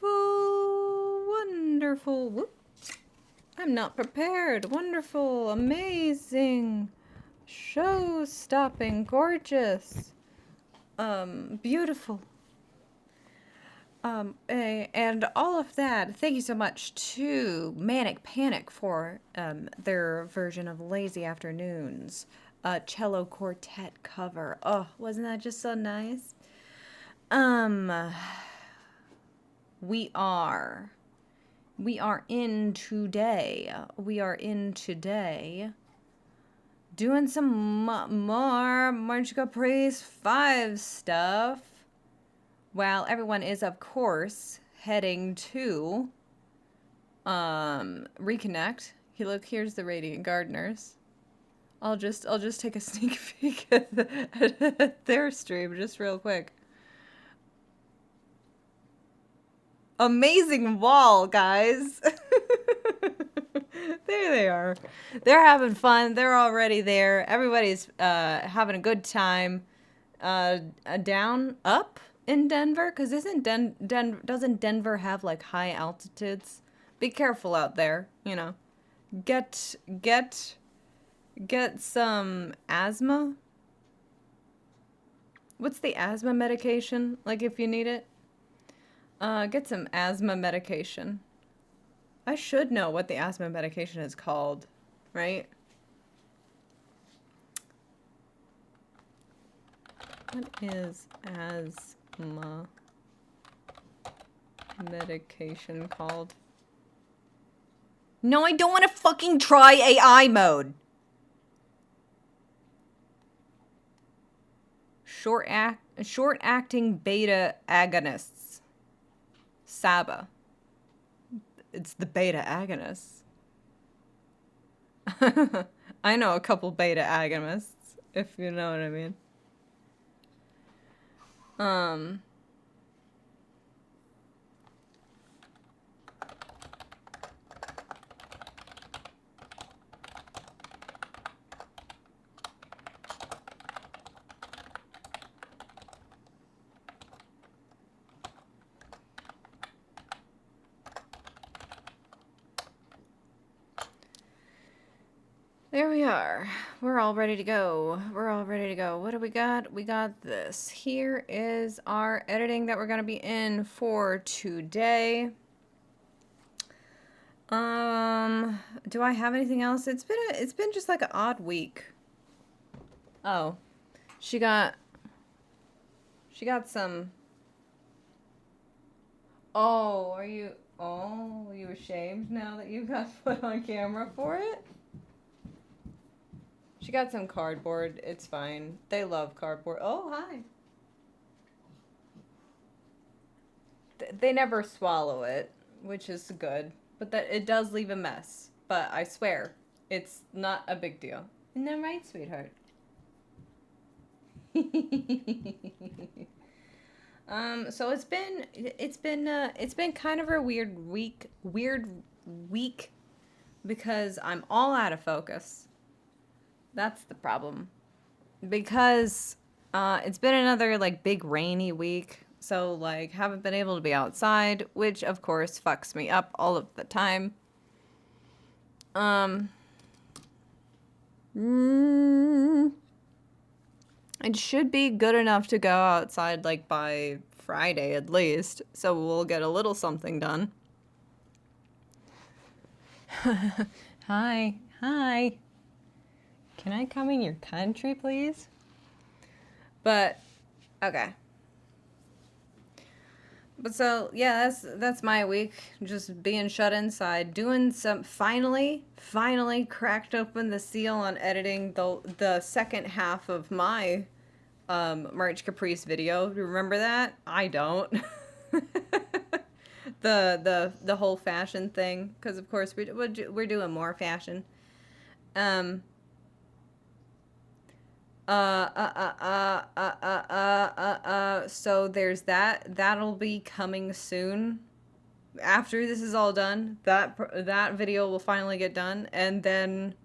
Wonderful, wonderful. Whoop. I'm not prepared. Wonderful, amazing, show-stopping, gorgeous, beautiful. And all of that. Thank you so much to Manic Panic for their version of Lazy Afternoons, cello quartet cover. Oh, wasn't that just so nice? We are in today. We are in today doing some more March Caprice 5 stuff. While everyone is, of course, heading to reconnect. Look, here's the Radiant Gardeners. I'll just take a sneak peek at their stream just real quick. Amazing wall, guys. There they are. They're having fun. They're already there. Everybody's having a good time. Down, up in Denver? Because doesn't Denver have like high altitudes? Be careful out there, you know. Get some asthma. What's the asthma medication? Like if you need it? Get some asthma medication. I should know what the asthma medication is called, right? What is asthma medication called? No, I don't want to fucking try AI mode. short-acting beta agonists. SABA. It's the beta agonists. I know a couple beta agonists, if you know what I mean. There we are. We're all ready to go. We're all ready to go. What do we got? We got this. Here is our editing that we're going to be in for today. Do I have anything else? It's been just like an odd week. Oh. She got some. Oh, are you ashamed now that you got put on camera for it? She got some cardboard. It's fine. They love cardboard. Oh, hi. They never swallow it, which is good. But that it does leave a mess. But I swear, it's not a big deal. Isn't that right, sweetheart? So it's been kind of a weird week because I'm all out of focus. That's the problem. Because it's been another like big rainy week, so like haven't been able to be outside, which of course fucks me up all of the time. It should be good enough to go outside like by Friday at least, so we'll get a little something done. Hi. Can I come in your country, please? But, okay. But so, yeah, that's my week. Just being shut inside. Doing some, finally cracked open the seal on editing the second half of my March Caprice video. Remember that? I don't. The whole fashion thing. Because, of course, we're doing more fashion. So there's that. That'll be coming soon. After this is all done, that video will finally get done, and then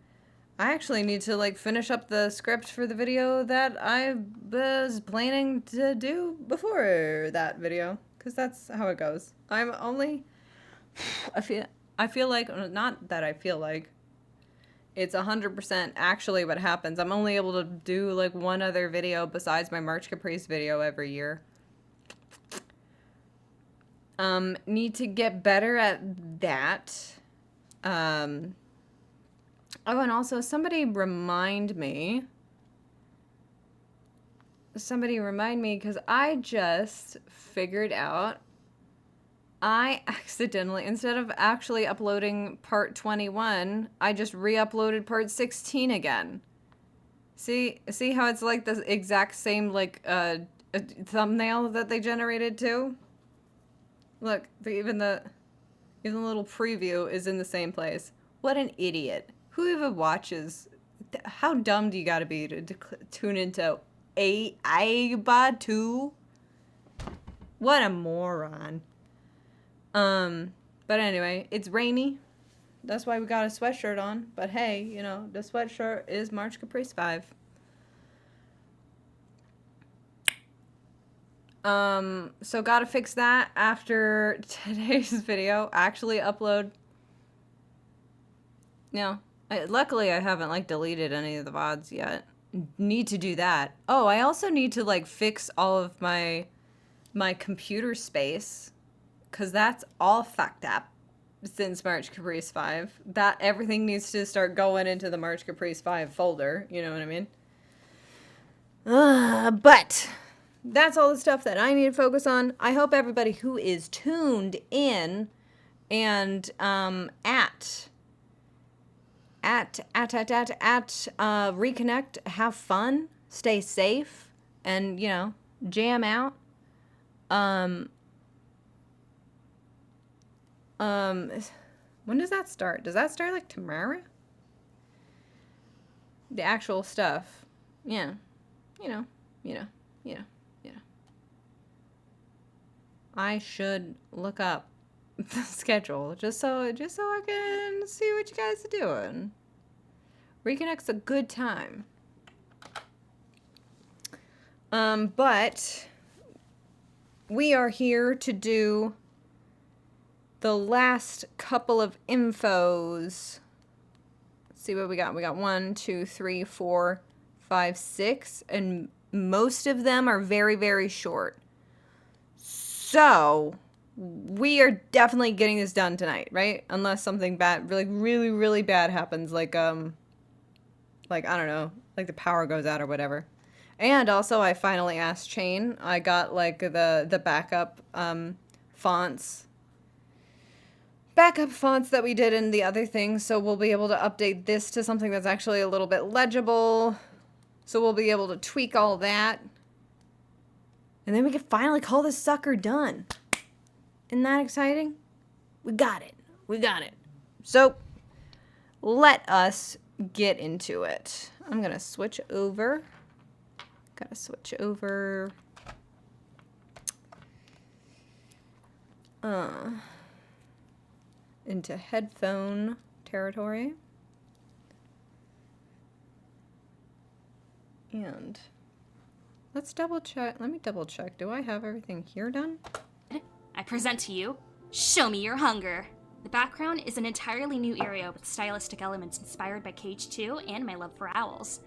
I actually need to like finish up the script for the video that I was planning to do before that video, because that's how it goes. I feel like, not that I feel like, it's 100% actually what happens. I'm only able to do like one other video besides my March Caprice video every year. Need to get better at that. Oh, and also somebody remind me, because I just figured out I accidentally, instead of actually uploading part 21, I just re-uploaded part 16 again. See how it's like the exact same like thumbnail that they generated too? Look, even the little preview is in the same place. What an idiot. Who even watches? How dumb do you gotta be to tune into AIBA 2? What a moron. But anyway, it's rainy. That's why we got a sweatshirt on. But hey, you know, the sweatshirt is March Caprice 5. So gotta fix that after today's video. Actually upload. No. Luckily I haven't like deleted any of the VODs yet. Need to do that. Oh, I also need to like fix all of my computer space, because that's all fucked up since March Caprice 5. That everything needs to start going into the March Caprice 5 folder, you know what I mean? But that's all the stuff that I need to focus on. I hope everybody who is tuned in and at Reconnect, have fun, stay safe, and, you know, jam out. Um, when does that start? Does that start like tomorrow? The actual stuff. Yeah. You know, you know, you know, you know. I should look up the schedule just so I can see what you guys are doing. Reconnect's a good time. But we are here to do the last couple of infos. Let's see what we got. We got 1, 2, 3, 4, 5, 6, and most of them are very, very short. So we are definitely getting this done tonight, right? Unless something bad, really, really, really bad happens, like I don't know, like the power goes out or whatever. And also, I finally asked Chain. I got like the backup fonts that we did in the other thing, so we'll be able to update this to something that's actually a little bit legible. So we'll be able to tweak all that. And then we can finally call this sucker done. Isn't that exciting? We got it. We got it. So let us get into it. I'm going to switch over. Gotta switch over. Into headphone territory. And let's double check. Let me double check. Do I have everything here done? I present to you, Show Me Your Hunger. The background is an entirely new area with stylistic elements inspired by Cage 2 and my love for owls.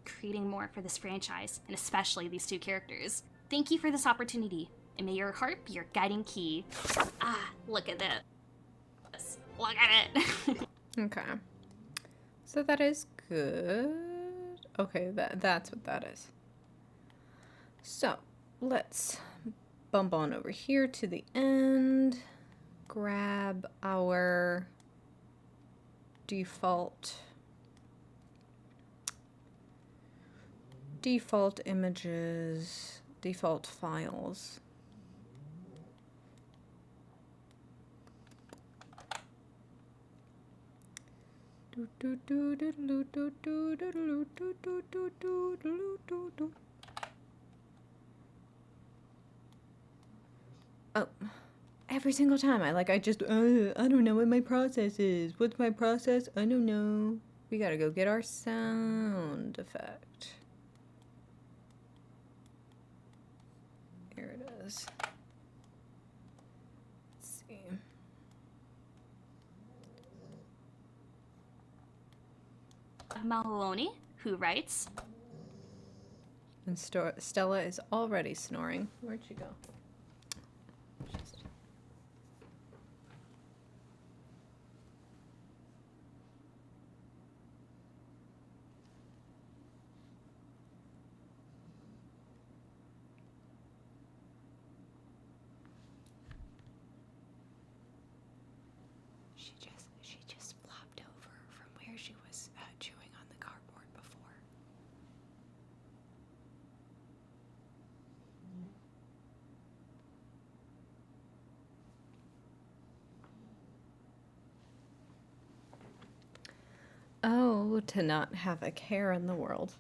Creating more for this franchise, and especially these two characters. Thank you for this opportunity, and may your heart be your guiding key. Ah, look at this. Look at it. Okay. So that is good. Okay, that's what that is. So, let's bump on over here to the end. Grab our default images, default files. Oh, every single time I don't know what my process is. What's my process? I don't know. We gotta go get our sound effect. Here it is. Let's see. Maloney, who writes, And Stella is already snoring. Where'd she go? She just flopped over from where she was chewing on the cardboard before. Oh, to not have a care in the world.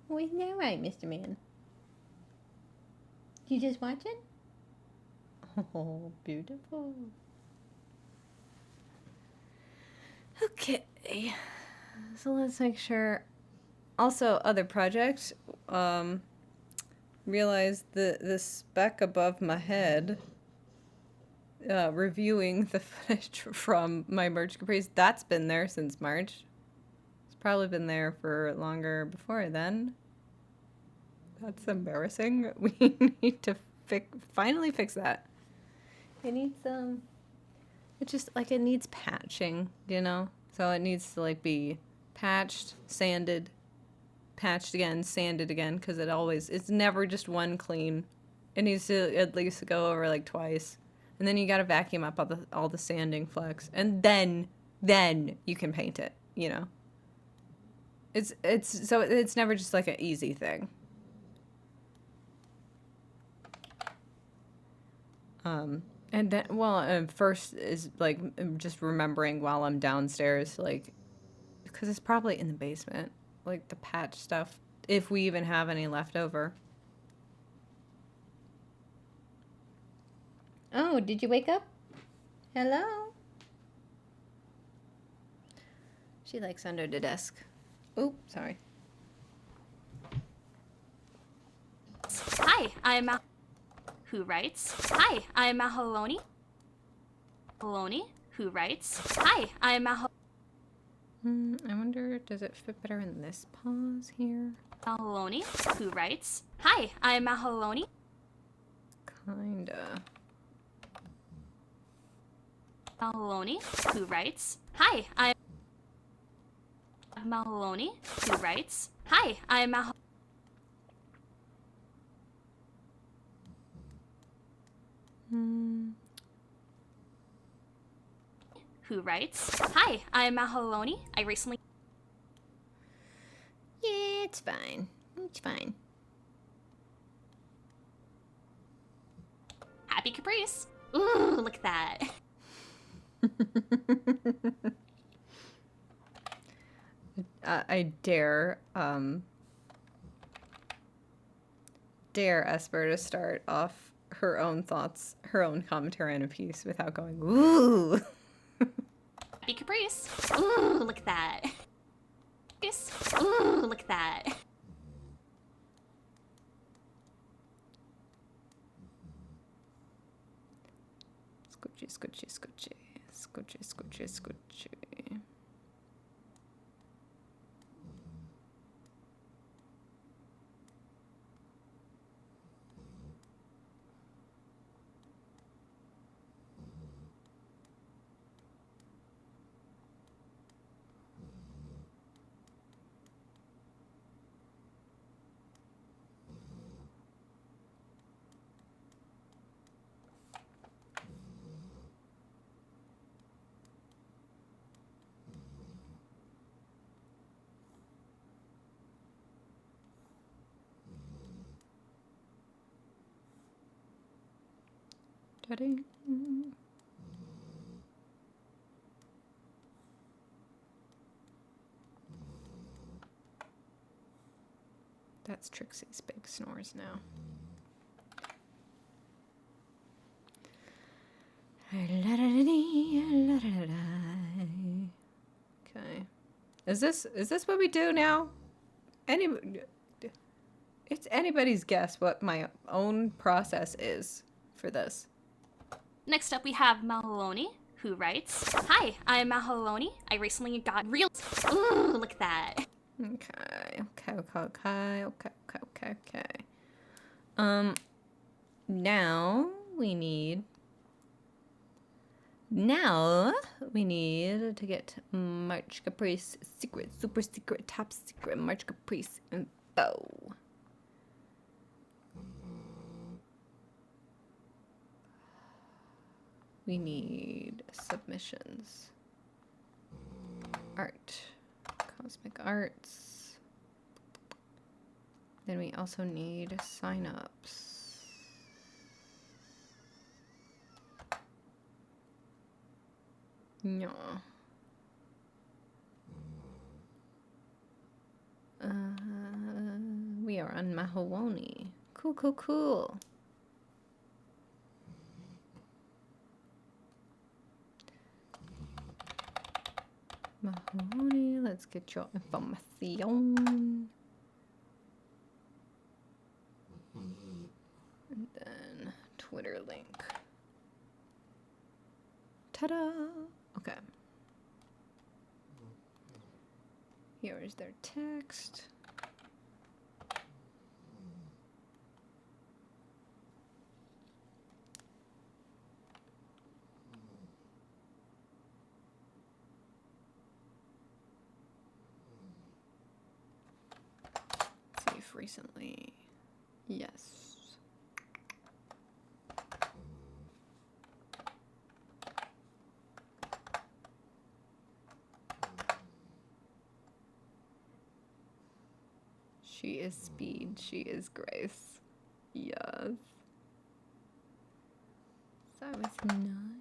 Oh, isn't that right, Mr. Man? You just watching? Oh, beautiful. Okay, so let's make sure. Also, other projects. Realized the speck above my head. Reviewing the footage from my merch Caprice. That's been there since March. It's probably been there for longer before then. That's embarrassing. We need to finally fix that. It needs it just like it needs patching, you know? So it needs to like be patched, sanded, patched again, sanded again, because it's never just one clean. It needs to at least go over like twice. And then you gotta vacuum up all the sanding flecks. And then you can paint it, you know? It's never just like an easy thing. And then, well, first is like just remembering while I'm downstairs, like, because it's probably in the basement, like the patch stuff, if we even have any left over. Oh, did you wake up? Hello? She likes under the desk. Oop, sorry. Hi, I'm who writes. Hi, I'm Maholoni. Maloney, who writes. Hi, I'm I wonder, does it fit better in this pause here? Maholoni, who writes. Hi, I'm Maholoni. Kinda. Maholoni, who writes. Hi, I'm Maholoni, who writes. Hi, I'm who writes. Hi, I'm Maholoni. I recently. Yeah, it's fine. It's fine. Happy Caprice. Ooh, look at that. I dare Esper to start off her own thoughts, her own commentary on a piece without going, ooh. Happy Caprice. Ooh, look at that. Ooh, look at that. Scoochie, scoochie, scoochie. Scoochie, scoochie, scoochie. Daddy. That's Trixie's big snores now. Okay. Is this what we do now? It's anybody's guess what my own process is for this. Next up, we have Maholoni, who writes. Hi, I'm Maholoni. I recently got real. Ooh, look at that. Okay. Now we need to get March Caprice secret, super secret, top secret March Caprice info. We need submissions. Art. Cosmic Arts. Then we also need signups. No. We are on Mahawoni. Cool. Mahoney, let's get your information. And then Twitter link. Ta-da! Okay. Here is their text. Safe recently. Yes. She is speed. She is grace. Yes. So I was 9.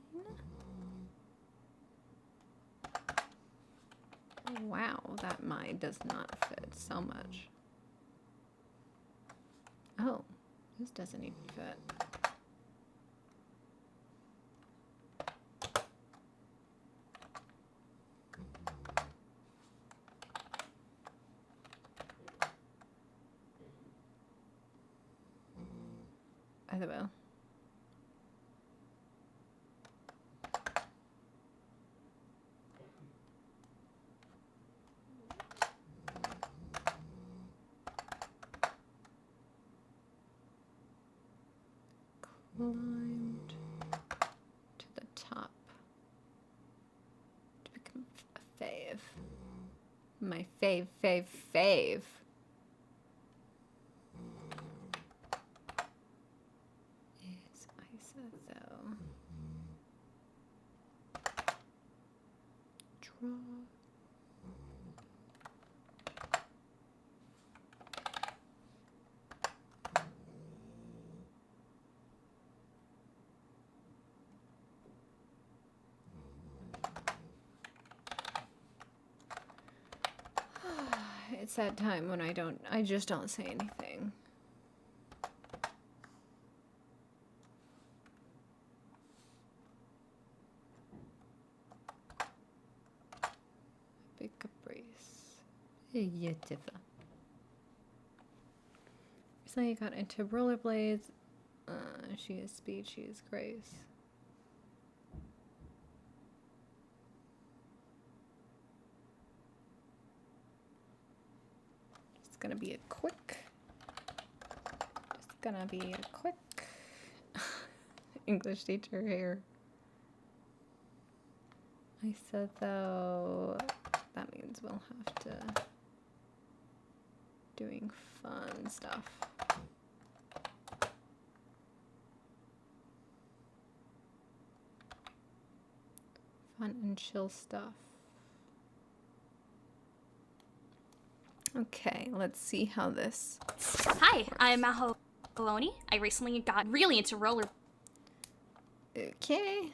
Wow, that mine does not fit so much. Oh, this doesn't even fit. I will. Climbed to the top to become a fave. My fave. Is Isa though. Draw. It's that time when I just don't say anything. Big Caprice. Beautiful. So you got into rollerblades. She is speed, she is grace. It's gonna be a quick. English teacher here. I said though, that means we'll have to doing fun stuff. Fun and chill stuff. Okay, let's see how this. Hi, I'm Mahoney. I recently got really into roller. Okay.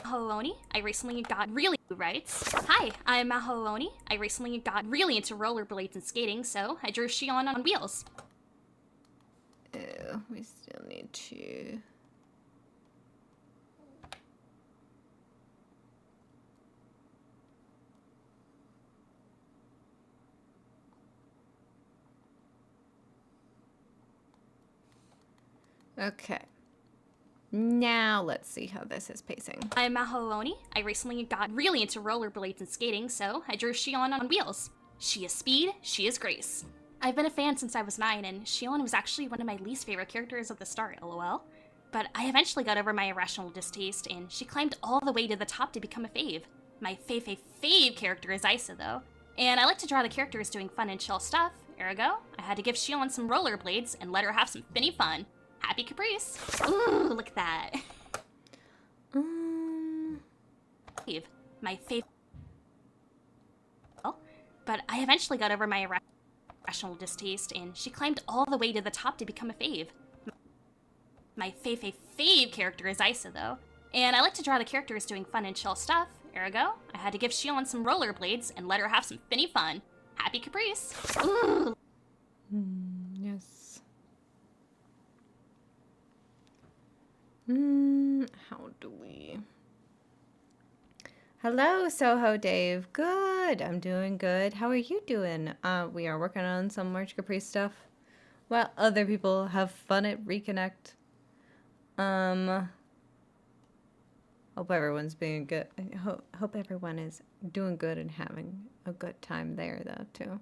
Mahoney. I recently got really rights. Hi, I'm Mahoney. I recently got really into rollerblades and skating, so I drew Shion on wheels. Ew, we still need to. Okay. Now let's see how this is pacing. I'm Mahoney. I recently got really into rollerblades and skating, so I drew Shion on wheels. She is speed, she is grace. I've been a fan since I was 9, and Shion was actually one of my least favorite characters at the start, lol. But I eventually got over my irrational distaste, and she climbed all the way to the top to become a fave. My fave character is Isa, though. And I like to draw the characters doing fun and chill stuff, ergo, I had to give Shion some rollerblades and let her have some finny fun. Happy Caprice. Ooh, look at that. My fave. But I eventually got over my irrational distaste, and she climbed all the way to the top to become a fave. My fave character is Isa, though. And I like to draw the characters doing fun and chill stuff, ergo, I had to give Shion some rollerblades and let her have some finny fun. Happy Caprice. Ooh. Yes. How do we? Hello, Soho Dave. Good. I'm doing good. How are you doing? We are working on some March Caprice stuff while other people have fun at Reconnect. Hope everyone's being good. Hope everyone is doing good and having a good time there, though, too.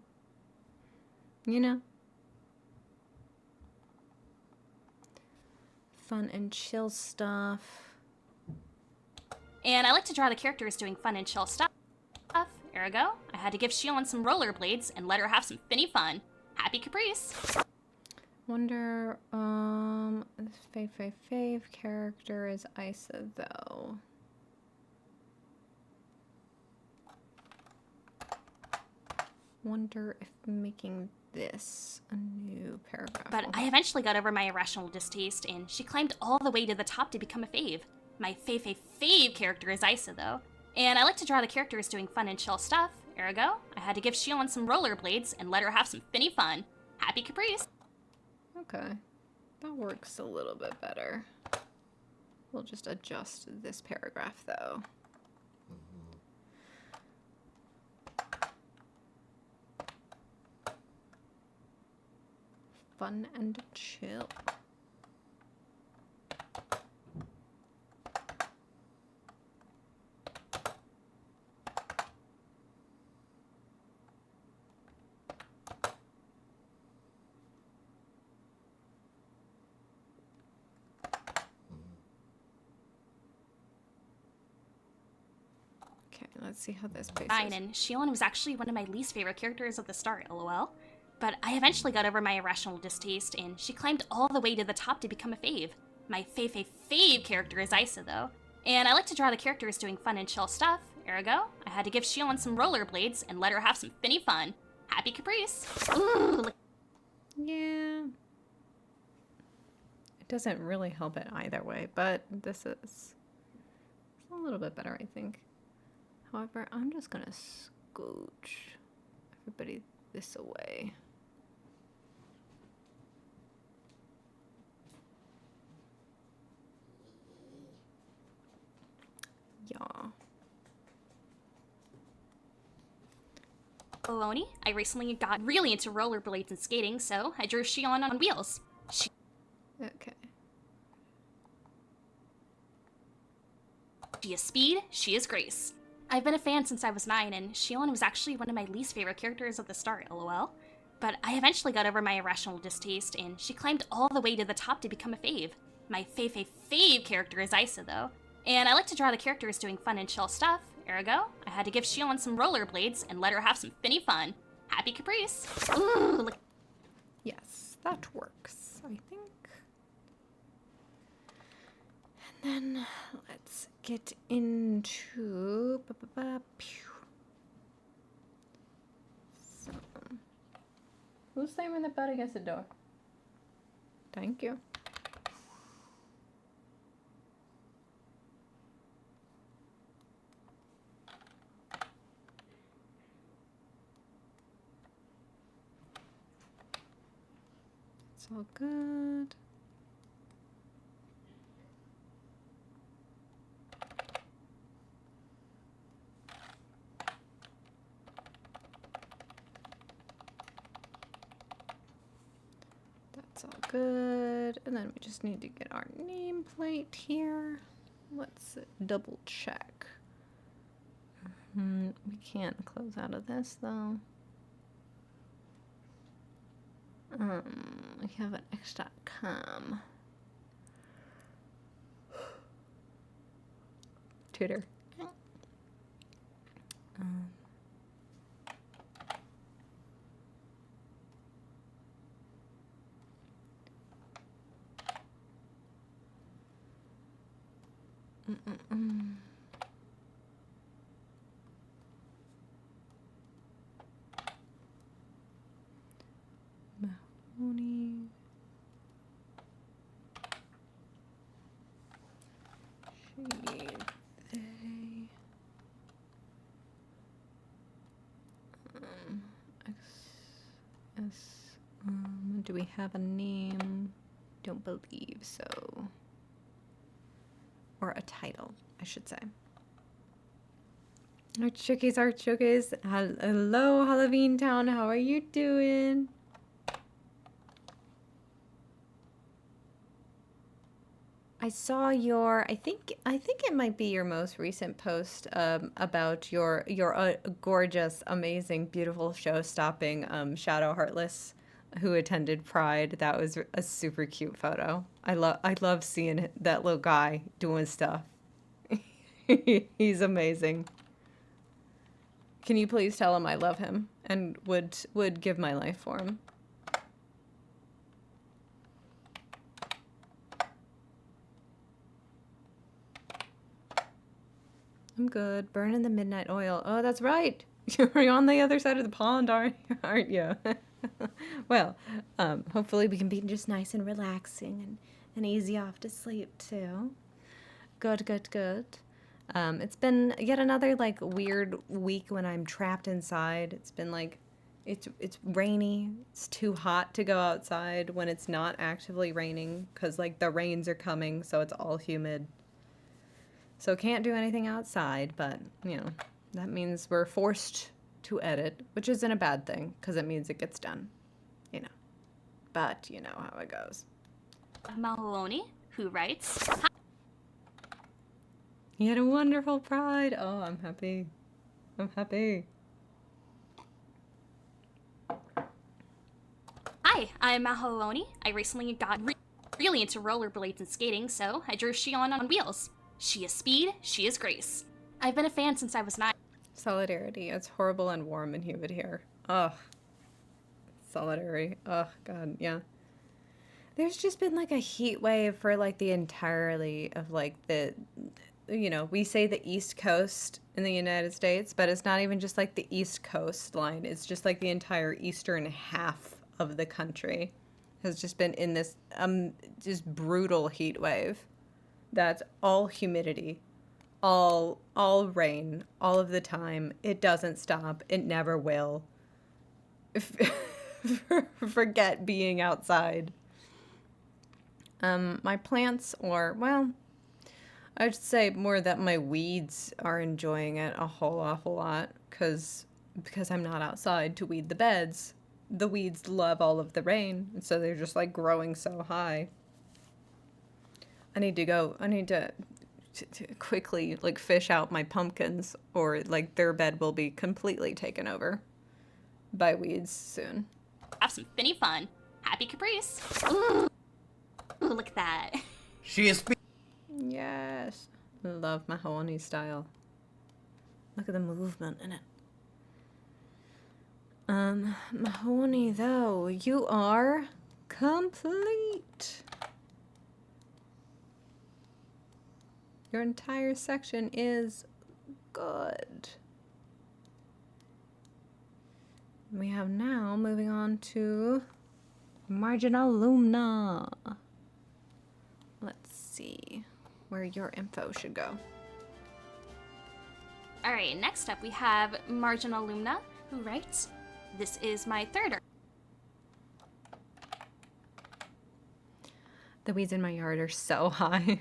You know? Fun and chill stuff. And I like to draw the characters doing fun and chill stuff, ergo, I had to give Shion some rollerblades and let her have some finny fun. Happy Caprice. Wonder, fave character is Isa, though. wonder if making this a new paragraph But will I eventually got over my irrational distaste, and she climbed all the way to the top to become a fave. My fave character is Isa, though. And I like to draw the characters doing fun and chill stuff. Ergo, I had to give Shion some rollerblades and let her have some finny fun. Happy Caprice! Okay, that works a little bit better. We'll just adjust this paragraph though. Fun and chill. Okay, let's see how this paces. Fine, and Shion was actually one of my least favorite characters at the start, lol. But I eventually got over my irrational distaste, and she climbed all the way to the top to become a fave. My fave character is Isa, though. And I like to draw the characters doing fun and chill stuff. Ergo, I had to give Shion some rollerblades and let her have some finny fun. Happy Caprice! Ooh, Yeah. It doesn't really help it either way, but this is a little bit better, I think. However, I'm just gonna scooch everybody this away. Yeah. baloney. I recently got really into rollerblades and skating, so I drew Shion on wheels. Okay. She is speed, she is grace. I've been a fan since I was 9, and Shion was actually one of my least favorite characters at the start, lol. But I eventually got over my irrational distaste, and she climbed all the way to the top to become a fave. My fave character is Isa, though. And I like to draw the characters doing fun and chill stuff. Ergo, I had to give Shion some rollerblades and let her have some finny fun. Happy Caprice! Ooh, Yes, that works, I think. And then let's get into so, who's slamming the butt against the door? Thank you. It's all good. That's all good. And then we just need to get our nameplate here. Let's double check. We can't close out of this though. We have an x.com. Tutor. Mahoney. She, they. Do we have a name? Don't believe so. Or a title, I should say. Art Showcase. Hello, Halloween Town. How are you doing? I saw your. I think it might be your most recent post about your gorgeous, amazing, beautiful show-stopping Shadow Heartless, who attended Pride. That was a super cute photo. I love seeing that little guy doing stuff. He's amazing. Can you please tell him I love him and would give my life for him? I'm good. Burning the midnight oil. Oh, that's right. You're on the other side of the pond, aren't you? Well, hopefully we can be just nice and relaxing and easy off to sleep too. Good, good, good. It's been yet another like weird week when I'm trapped inside. It's been like it's rainy. It's too hot to go outside when it's not actively raining because like the rains are coming, so it's all humid. So can't do anything outside, but you know, that means we're forced to edit, which isn't a bad thing because it means it gets done, you know. But you know how it goes. Mahoney, who writes, You had a wonderful pride. Oh, I'm happy. I'm happy. Hi, I'm Mahoney. I recently got really into rollerblades and skating, so I drew she on wheels. She is speed, she is grace. I've been a fan since I was 9. Solidarity. It's horrible and warm and humid here. Ugh. Solidarity. Ugh, God, yeah. There's just been like a heat wave for like the entirety of like you know, we say the East Coast in the United States, but it's not even just like the East Coast line. It's just like the entire eastern half of the country has just been in this just brutal heat wave. That's all humidity, all rain, all of the time. It doesn't stop. It never will. Forget being outside. My plants, or well, I would say more that my weeds are enjoying it a whole awful lot because I'm not outside to weed the beds. The weeds love all of the rain, and so they're just like growing so high. I need to quickly like fish out my pumpkins, or like their bed will be completely taken over by weeds soon. Have some finny fun. Happy Caprice. Ooh, look at that. She is Yes. Love Mahoney style. Look at the movement in it. Mahoney, though, you are complete. Your entire section is good. We have now moving on to marginal lumina. Let's see where your info should go. Alright, next up we have Marginal Lumna, who writes, this is my third. The weeds in my yard are so high,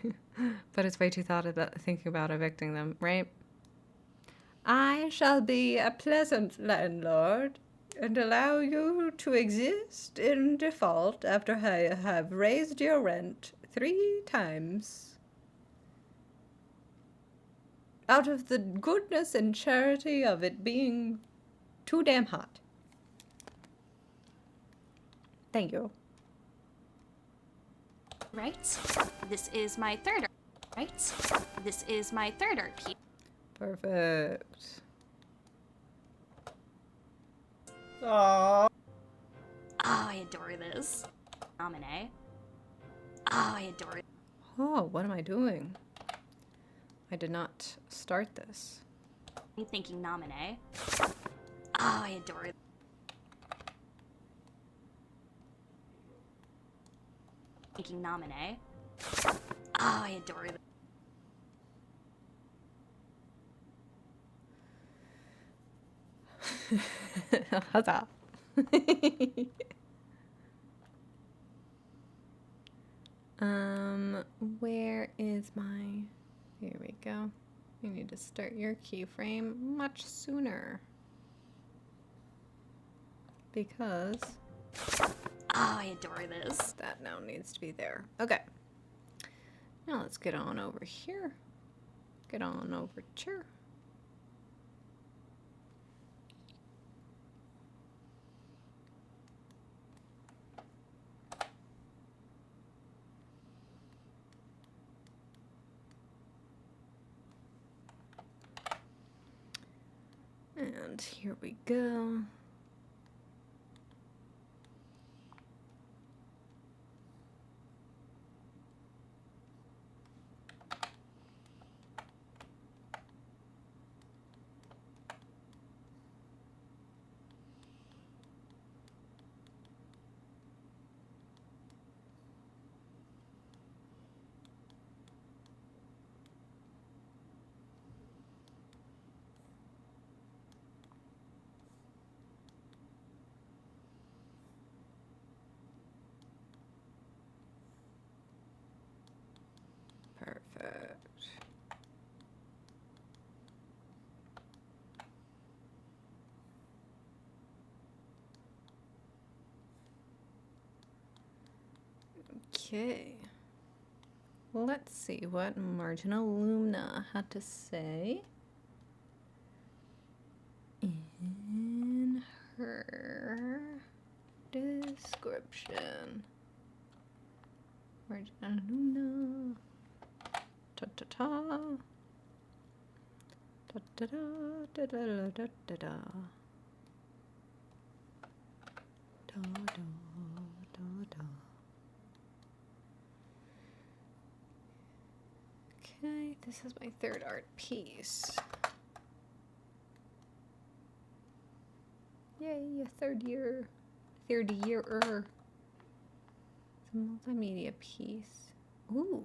but it's way too thought about thinking about evicting them, right? I shall be a pleasant landlord and allow you to exist in default after I have raised your rent 3 times. Out of the goodness and charity of it being too damn hot. Thank you. Right? This is my third. Right? This is my third art piece. Perfect. Aww. Oh, I adore this. Nominee. Oh, I adore it. Oh, what am I doing? I did not start this. I'm thinking nominee. Oh, I adore it. Thinking nominee. Oh, I adore it. Huzzah. Where is my... Here we go. You need to start your keyframe much sooner. Because Oh, I adore this. that now needs to be there. Okay. Now let's get on over here. Get on over here. And here we go. Perfect. Okay. Let's see what Marginal Lumina had to say in her description. Marginal Lumina. Ta ta ta. Da da da da da da da da. Da da da da. Okay, this is my third art piece. Yay, a third year. Third year-er. It's a multimedia piece. Ooh.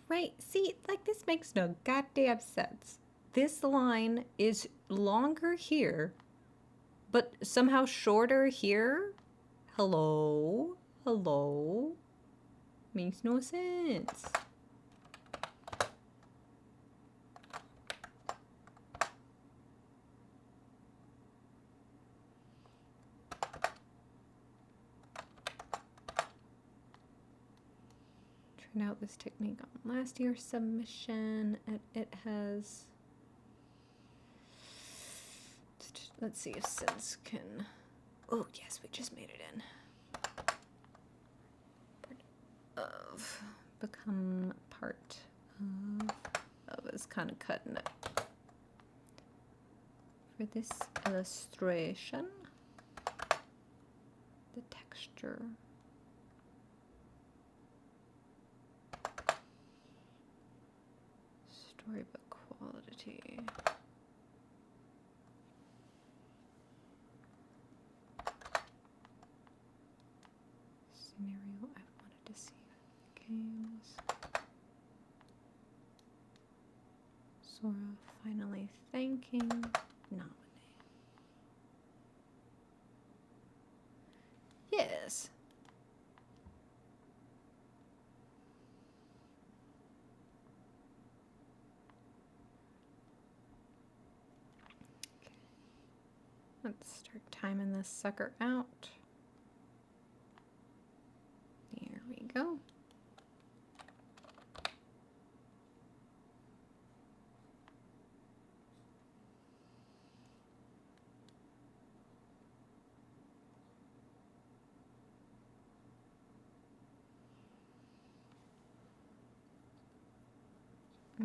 Right, see, like this makes no goddamn sense. This line is longer here, but somehow shorter here? Hello? Hello? Makes no sense. Tried out this technique on last year's submission, and it has... Let's see if Sins can... Oh, yes, we just made it in. Of become part of is kind of cutting it. For this illustration, the texture. Storybook quality. Scenario I wanted to see. Games. Sora finally thanking nominee. Yes. Okay. Let's start timing this sucker out. Here we go.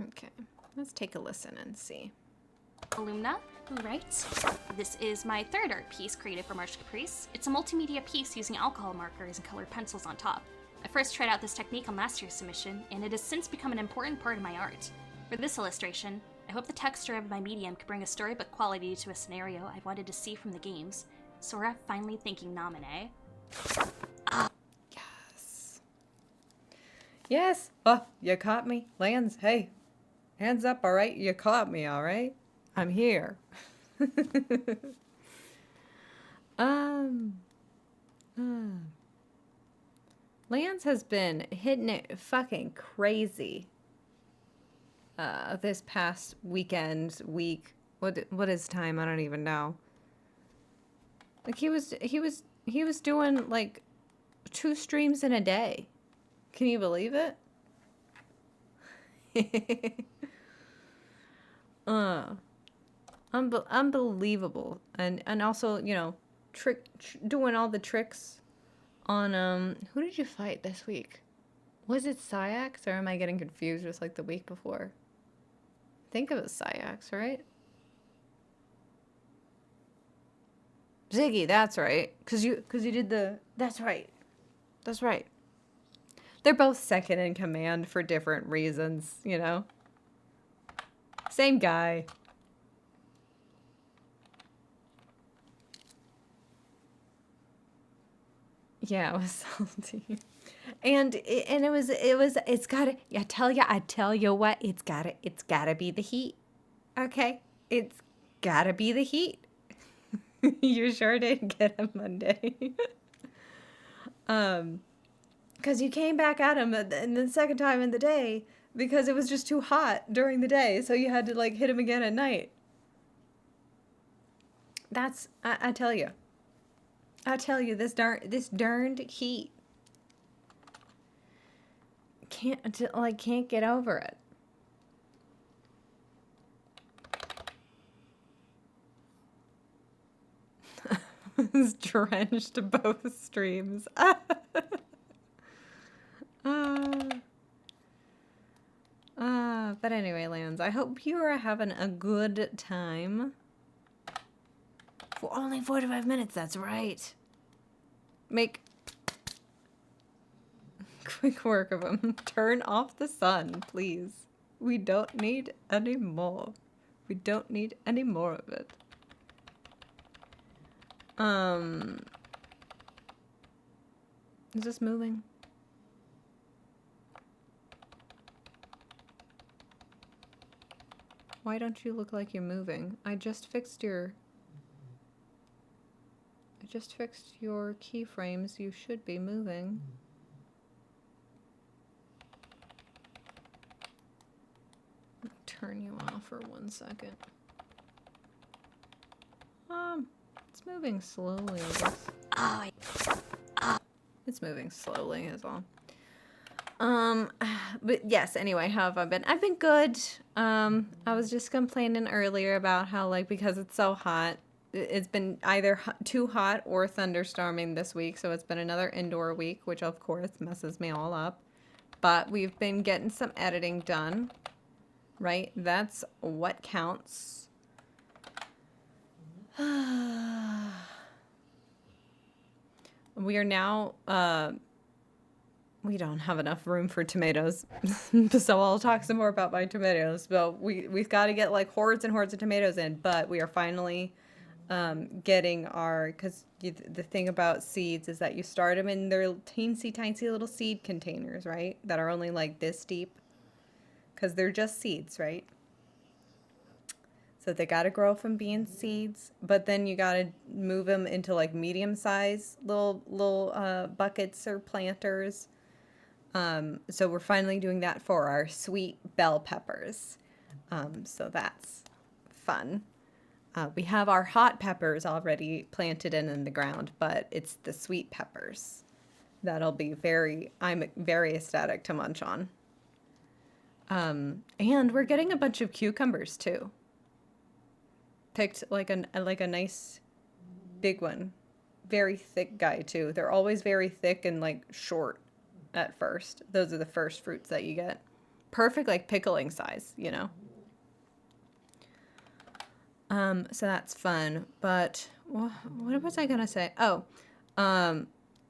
Okay, let's take a listen and see. Alumna, who writes? This is my third art piece created for Caprice. It's a multimedia piece using alcohol markers and colored pencils on top. I first tried out this technique on last year's submission, and it has since become an important part of my art. For this illustration, I hope the texture of my medium could bring a storybook quality to a scenario I wanted to see from the games. Sora finally thanking nominee. Yes. Yes. Oh, you caught me. Lands, hey. Hands up, all right? You caught me, all right? I'm here. Lance has been hitting it fucking crazy. This past weekend, week. What is time? I don't even know. Like he was doing like 2 streams in a day. Can you believe it? Unbelievable. And also, you know, doing all the tricks on who did you fight this week? Was it Syax, or am I getting confused with like the week before? I think it was Syax, right? Ziggy, that's right. Cause you did the that's right. That's right. They're both second in command for different reasons, you know. Same guy. Yeah, it was salty. And it's gotta, I tell you what, it's gotta be the heat. Okay? It's gotta be the heat. You sure did get him Monday. Because you came back at him and the second time in the day because it was just too hot during the day, so you had to like hit him again at night. I tell you. I tell you, this darned heat. Can't get over it. It's drenched both streams. But anyway, Lambs, I hope you are having a good time. For only 45 minutes, that's right. Make quick work of them. Turn off the sun, please. We don't need any more. We don't need any more of it. Is this moving? Why don't you look like you're moving? I just fixed your keyframes. You should be moving. Turn you off for 1 second. It's moving slowly, I guess. It's moving slowly is all. But yes, anyway, how have I been? I've been good. I was just complaining earlier about how, like, because it's so hot, it's been either too hot or thunderstorming this week, so it's been another indoor week, which of course messes me all up. But we've been getting some editing done, right? That's what counts. We are now, we don't have enough room for tomatoes, so I'll talk some more about my tomatoes. But we've got to get like hordes and hordes of tomatoes in, but we are finally getting our, because the thing about seeds is that you start them in their teensy tiny little seed containers, right? That are only like this deep, because they're just seeds, right? So they got to grow from being seeds, but then you got to move them into like medium-sized little buckets or planters. So we're finally doing that for our sweet bell peppers. So that's fun. We have our hot peppers already planted in the ground, but it's the sweet peppers that'll be I'm very ecstatic to munch on. And we're getting a bunch of cucumbers too. Picked like a nice big one. Very thick guy too. They're always very thick and like short at first. Those are the first fruits that you get. Perfect like pickling size, you know. So that's fun. But what was I gonna say? Oh,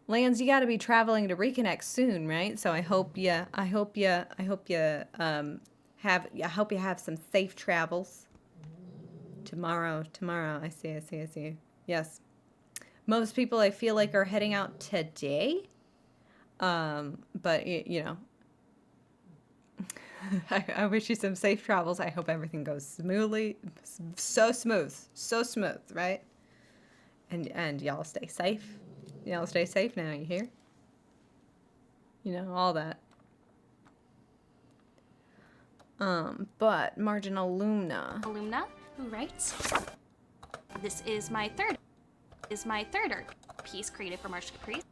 Lance, you got to be traveling to Reconnect soon, right? So I hope you have some safe travels. Tomorrow, I see. Yes. Most people I feel like are heading out today. But you know, I wish you some safe travels. I hope everything goes smoothly. So smooth, right? And y'all stay safe. Y'all stay safe now, you hear? You know, all that. But Marginal Lumna. Alumna, who writes, "This is my third art piece created for Marsh Caprice."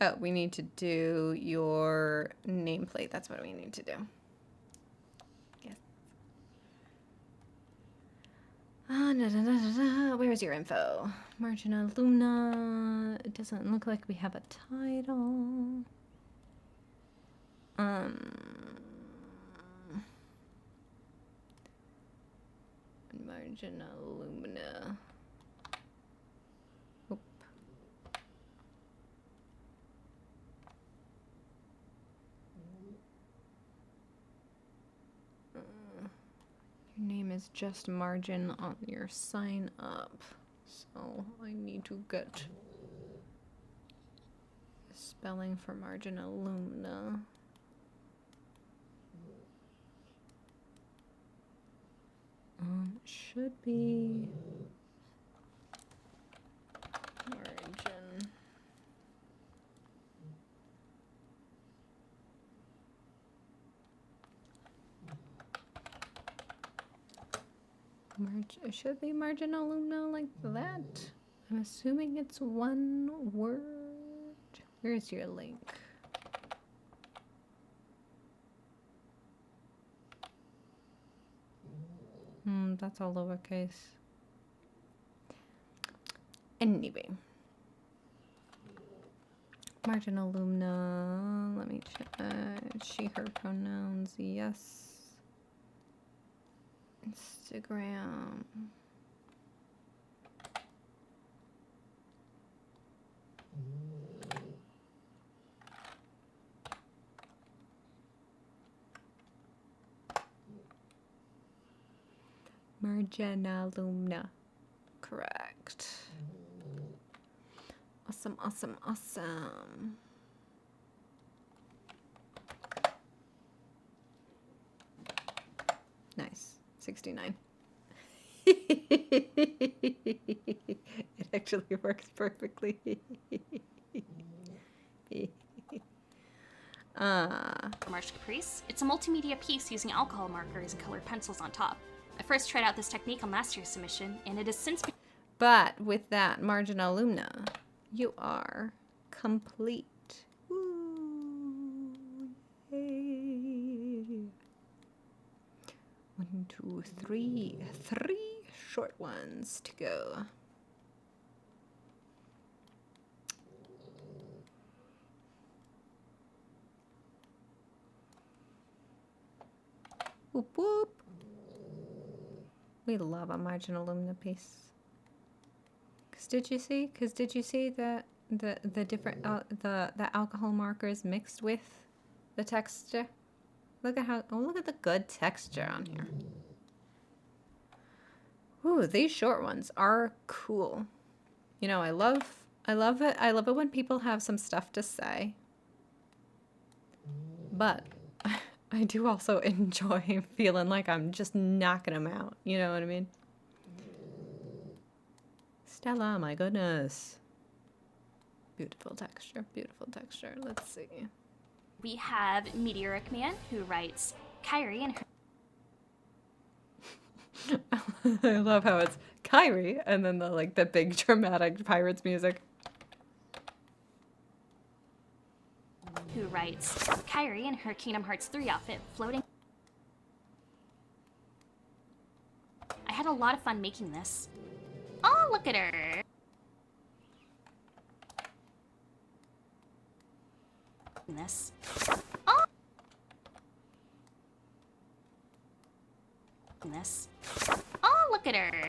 Oh, we need to do your nameplate. That's what we need to do. Yes. Where's your info? Marginal Lumna. It doesn't look like we have a title. Marginal Lumina. Oop. Your name is just Margin on your sign up. So I need to get the spelling for Marginal Lumina. Should be Should be marginal alumna like that? I'm assuming it's one word. Where's your link? That's all lowercase. Anyway. Marginal alumna. Let me check. She, her pronouns. Yes. Instagram. Marginal alumna. Correct. Awesome, awesome, awesome. Nice. 69. It actually works perfectly. Marsh Caprice. It's a multimedia piece using alcohol markers and colored pencils on top. I first tried out this technique on last year's submission, and it has since been... But with that marginal alumna, you are complete. Ooh, yay. 1, 2, 3. 3 short ones to go. Whoop whoop. We love a marginal alumna piece. Did you see? Because did you see that the different the alcohol markers mixed with the texture? Look at how look at the good texture on here. Ooh, these short ones are cool. You know, I love it. I love it when people have some stuff to say. But I do also enjoy feeling like I'm just knocking them out. You know what I mean? Stella, my goodness. Beautiful texture, beautiful texture. Let's see. We have Meteoric Man, who writes, Kyrie and her... I love how it's Kyrie and then the big dramatic pirates music. Who writes, Kyrie in her Kingdom Hearts 3 outfit floating... I had a lot of fun making this. Oh, look at her! This. Oh! This. Oh, look at her!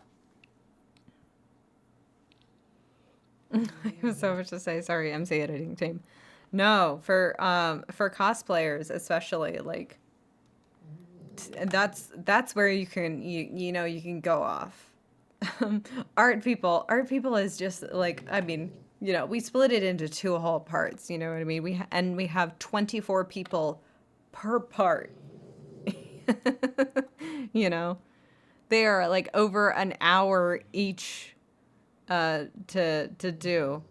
I have so much to say. Sorry, MC editing team. No, for cosplayers especially, like that's where you can you know you can go off. Art people is just like, I mean, you know, we split it into 2 whole parts, you know what I mean? We have 24 people per part. You know, they are like over an hour each to do.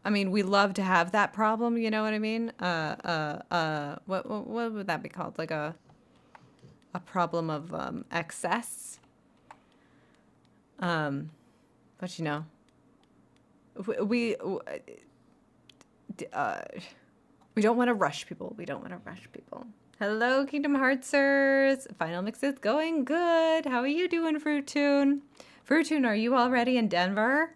I mean, we love to have that problem, you know what I mean? What would that be called? Like a problem of excess. But you know, we don't want to rush people. We don't want to rush people. Hello, Kingdom Heartsers. Final mix is going good. How are you doing, Fruit Tune? Fruit Tune, are you already in Denver?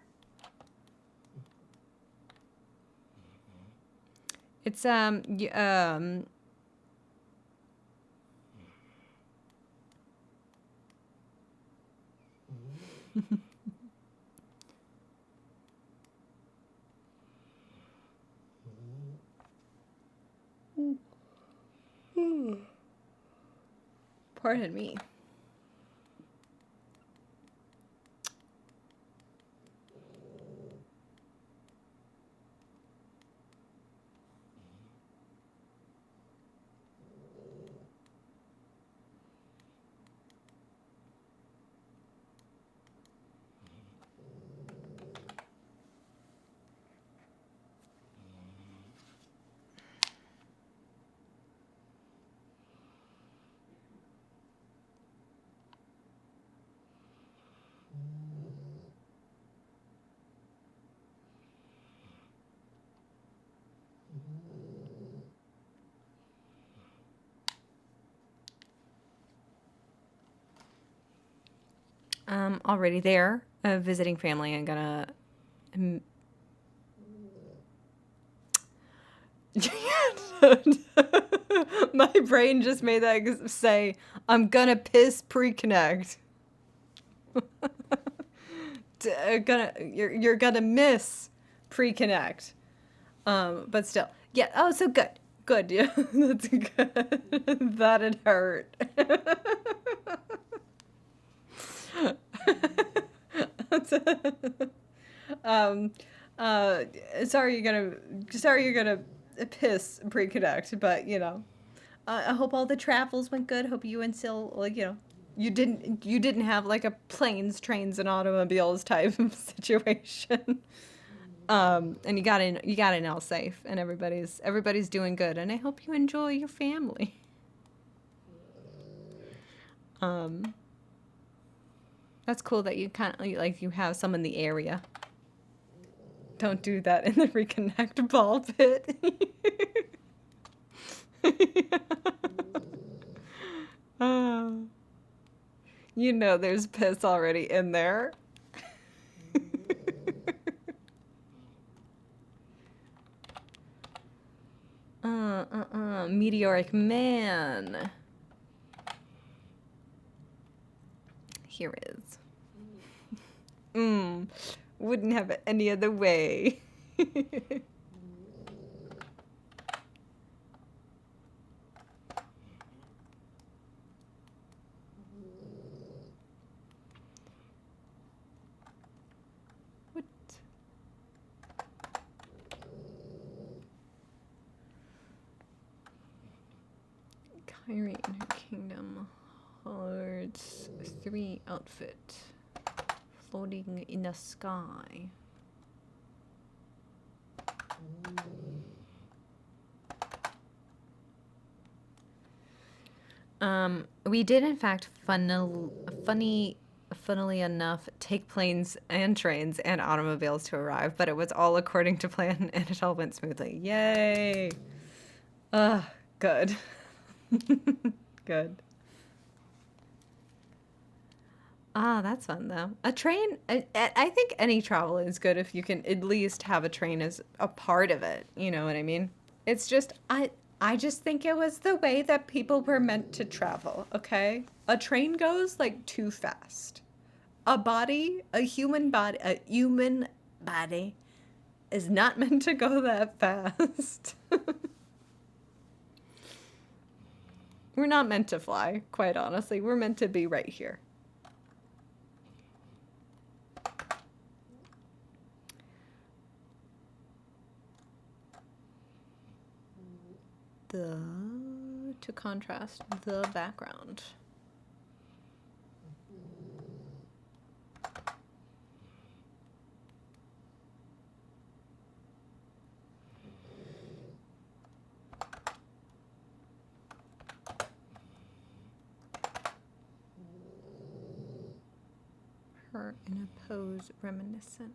It's pardon me. Already there, visiting family. I'm gonna. My brain just made that say, "I'm gonna piss pre-connect." You're gonna miss pre-connect. But still, yeah. Oh, so good, good. Yeah, that's good. That'd hurt. um, uh, sorry you're gonna piss pre-connect, but you know, I hope all the travels went good. Hope you and Sil, like, you know, you didn't have like a planes, trains, and automobiles type of situation. And you got in all safe, and everybody's doing good, and I hope you enjoy your family. That's cool that you kind of like you have some in the area. Don't do that in the reconnect ball pit. Oh, you know there's piss already in there. Meteoric man. Here is. Wouldn't have it any other way. What? Kyrie in her kingdom holds 3 outfit. Floating in the sky. We did in fact funnily enough take planes and trains and automobiles to arrive, but it was all according to plan and it all went smoothly. Yay! Good. Good. Ah, that's fun though. A train, I think any travel is good if you can at least have a train as a part of it. You know what I mean? It's just, I just think it was the way that people were meant to travel, okay? A train goes like too fast. A human body is not meant to go that fast. We're not meant to fly, quite honestly. We're meant to be right here. To contrast the background. Her in a pose reminiscent.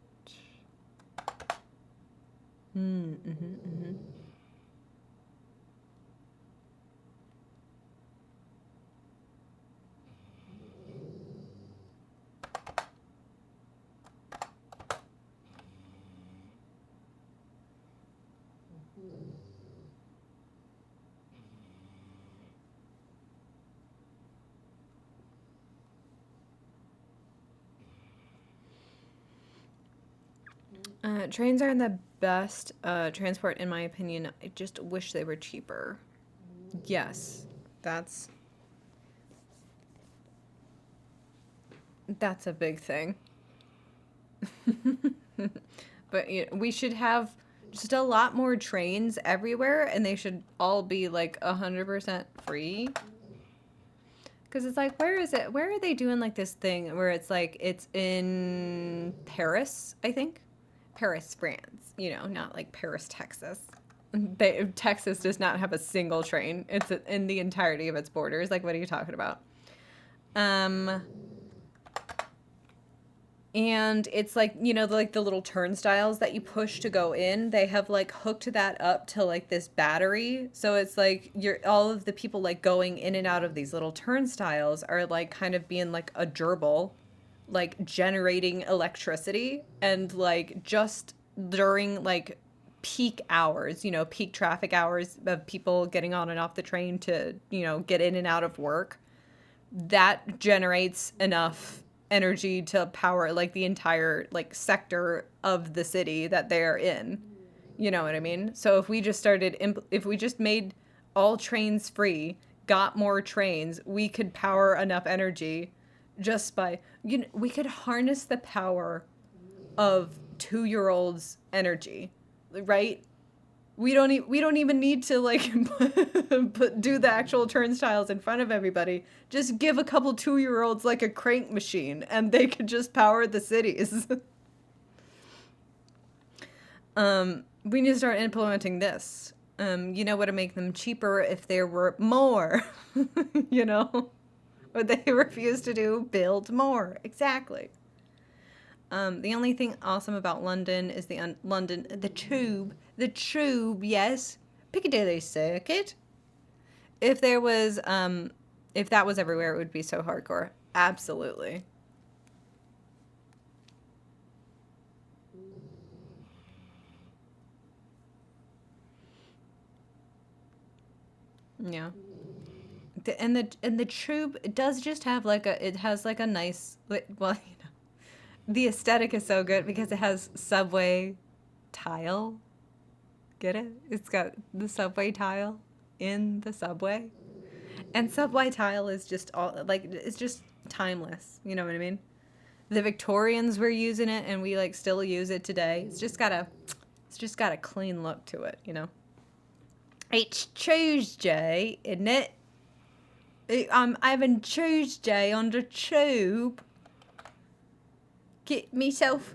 Trains are the best transport in my opinion. I just wish they were cheaper. Yes, that's a big thing. But you know, we should have just a lot more trains everywhere, and they should all be like 100% free. Because it's like, where is it? Where are they doing like this thing where it's like it's in Paris, I think? Paris, France. You know, not like Paris, Texas. Texas does not have a single train. It's in the entirety of its borders. Like, what are you talking about? And it's like, like the little turnstiles that you push to go in, they have like hooked that up to like this battery. So it's like you're all of the people like going in and out of these little turnstiles are like kind of being like a gerbil, like generating electricity. And like just during like peak hours, peak traffic hours of people getting on and off the train to, get in and out of work, that generates enough energy to power like the entire like sector of the city that they're in. You know what I mean? So if we just made all trains free, got more trains, we could power enough energy just by, we could harness the power of 2-year-olds energy, right? We don't even need to like do the actual turnstiles in front of everybody. Just give a couple 2-year-olds like a crank machine and they could just power the cities. We need to start implementing this. What to make them cheaper if there were more. What they refuse to do, build more. Exactly. The only thing awesome about London is the tube, yes, Piccadilly Circuit. If there was, if that was everywhere, it would be so hardcore. Absolutely. Yeah. And the tube, it does just have like it has like a nice, well, the aesthetic is so good because it has subway tile. Get it? It's got the subway tile in the subway. And subway tile is just all like it's just timeless. You know what I mean? The Victorians were using it and we like still use it today. It's just got a clean look to it. It's Tuesday, isn't it? I'm having Tuesday on the tube. Get myself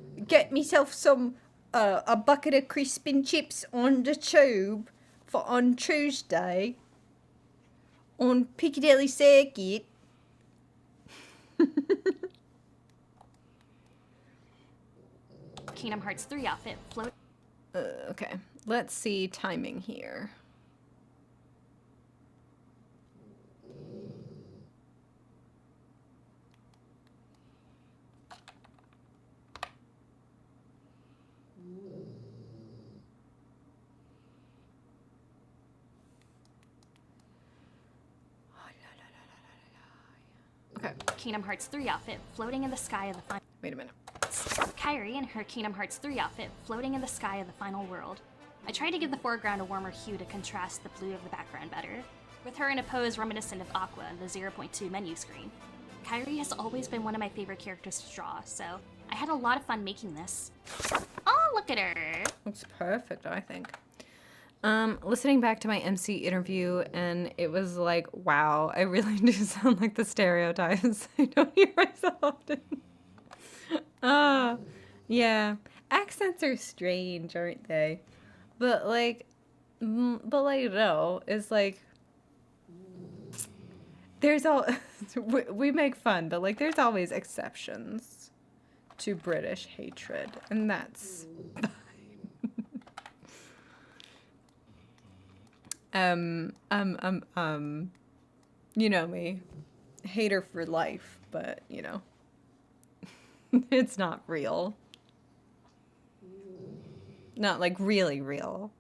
some a bucket of crisp and chips on the tube for on Tuesday on Piccadilly Circuit. Kingdom Hearts 3 outfit float. Okay, let's see timing here. Okay. Kingdom Hearts 3 outfit floating in the sky of the final. Wait a minute. Kairi in her Kingdom Hearts 3 outfit floating in the sky of the final world. I tried to give the foreground a warmer hue to contrast the blue of the background better, with her in a pose reminiscent of Aqua in the 0.2 menu screen. Kairi has always been one of my favorite characters to draw, so I had a lot of fun making this. Oh, look at her! Looks perfect, I think. Listening back to my MC interview, and it was like, wow, I really do sound like the stereotypes I don't hear myself often. Yeah. Accents are strange, aren't they? But no, it's like, there's all, we make fun, but like, there's always exceptions to British hatred, and that's fine. You know me, hater for life, but it's not real. Not like really real.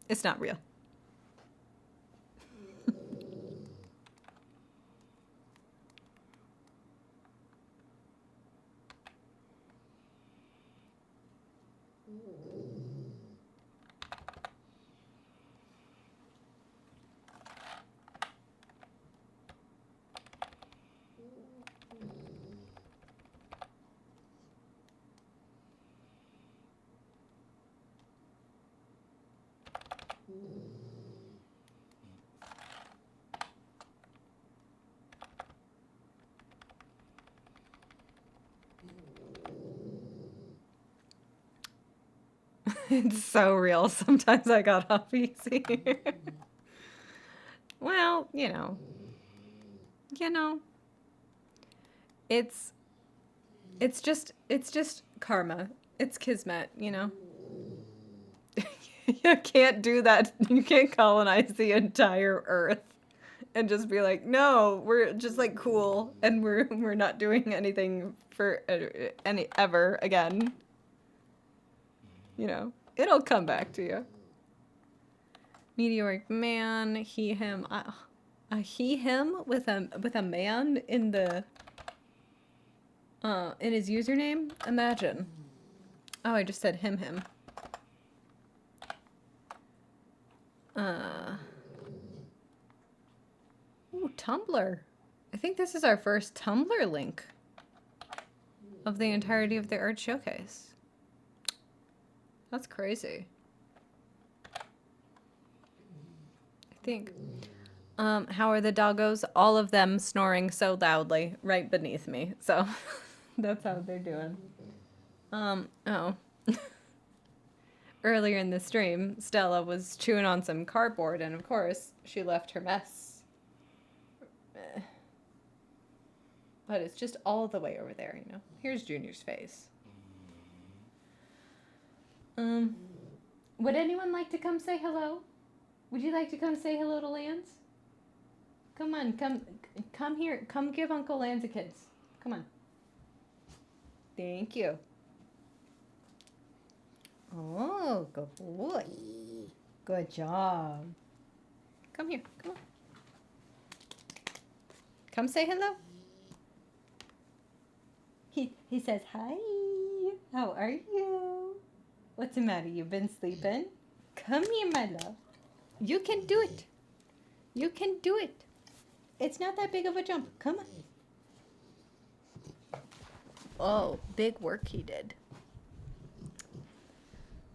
It's not real. It's so real. Sometimes I got off easy. Well, you know. It's it's just karma. It's kismet, you know. You can't do that. You can't colonize the entire earth and just be like, "No, we're just like cool and we're not doing anything for any ever again." You know. It'll come back to you. Meteoric man, he him. A he him with a man in his username? Imagine. Oh, I just said him. Ooh, Tumblr. I think this is our first Tumblr link of the entirety of the art showcase. That's crazy. I think. How are the doggos? All of them snoring so loudly right beneath me. So that's how they're doing. Oh. Earlier in the stream, Stella was chewing on some cardboard, and of course, she left her mess. But it's just all the way over there, you know. Here's Junior's face. Would anyone like to come say hello? Would you like to come say hello to Lance? Come on, come here. Come give Uncle Lance a kiss. Come on. Thank you. Oh, good boy. Good job. Come here. Come on. Come say hello. He says, hi. How are you? What's the matter? You been sleeping? Come here, my love. You can do it. You can do it. It's not that big of a jump. Come on. Oh, big work he did.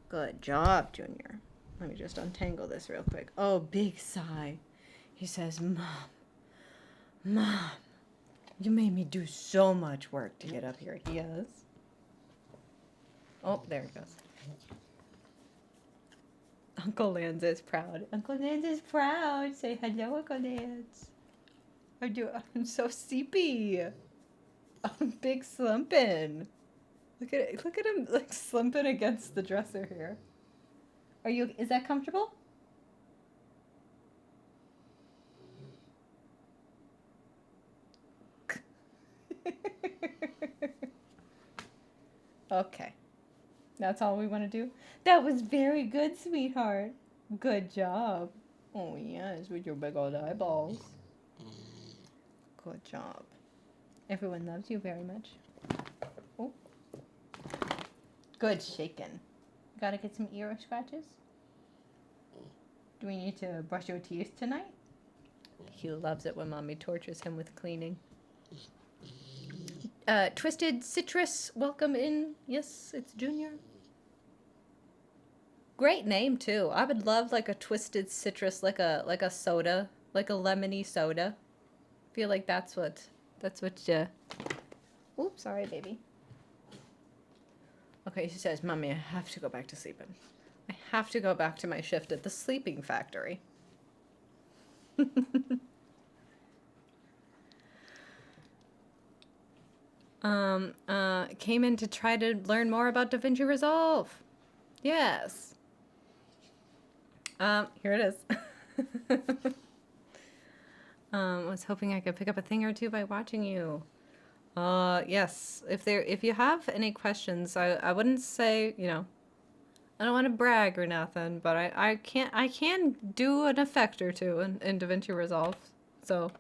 Good job, Junior. Let me just untangle this real quick. Oh, big sigh. He says, Mom, you made me do so much work to get up here. Yes. Oh, there he goes. Uncle Lance is proud. Uncle Lance is proud. Say hello, Uncle Lance. I'm so sleepy. I'm big slumping. Look at him like slumping against the dresser here. Is that comfortable? Okay. That's all we want to do? That was very good, sweetheart. Good job. Oh, yes, with your big old eyeballs. Good job. Everyone loves you very much. Oh. Good shaking. Gotta get some ear scratches? Do we need to brush your teeth tonight? He loves it when Mommy tortures him with cleaning. Twisted Citrus, welcome in. Yes, it's Junior. Great name too. I would love like a Twisted Citrus, like a soda, like a lemony soda. Feel like that's what you. Oops, sorry, baby. Okay, she says, Mommy, I have to go back to sleeping. I have to go back to my shift at the sleeping factory. Came in to try to learn more about DaVinci Resolve. Yes. Here it is. Was hoping I could pick up a thing or two by watching you. Yes. If you have any questions, I wouldn't say, you know, I don't want to brag or nothing, but I can do an effect or two in DaVinci Resolve. So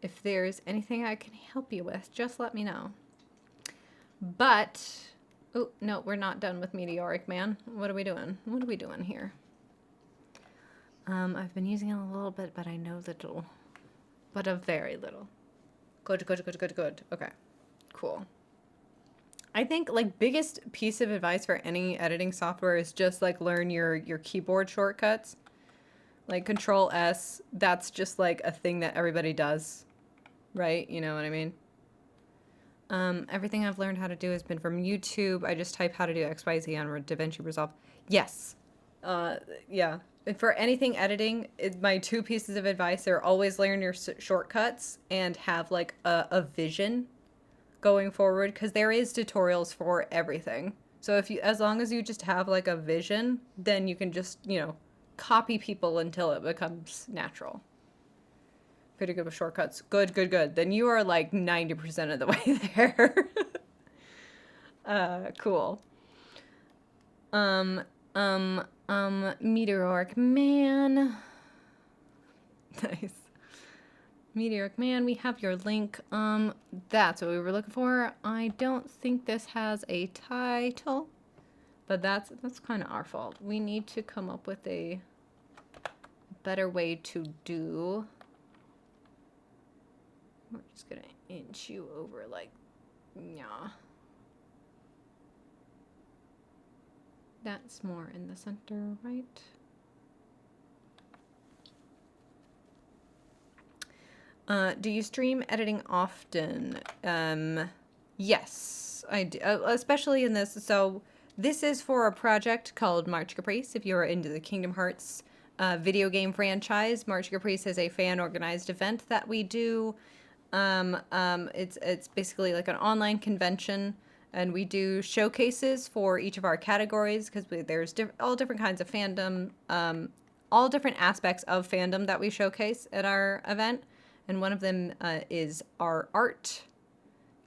if there's anything I can help you with, just let me know. But, oh, no, we're not done with Meteoric Man. What are we doing? What are we doing here? I've been using it a little bit, but I know little. But a very little. Good. Okay, cool. I think, like, biggest piece of advice for any editing software is just, like, learn your keyboard shortcuts. Like, Control S, that's just, like, a thing that everybody does. Right? You know what I mean? Everything I've learned how to do has been from YouTube. I just type how to do XYZ on DaVinci Resolve. Yes. Yeah. And for anything editing, my two pieces of advice are always learn your shortcuts and have like a vision going forward, because there is tutorials for everything. So if you, as long as you just have like a vision, then you can just, copy people until it becomes natural. Pretty good with shortcuts. Good, good, good. Then you are like 90% of the way there. Cool. Meteoric Man. Nice. Meteoric Man, we have your link. That's what we were looking for. I don't think this has a title, but that's kind of our fault. We need to come up with a better way to do. We're just gonna inch you over like, yeah. That's more in the center, right? Do you stream editing often? Yes, I do, especially in this. So this is for a project called March Caprice. If you're into the Kingdom Hearts video game franchise, March Caprice is a fan-organized event that we do. It's basically like an online convention, and we do showcases for each of our categories, because there's all different kinds of fandom, all different aspects of fandom that we showcase at our event. And one of them is our art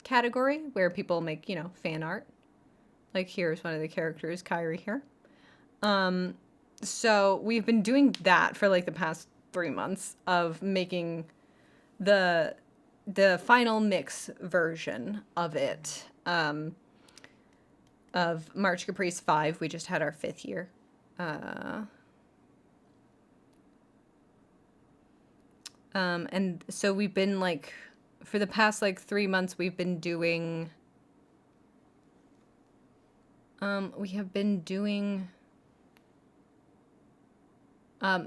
category, where people make, fan art. Like here's one of the characters, Kyrie here. So we've been doing that for like the past 3 months of making the final mix version of it, of March Caprice 5. We just had our 5th year. And so we've been like, for the past like 3 months, we've been doing, we have been doing,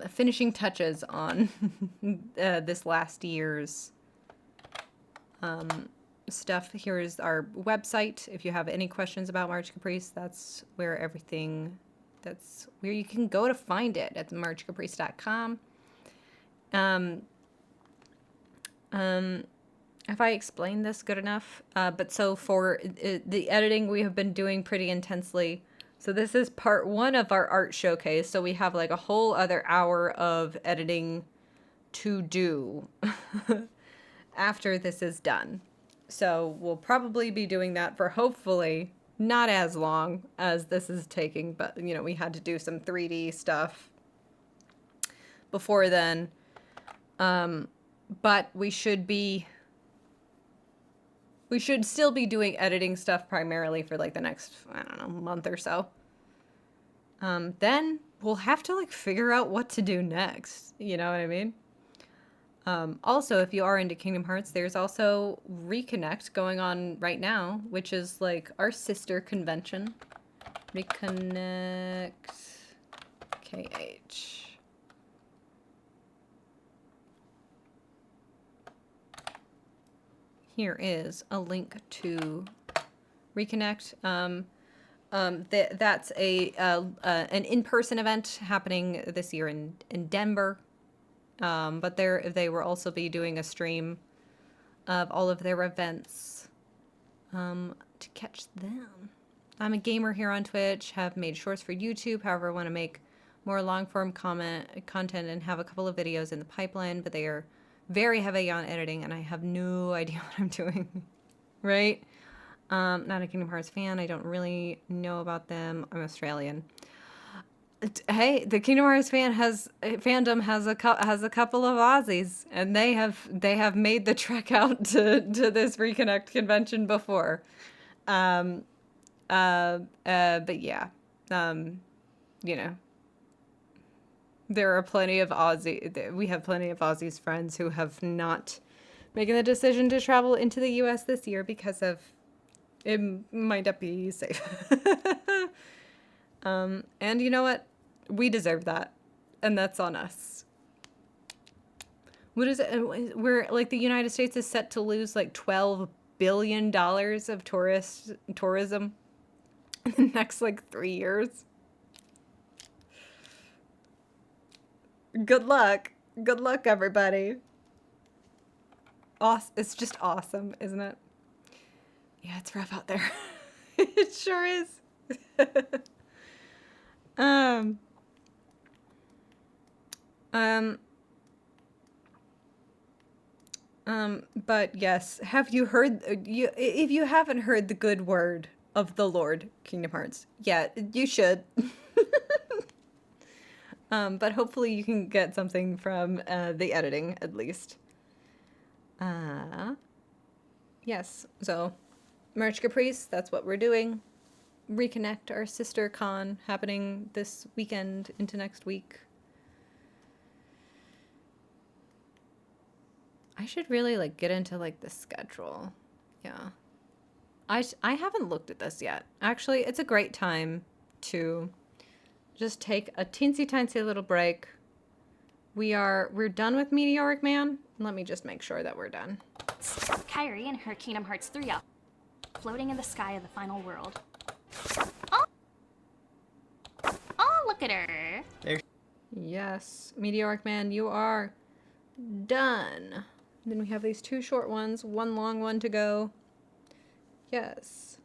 finishing touches on this last year's stuff. Here's our website. If you have any questions about March Caprice, that's where you can go to find it, at marchcaprice.com. Have I explained this good enough? But so for the editing, we have been doing pretty intensely. So this is part 1 of our art showcase. So we have like a whole other hour of editing to do after this is done. So we'll probably be doing that for hopefully not as long as this is taking, but we had to do some 3D stuff before then. But we should still be doing editing stuff primarily for like the next, I don't know, month or so. Then we'll have to like figure out what to do next. You know what I mean? Also, if you are into Kingdom Hearts, there's also Reconnect going on right now, which is like our sister convention. Reconnect KH. Here is a link to Reconnect. That's an in-person event happening this year in Denver. But they will also be doing a stream of all of their events to catch them. I'm a gamer here on Twitch, have made shorts for YouTube, however I want to make more long-form content and have a couple of videos in the pipeline, but they are very heavy on editing, and I have no idea what I'm doing, right? Not a Kingdom Hearts fan. I don't really know about them. I'm Australian. Hey, the Kingdom Hearts fandom has a couple of Aussies, and they have made the trek out to this Reconnect convention before. But yeah, there are plenty of we have plenty of Aussies friends who have not making the decision to travel into the U.S. this year because of it might not be safe. And you know what? We deserve that, and that's on us. What is it? We're like, the United States is set to lose like $12 billion of tourism in the next like 3 years. Good luck. Good luck, everybody. It's just awesome, isn't it? Yeah, it's rough out there. It sure is. um, um, but yes, have you heard, if you haven't heard the good word of the Lord, Kingdom Hearts, yeah, you should. But hopefully you can get something from the editing, at least. Yes, so Merch Caprice, that's what we're doing. Reconnect our sister con happening this weekend into next week. I should really like get into like the schedule. Yeah. I haven't looked at this yet. Actually, it's a great time to just take a teensy tiny little break. We're done with Meteoric Man. Let me just make sure that we're done. Kairi and her Kingdom Hearts 3 out, floating in the sky of the final world. Oh, oh look at her. Yes, Meteoric Man, you are done. Then we have these two short ones, one long one to go. Yes.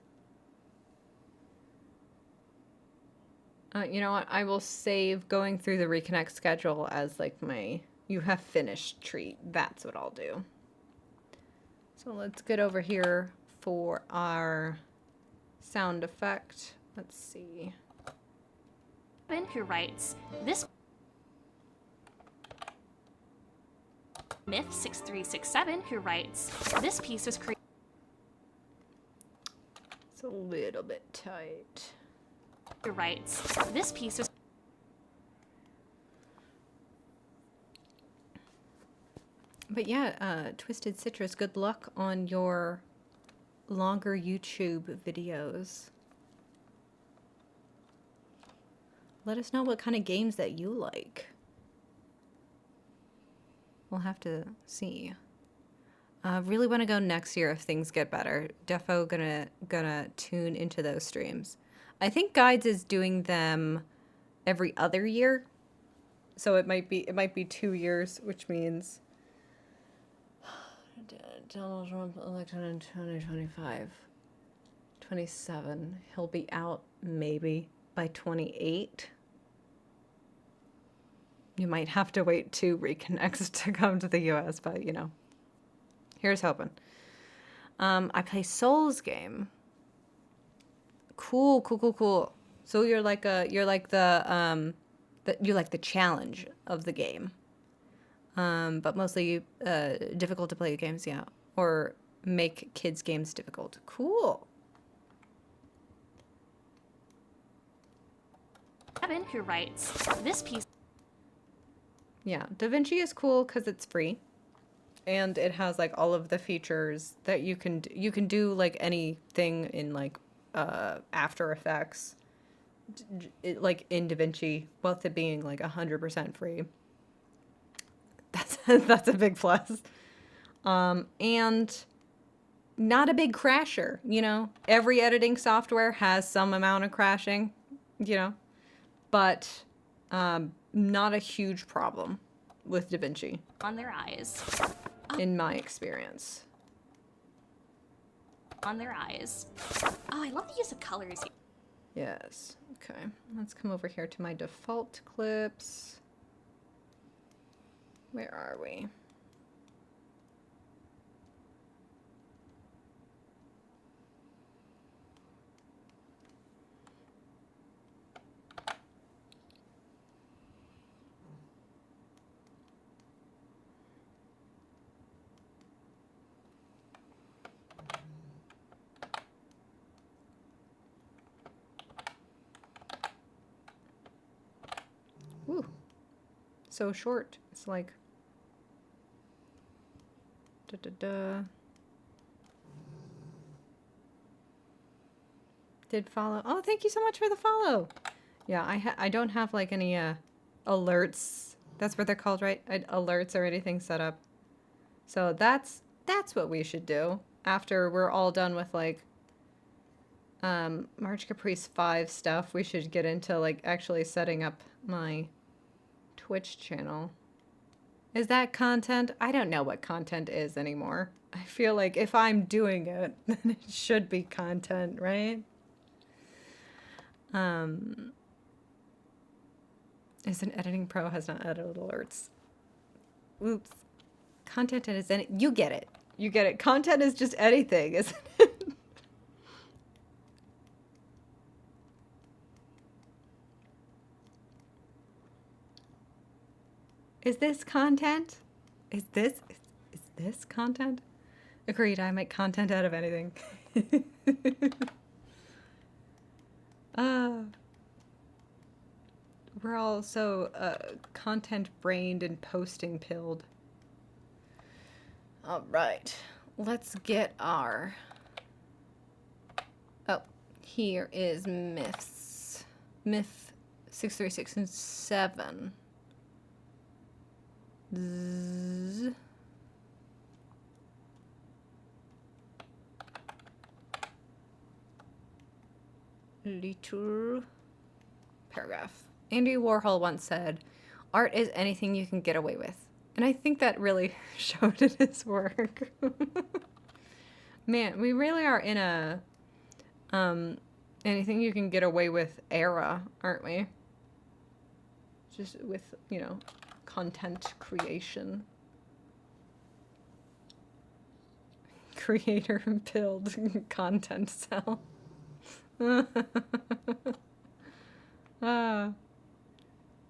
You know what? I will save going through the reconnect schedule as like my you have finished treat. That's what I'll do. So let's get over here for our sound effect. Let's see. Who writes this Myth 6367 who writes this piece was created. It's a little bit tight. Who writes this piece was. But yeah, Twisted Citrus, good luck on your longer YouTube videos. Let us know what kind of games that you like. We'll have to see. Really want to go next year if things get better. Defo gonna tune into those streams. I think Guides is doing them every other year, so it might be 2 years, which means Donald Trump elected in 2025. 27. He'll be out maybe by 28. You might have to wait 2 reconnects to come to the US, but you know. Here's hoping. I play Souls game. Cool. So you're like the challenge of the game. But mostly difficult to play games, yeah. Or make kids' games difficult. Cool. Evan who writes this piece. Yeah, DaVinci is cool because it's free. And it has like all of the features that you can do like anything in like After Effects, like in DaVinci, both it being like 100% free. That's a big plus. And not a big crasher, you know. Every editing software has some amount of crashing, you know, but not a huge problem with DaVinci. On their eyes. In my experience. On their eyes. Oh, I love the use of colors. Yes. Okay. Let's come over here to my default clips. Where are we? Ooh. So short. It's like Did follow. Oh, thank you so much for the follow. Yeah, I don't have like any alerts. That's what they're called, right? Alerts or anything set up. So that's what we should do after we're all done with like March Caprice 5 stuff. We should get into like actually setting up my Twitch channel. Is that content? I don't know what content is anymore. I feel like if I'm doing it, then it should be content, right? Is an editing pro has not edited alerts. Oops. Content is any. You get it. You get it. Content is just anything, isn't it? Is this content? Is this content? Agreed. I make content out of anything. We're all so content brained and posting pilled. All right, let's get our. Oh, here is myths. Myth 636 and 7. Zzz. Little paragraph. Andy Warhol once said, "Art is anything you can get away with." And I think that really showed in his work. Man, we really are in a anything you can get away with era, aren't we? Just with, you know, content creation. Creator build content cell.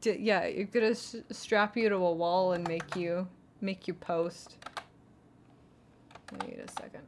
Yeah, you're gonna strap you to a wall and make you post. Wait a second.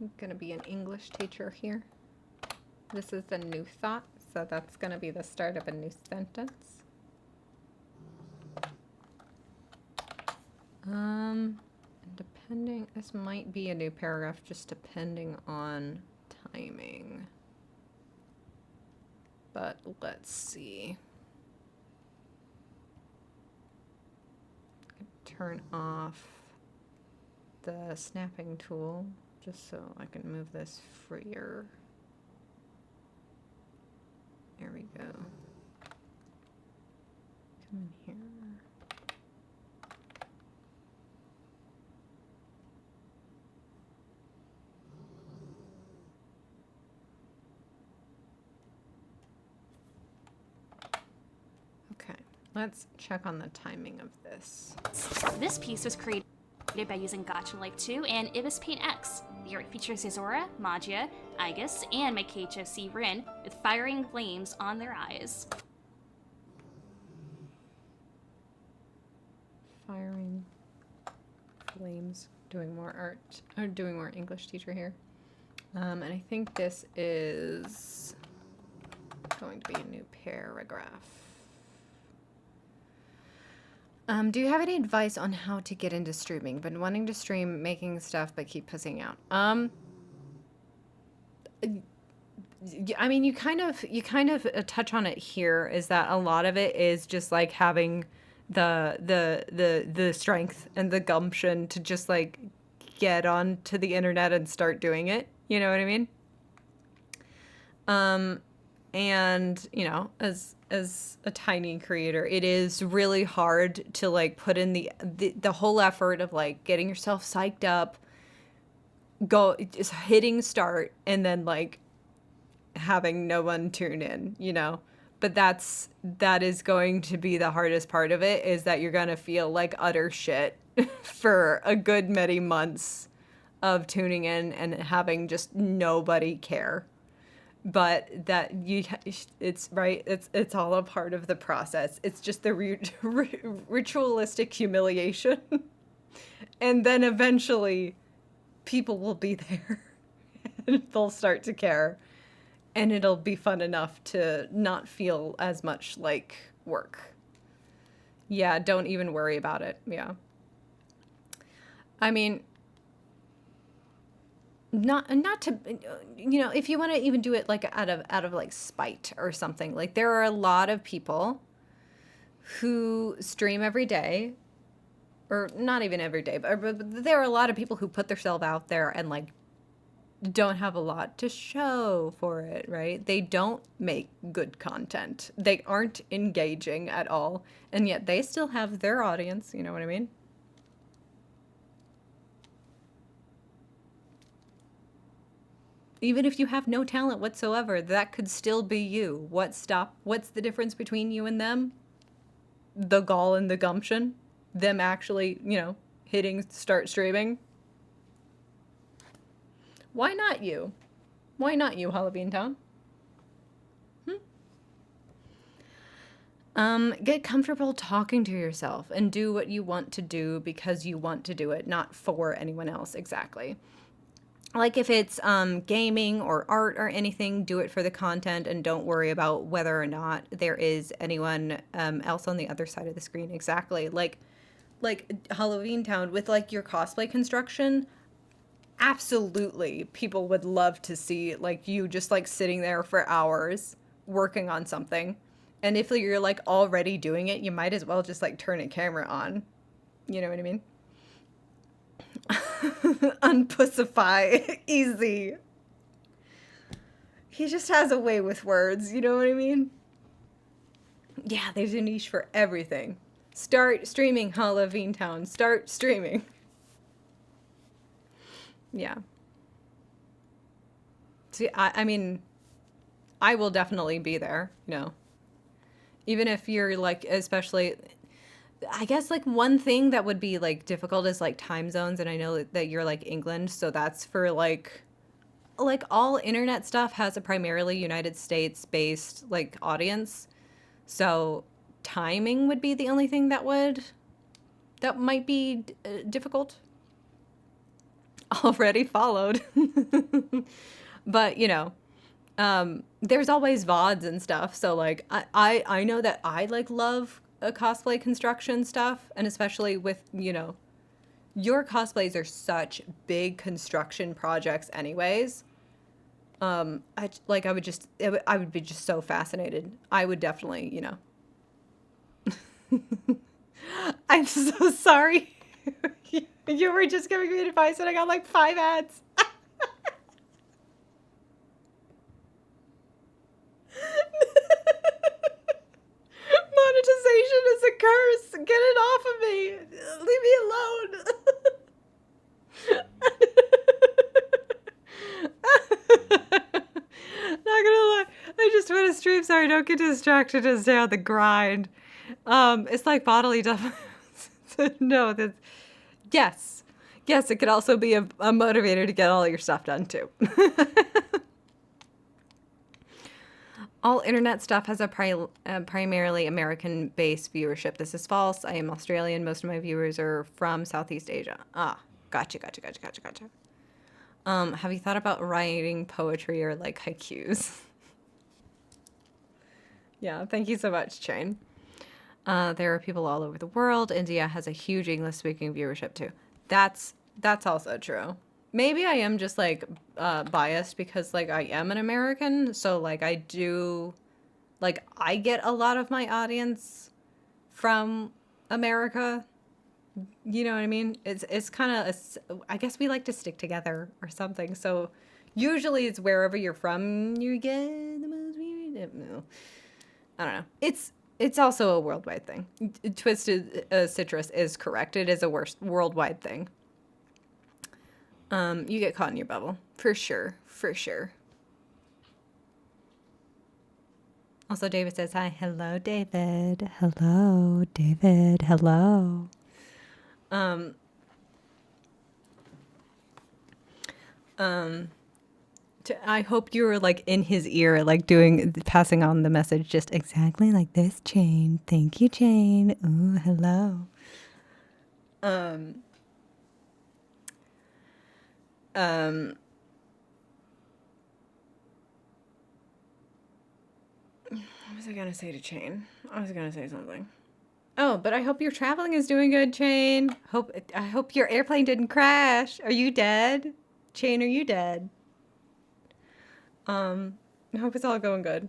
I'm gonna be an English teacher here. This is a new thought, so that's gonna be the start of a new sentence. Depending, this might be a new paragraph just depending on timing. But let's see. Turn off the snapping tool just so I can move this freer. There we go. Come in here. Okay, let's check on the timing of this. This piece was created by using Gotcha Life 2 and Ibis Paint X. The art features Azora, Magia, Igus, and my KHOC Rin with firing flames on their eyes. Firing flames. Doing more art, or doing more English teacher here. And I think this is going to be a new paragraph. Do you have any advice on how to get into streaming? Been wanting to stream making stuff, but keep pissing out. I mean, you kind of touch on it here, is that a lot of it is just like having the strength and the gumption to just like get onto the internet and start doing it. You know what I mean? And, you know, as a tiny creator, it is really hard to like put in the whole effort of like getting yourself psyched up, just hitting start, and then like having no one tune in, you know. But that is going to be the hardest part of it, is that you're gonna feel like utter shit for a good many months of tuning in and having just nobody care. But that it's right. It's all a part of the process. It's just the ritualistic humiliation, and then eventually, people will be there, and they'll start to care, and it'll be fun enough to not feel as much like work. Yeah, don't even worry about it. Yeah. I mean, not to if you want to even do it like out of like spite or something. Like there are a lot of people who stream every day, or not even every day, but there are a lot of people who put themselves out there and like don't have a lot to show for it, right? They don't make good content. They aren't engaging at all, and yet they still have their audience, you know what I mean? Even if you have no talent whatsoever, that could still be you. What's the difference between you and them? The gall and the gumption, them actually, hitting start streaming. Why not you? Why not you, Halloween Town? Get comfortable talking to yourself and do what you want to do because you want to do it, not for anyone else. Exactly. Like if it's gaming or art or anything, do it for the content and don't worry about whether or not there is anyone else on the other side of the screen. Exactly. Like Halloween Town with like your cosplay construction. Absolutely, people would love to see like you just like sitting there for hours working on something. And if you're like already doing it, you might as well just like turn a camera on. You know what I mean? Unpussify. Easy. He just has a way with words, you know what I mean? Yeah, there's a niche for everything. Start streaming, Halloween Town. Start streaming. Yeah. See, I mean, I will definitely be there, Even if you're like, especially, I guess like one thing that would be like difficult is like time zones. And I know that you're like England. So that's for like all internet stuff has a primarily United States based like audience. So timing would be the only thing that might be difficult. Already followed. But there's always VODs and stuff. So like I know that I like love a cosplay construction stuff, and especially with your cosplays are such big construction projects anyways. I would be just so fascinated. I would definitely, I'm so sorry. You were just giving me advice and I got like 5 ads. Monetization is a curse. Get it off of me. Leave me alone. Not gonna lie. I just want to stream. Sorry, don't get distracted and stay on the grind. It's like bodily deficit. No, that's yes. Yes, it could also be a motivator to get all your stuff done too. All internet stuff has a primarily American-based viewership. This is false. I am Australian. Most of my viewers are from Southeast Asia. Ah, gotcha. Have you thought about writing poetry or like haikus? Yeah, thank you so much, Chain. There are people all over the world. India has a huge English-speaking viewership too. That's also true. Maybe I am just like biased because like I am an American, so like I do like I get a lot of my audience from America. You know what I mean? It's kind of I guess we like to stick together or something. So usually it's wherever you're from you get the most views. I don't know. It's also a worldwide thing. Twisted Citrus is correct. It is a worldwide thing. You get caught in your bubble. For sure. For sure. Also, David says hi. Hello, David. Hello, David. Hello. I hope you were like in his ear, like passing on the message just exactly like this, Chain. Thank you, Chain. Ooh, hello. What was I gonna say to Chain? I was gonna say something. Oh, but I hope your traveling is doing good, Chain. I hope your airplane didn't crash. Are you dead? Chain, are you dead? I hope it's all going good.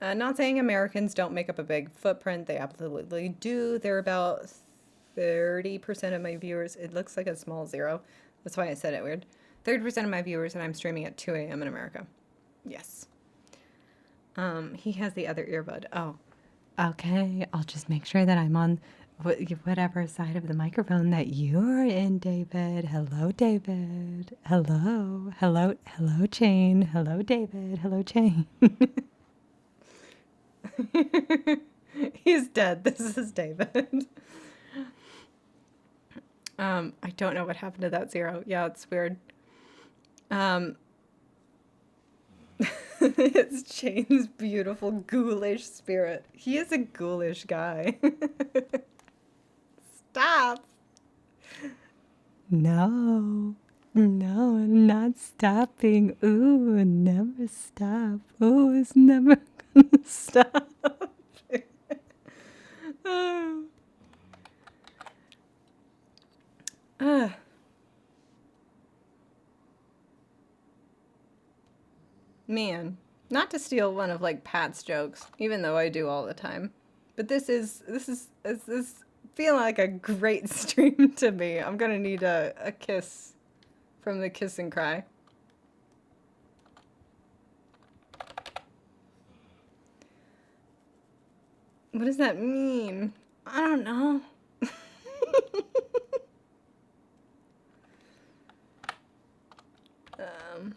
Not saying Americans don't make up a big footprint. They absolutely do. They're about 30% of my viewers. It looks like a small zero. That's why I said it weird. 30% of my viewers, and I'm streaming at 2 a.m. in America. Yes. He has the other earbud. Oh, okay. I'll just make sure that I'm on whatever side of the microphone that you're in, David. Hello, David. Hello. Hello. Hello, Chain. Hello, David. Hello, Chain. He's dead. This is David. I don't know what happened to that zero. Yeah, it's weird. It's Chain's beautiful ghoulish spirit. He is a ghoulish guy. Stop. No. No, I'm not stopping. Ooh, never stop. Ooh, it's never gonna stop. Oh. Ah. Man, not to steal one of like Pat's jokes, even though I do all the time, but this feeling like a great stream to me. I'm gonna need a kiss from the kiss and cry. What does that mean? I don't know. um.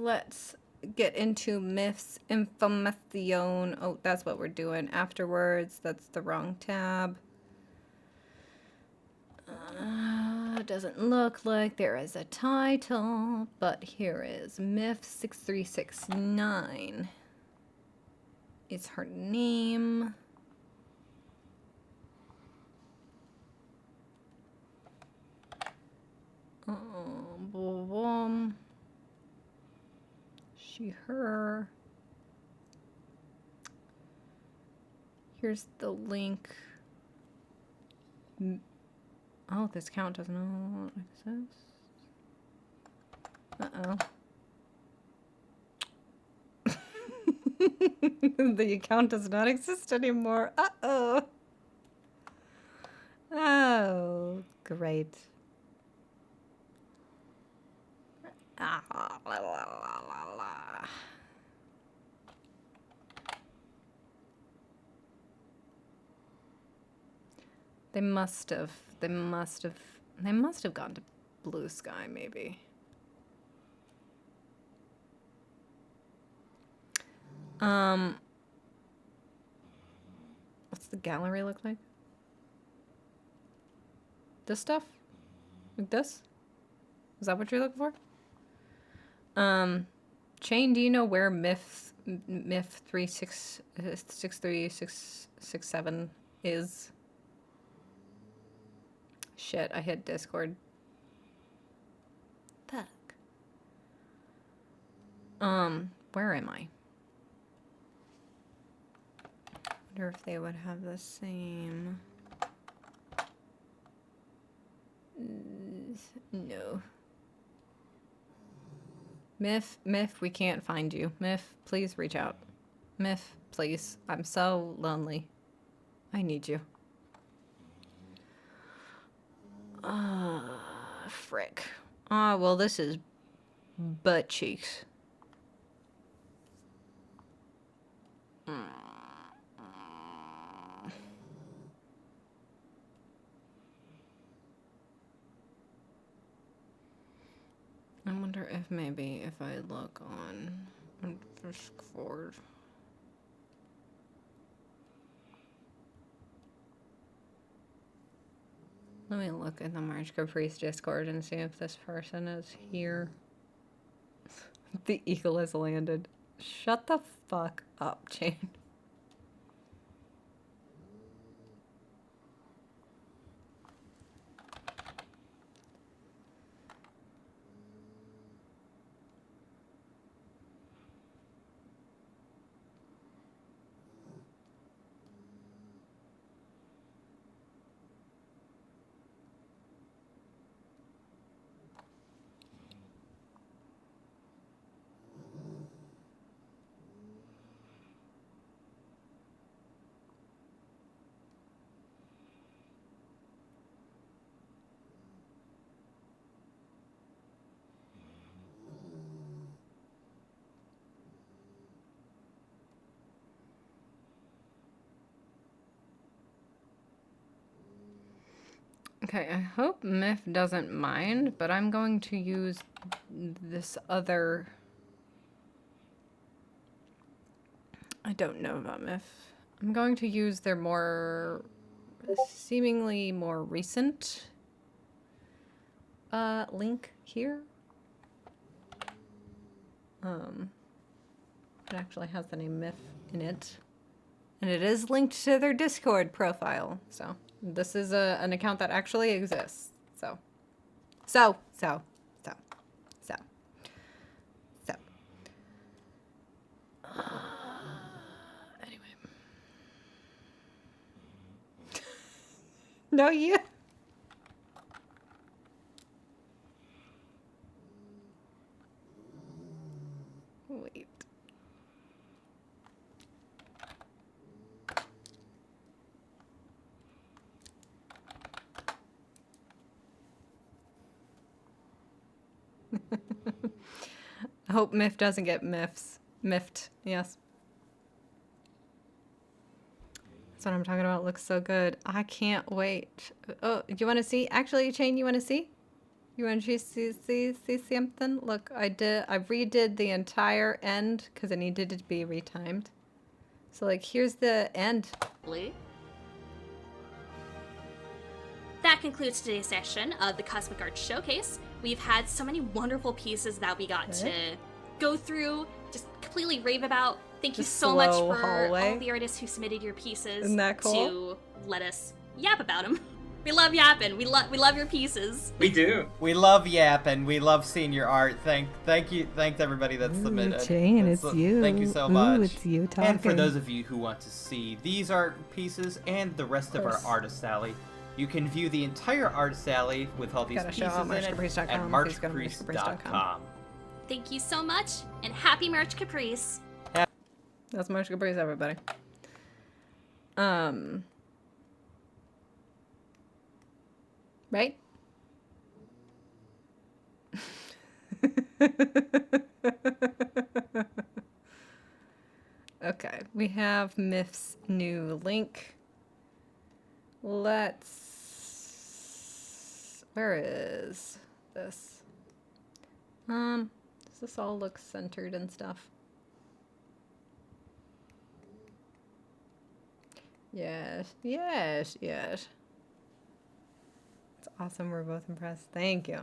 Let's get into myths, information. Oh, that's what we're doing afterwards. That's the wrong tab. Doesn't look like there is a title, but here is Myth 6369. It's her name. Boom. She, her. Here's the link. Oh, this count does not exist. Uh-oh. The account does not exist anymore. Uh-oh. Oh, great. Ah, la, la, la, la, la. They must have gone to Blue Sky, maybe. What's the gallery look like? This stuff? Like this? Is that what you're looking for? Chain, do you know where myth 63667 is? Shit, I hit Discord. Fuck. Where am I? Wonder if they would have the same. No. Myth, we can't find you. Myth, please reach out. Myth, please. I'm so lonely. I need you. Frick. Well, this is butt cheeks. I wonder if maybe if I look on Discord. Let me look in the March Caprice Discord and see if this person is here. The eagle has landed. Shut the fuck up, Jane. Okay, I hope Myth doesn't mind, but I'm going to use this other... I don't know about Myth. I'm going to use their more... seemingly more recent link here. It actually has the name Myth in it. And it is linked to their Discord profile. So this is an account that actually exists. So. Anyway. No, you. Wait. I hope Miff doesn't get miffed. Yes. That's what I'm talking about. It looks so good. I can't wait. Oh, do you want to see? Actually, Chain, you want to see? You want to see something? Look, I redid the entire end because it needed to be retimed. So, like, here's the end. That concludes today's session of the Cosmic Art Showcase. We've had so many wonderful pieces that we got to go through, just completely rave about. Thank you so much for all the artists who submitted your pieces. Isn't that cool? To let us yap about them. We love yapping. We love your pieces. We do. We love yapping. We love seeing your art. Thanks everybody that submitted. Jane, it's you. Thank you so much. Ooh, it's you talking. And for those of you who want to see these art pieces and the rest of our artist alley, you can view the entire artist alley with all these pieces in it at marchcaprice.com. Thank you so much, and happy March Caprice. That's March Caprice, everybody. Right? Okay, we have Myth's new link. Where is this? Does this all look centered and stuff? Yes. It's awesome. We're both impressed. Thank you.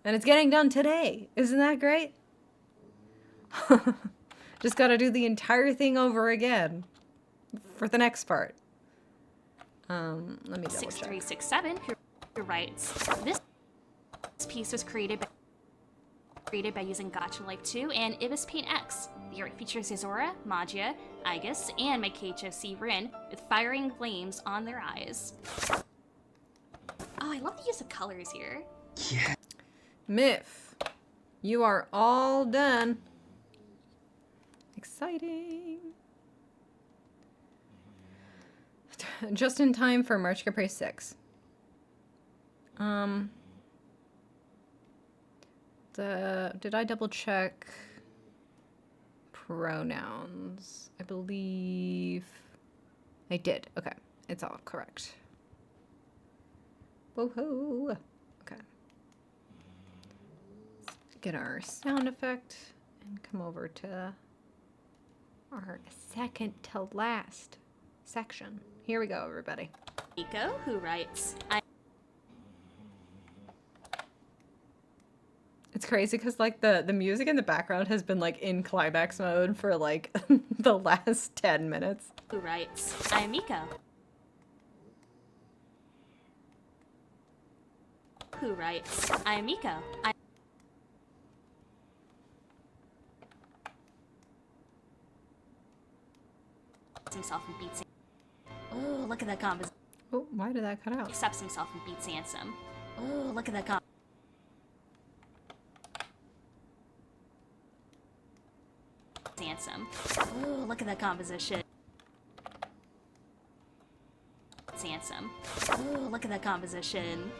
And it's getting done today. Isn't that great? Just gotta do the entire thing over again for the next part. Let me double check. 6367 who writes, this piece was created by using Gotcha Life 2 and Ibis Paint X. The art features Azora, Magia, Igus, and my KHOC Rin with firing flames on their eyes. Oh, I love the use of colors here. Yeah. Myth, you are all done. Exciting. Just in time for March Caprice 6. Did I double check pronouns? I believe I did. Okay, it's all correct. Whoa-ho. Okay. Let's get our sound effect and come over to our second to last section. Here we go, everybody. Nico, who writes, It's crazy because like the music in the background has been like in climax mode for like the last 10 minutes. Who writes, I'm Miko. Who writes, I'm Miko. Himself and beats. Oh, look at that composition. Oh, why did that cut out? Accepts himself and beats Ansem. Oh, look at that composition. Ansem. Oh, look at that composition. Ansem. Oh, look at that composition.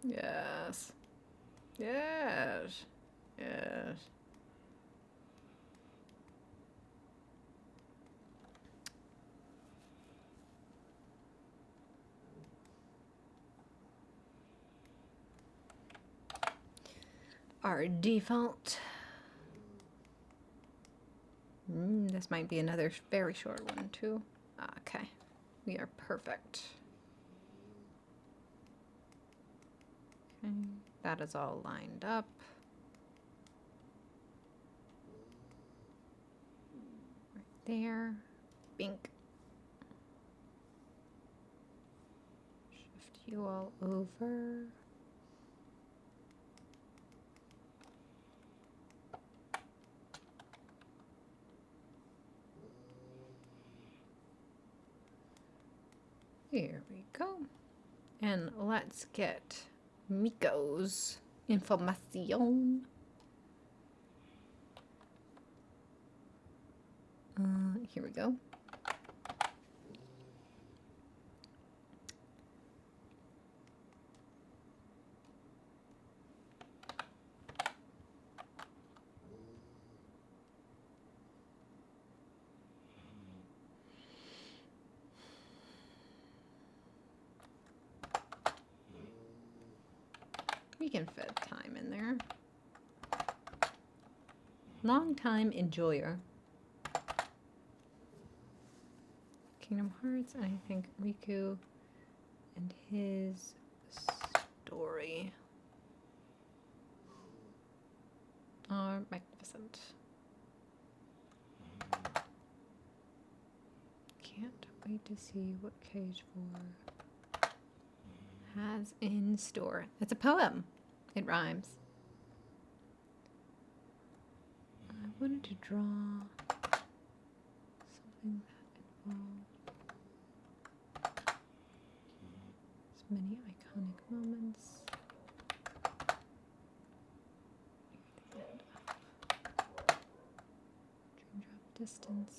Yes. our default. This might be another very short one too. Okay, we are perfect. Okay, that is all lined up. Right there. Bink. Shift you all over. Here we go. And let's get Miko's information. Here we go. We can fit time in there. Long time enjoyer. Kingdom Hearts, and I think Riku and his story are magnificent. Can't wait to see what Cage 4 has in store. It's a poem. It rhymes. I wanted to draw something that involved as many iconic moments. Dream drop distance.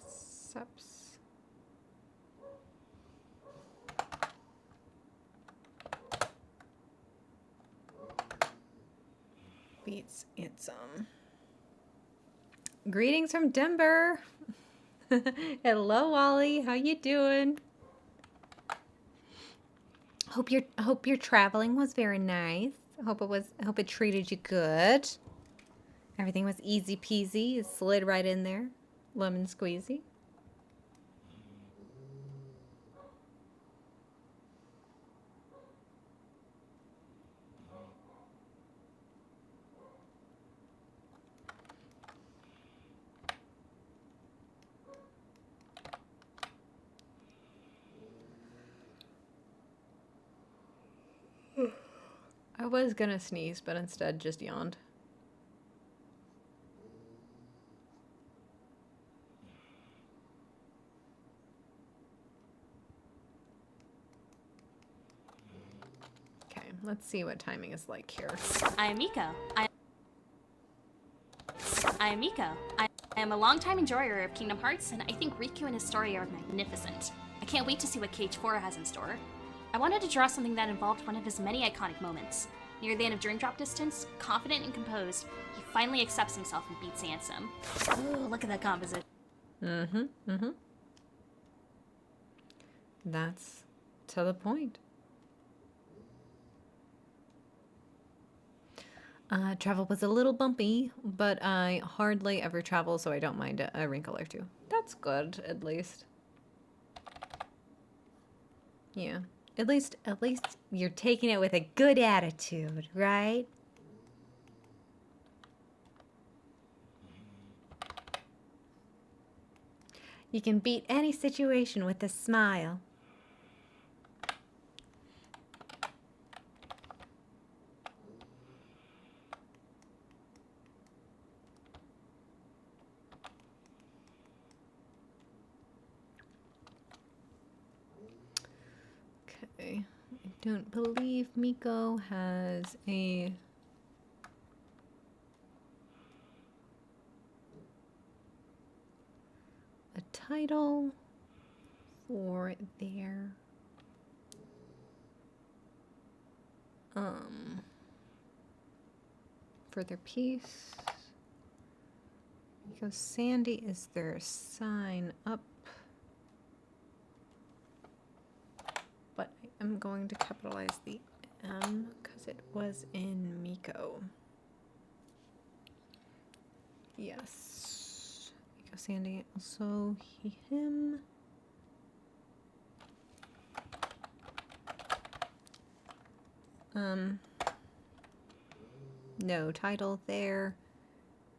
Accepts. Beats it's Greetings from Denver. Hello, Wally. How you doing? Hope your traveling was very nice. Hope it treated you good. Everything was easy peasy. It slid right in there. Lemon squeezy. I was gonna sneeze, but instead just yawned. Okay, let's see what timing is like here. I am Miko. I am Miko. I am a longtime enjoyer of Kingdom Hearts, and I think Riku and his story are magnificent. I can't wait to see what Cage 4 has in store. I wanted to draw something that involved one of his many iconic moments. Near the end of Dream Drop Distance, confident and composed, he finally accepts himself and beats Ansem. Ooh, look at that composition. That's to the point. Travel was a little bumpy, but I hardly ever travel, so I don't mind a wrinkle or two. That's good, at least. Yeah. At least you're taking it with a good attitude, right? You can beat any situation with a smile. Okay. I don't believe Miko has a title for their piece. Miko Sandy is their sign up. But I am going to capitalize the M because it was in Miko. Yes. Miko Sandy, also he, him. No title there.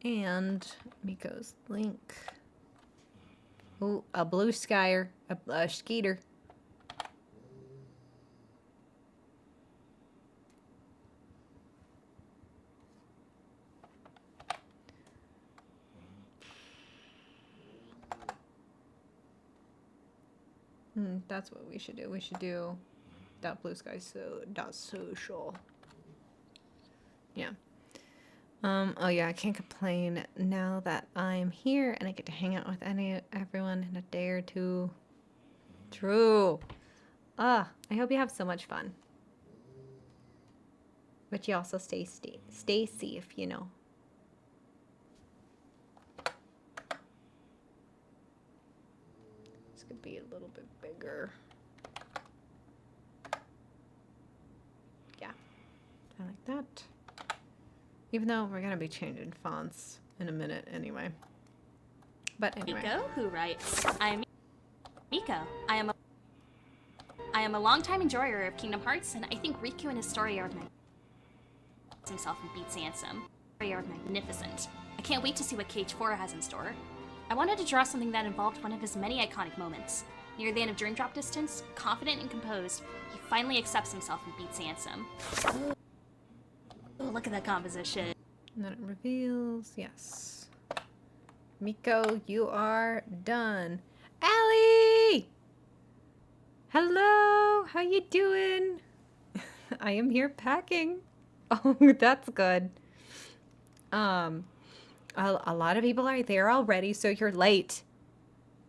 And Miko's link. Oh, a blue skyer, a skeeter. That's what we should do. We should do dot blue sky so dot social. Yeah. Oh yeah, I can't complain now that I'm here and I get to hang out with everyone in a day or two. True. I hope you have so much fun. But you also stay safe, you know. This could be a little bit bigger. Yeah. I like that. Even though we're gonna be changing fonts in a minute anyway. But anyway. Miko, who writes, I'm Miko. I am a longtime enjoyer of Kingdom Hearts, and I think Riku and his story are himself and beats Ansem. They are magnificent. I can't wait to see what KH4 has in store. I wanted to draw something that involved one of his many iconic moments. Near the end of Dream Drop Distance, confident and composed, he finally accepts himself and beats Ansem. Oh, look at that composition. And then it reveals, yes. Miko, you are done. Allie! Hello, how you doing? I am here packing. Oh, that's good. A lot of people are there already, so you're late.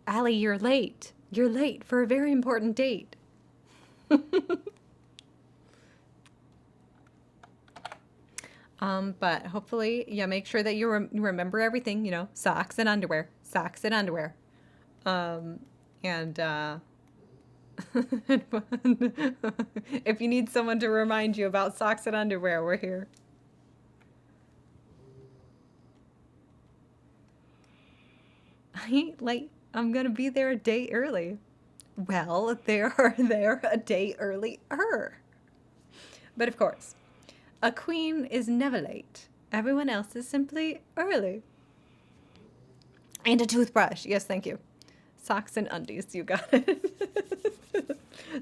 Allie, you're late. You're late for a very important date. But hopefully, yeah, make sure that you remember everything, you know, socks and underwear. Socks and underwear. If you need someone to remind you about socks and underwear, we're here. I ain't late. I'm gonna be there a day early. Well, they're there a day earlier. But of course, a queen is never late. Everyone else is simply early. And a toothbrush. Yes, thank you. Socks and undies. You got it.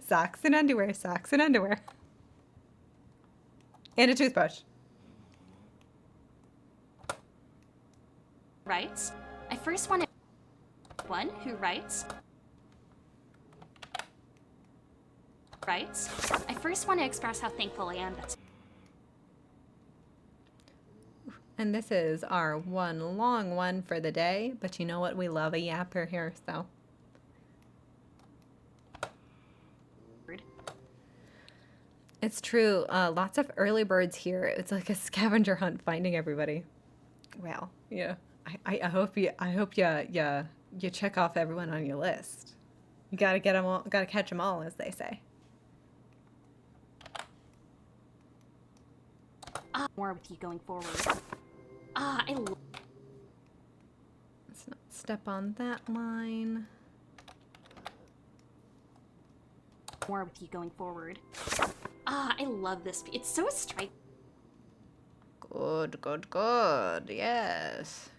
Socks and underwear. Socks and underwear. And a toothbrush. Writes, I first want to... One who writes... I first want to express how thankful I am that... And this is our one long one for the day. But you know what? We love a yapper here, so. It's true. Lots of early birds here. It's like a scavenger hunt finding everybody. Well, yeah. I hope you check off everyone on your list. You gotta get them all. Gotta catch them all, as they say. More with you going forward. Let's not step on that line. More with you going forward. I love this. It's so striking. Good, good, good. Yes.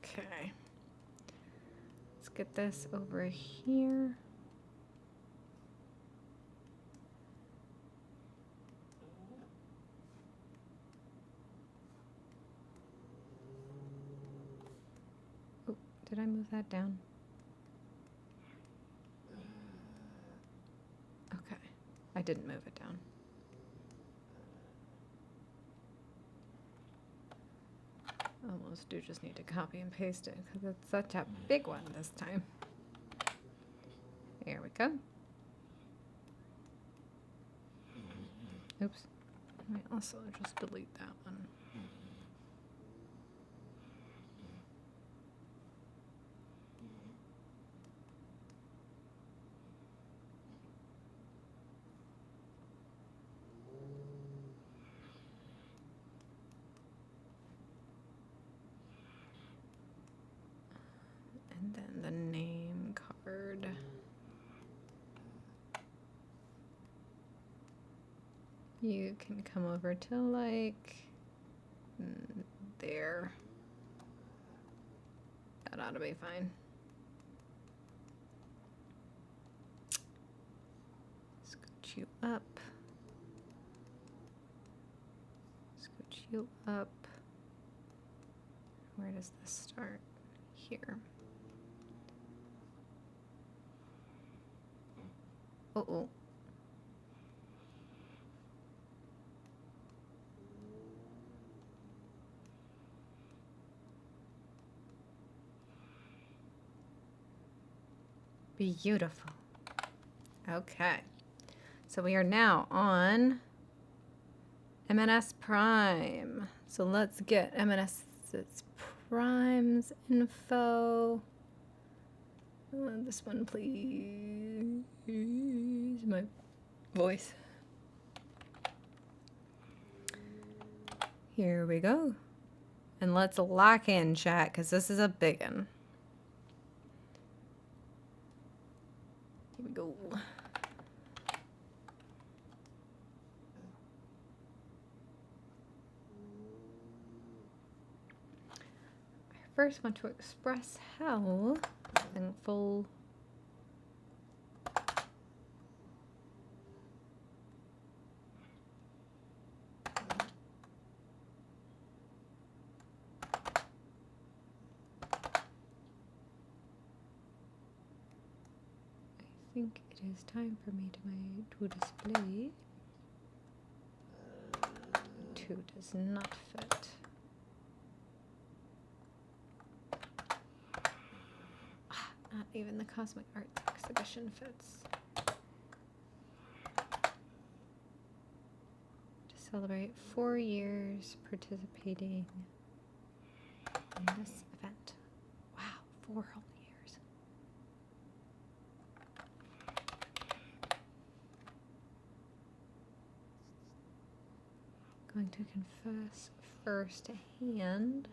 Okay. Let's get this over here. Oh, did I move that down? I didn't move it down. Almost do just need to copy and paste it because it's such a big one this time. There we go. Oops. I might also just delete that one. And then the name card. You can come over to like there. That ought to be fine. Scooch you up. Scooch you up. Where does this start? Here. Uh-oh. Beautiful. Okay. So we are now on M&S Prime. So let's get M&S's Prime's info. This one, please. My voice. Here we go. And let's lock in, chat, because this is a big one. Here we go. I first want to express how thankful I think it is time for me to display. 2 does not fit. Not even the Cosmic Arts exhibition fits. To celebrate 4 years participating in this event. Wow, 4 whole years. Going to confess firsthand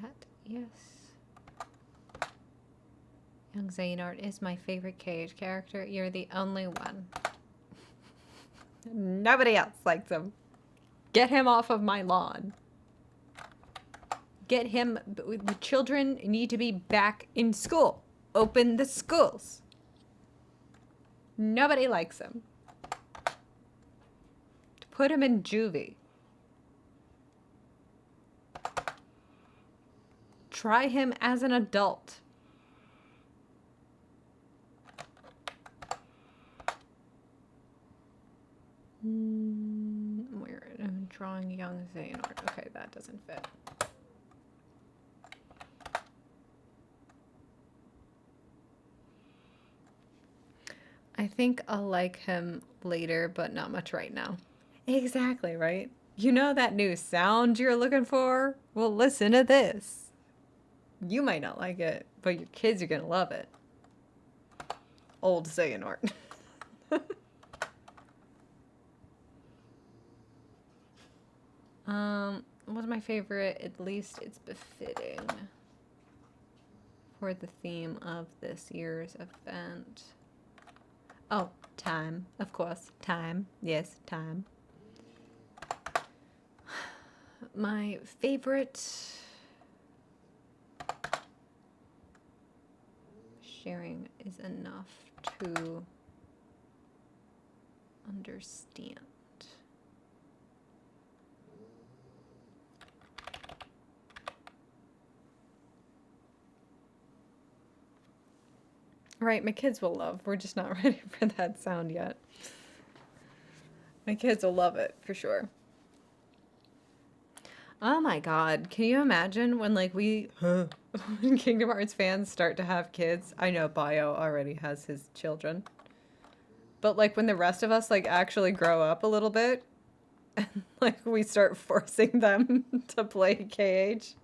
that, yes, young Xehanort is my favorite Cage character. You're the only one. Nobody else likes him. Get him off of my lawn. Get him. The children need to be back in school. Open the schools. Nobody likes him. Put him in juvie. Try him as an adult. Where I'm drawing young Xehanort. Okay, that doesn't fit. I think I'll like him later, but not much right now. Exactly, right? You know that new sound you're looking for? Well, listen to this. You might not like it, but your kids are gonna love it. Old Xehanort. What's my favorite? At least it's befitting for the theme of this year's event. Oh, time. Of course. Time. Yes, time. My favorite sharing is enough to understand. Right, my kids will love. We're just not ready for that sound yet. My kids will love it, for sure. Oh my god, can you imagine when, like, when Kingdom Hearts fans start to have kids? I know Bio already has his children. But, like, when the rest of us, like, actually grow up a little bit, and, like, we start forcing them to play KH.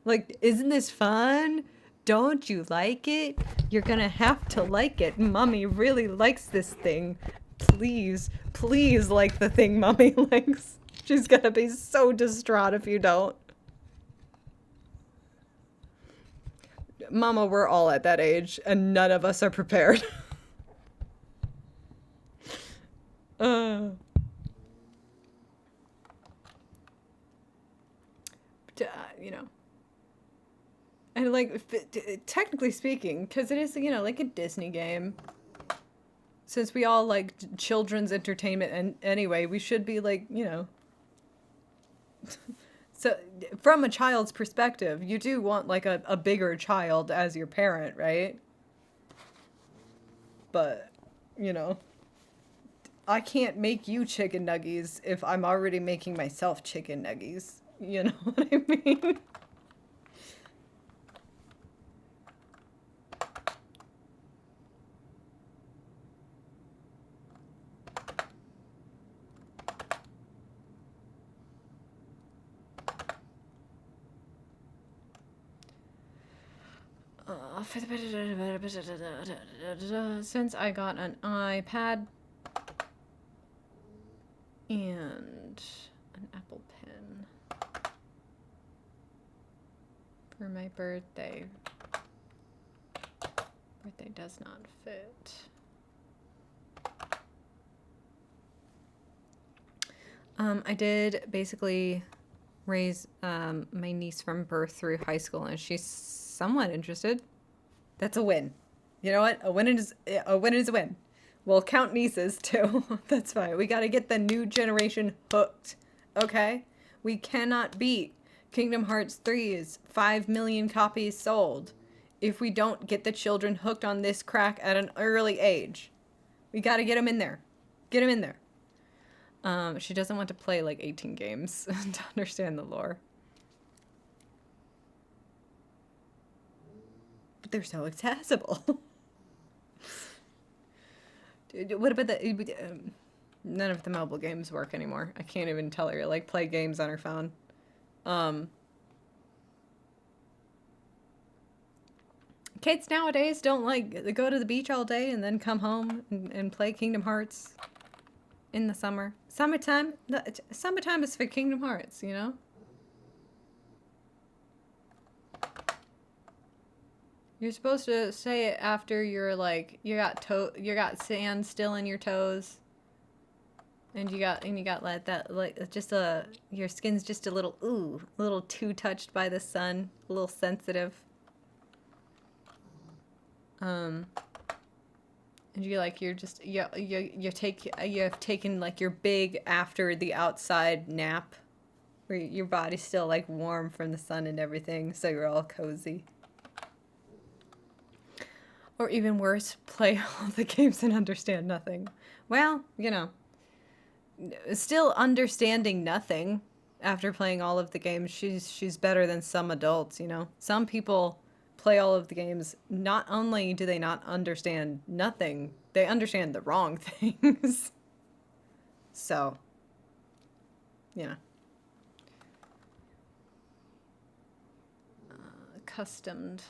Like, isn't this fun? Don't you like it? You're gonna have to like it. Mommy really likes this thing. Please, please like the thing Mommy likes. She's gonna be so distraught if you don't. Mama, we're all at that age, and none of us are prepared. You know. And, like, technically speaking, because it is, you know, like a Disney game. Since we all like children's entertainment and anyway, we should be, like, you know. So, from a child's perspective, you do want, like, a bigger child as your parent, right? But, you know, I can't make you chicken nuggies if I'm already making myself chicken nuggies. You know what I mean? Since I got an iPad and an Apple Pen for my birthday. Birthday does not fit. I did basically raise my niece from birth through high school, and she's somewhat interested. That's a win. You know what? A win is a win. We'll count nieces too. That's fine. We got to get the new generation hooked. Okay? We cannot beat Kingdom Hearts 3's 5 million copies sold if we don't get the children hooked on this crack at an early age. We got to get them in there. Get them in there. She doesn't want to play like 18 games to understand the lore. But they're so accessible. What about the... none of the mobile games work anymore. I can't even tell her, like, play games on her phone. Kids nowadays don't, like, they go to the beach all day and then come home and play Kingdom Hearts in the summer. Summertime is for Kingdom Hearts, you know? You're supposed to say it after you're, like, you got sand still in your toes. And you got like that, like, just your skin's just a little too touched by the sun, a little sensitive. And you've taken like your big after the outside nap, where your body's still like warm from the sun and everything, so you're all cozy. Or even worse, play all the games and understand nothing. Well, you know. Still understanding nothing after playing all of the games. She's better than some adults, you know. Some people play all of the games, not only do they not understand nothing, they understand the wrong things. So, you know. Accustomed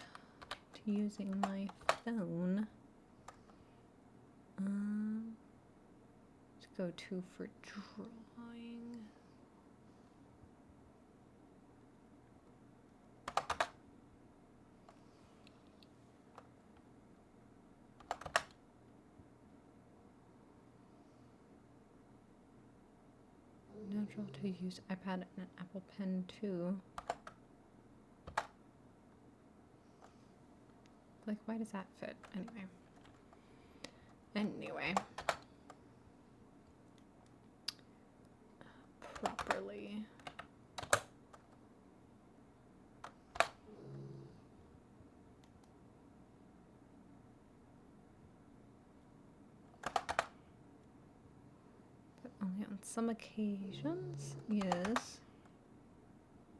to using my phone. Let's go to for drawing. Natural to use iPad and an Apple Pen too. Like, why does that fit? Anyway. Properly. some occasions, yes.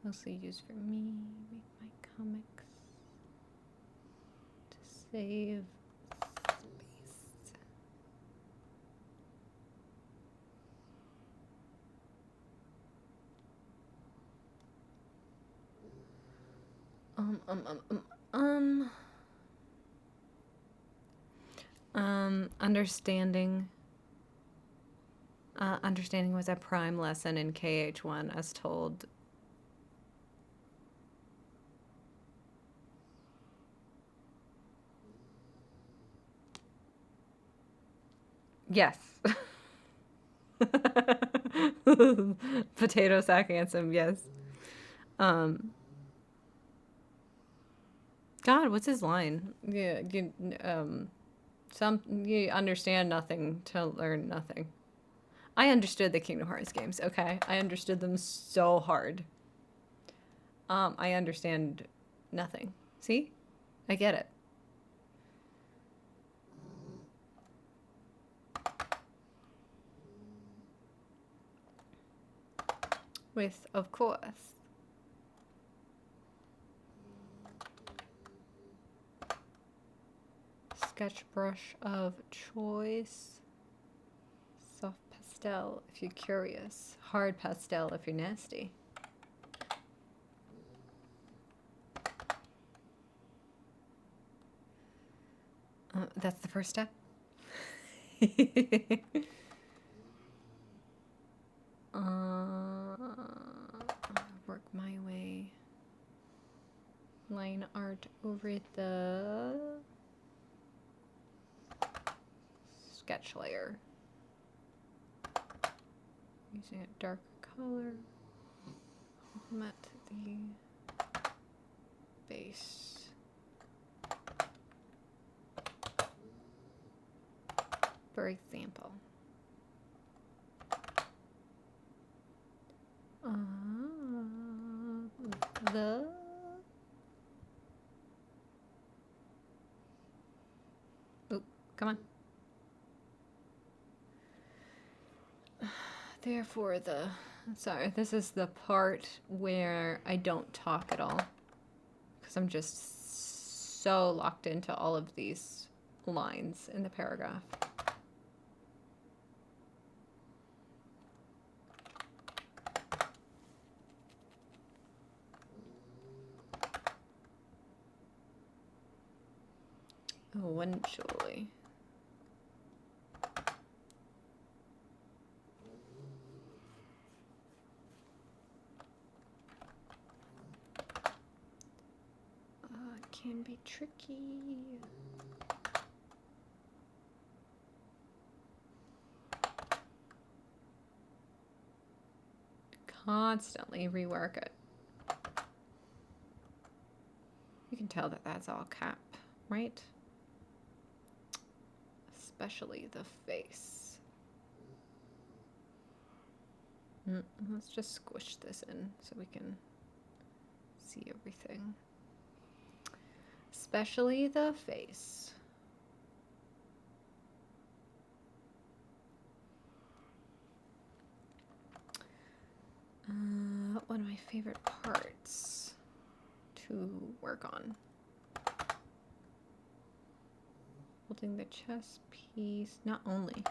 Mostly used for me, read my comics, to save space. Understanding. Understanding was a prime lesson in KH1 as told. Yes. Potato sack handsome, yes. God, what's his line? Yeah, you understand nothing to learn nothing. I understood the Kingdom Hearts games, okay? I understood them so hard. I understand nothing. See? I get it. With, of course, sketch brush of choice. Soft pastel if you're curious. Hard pastel if you're nasty. That's the first step. Work my way. Line art over the sketch layer. Using a darker color. Met the base. For example. The oh, come on. Therefore, sorry, this is the part where I don't talk at all. Because I'm just so locked into all of these lines in the paragraph. Eventually. Can be tricky. Constantly rework it. You can tell that that's all cap, right? Especially the face. Let's just squish this in so we can see everything. Especially the face. One of my favorite parts to work on. Holding the chess piece. Not only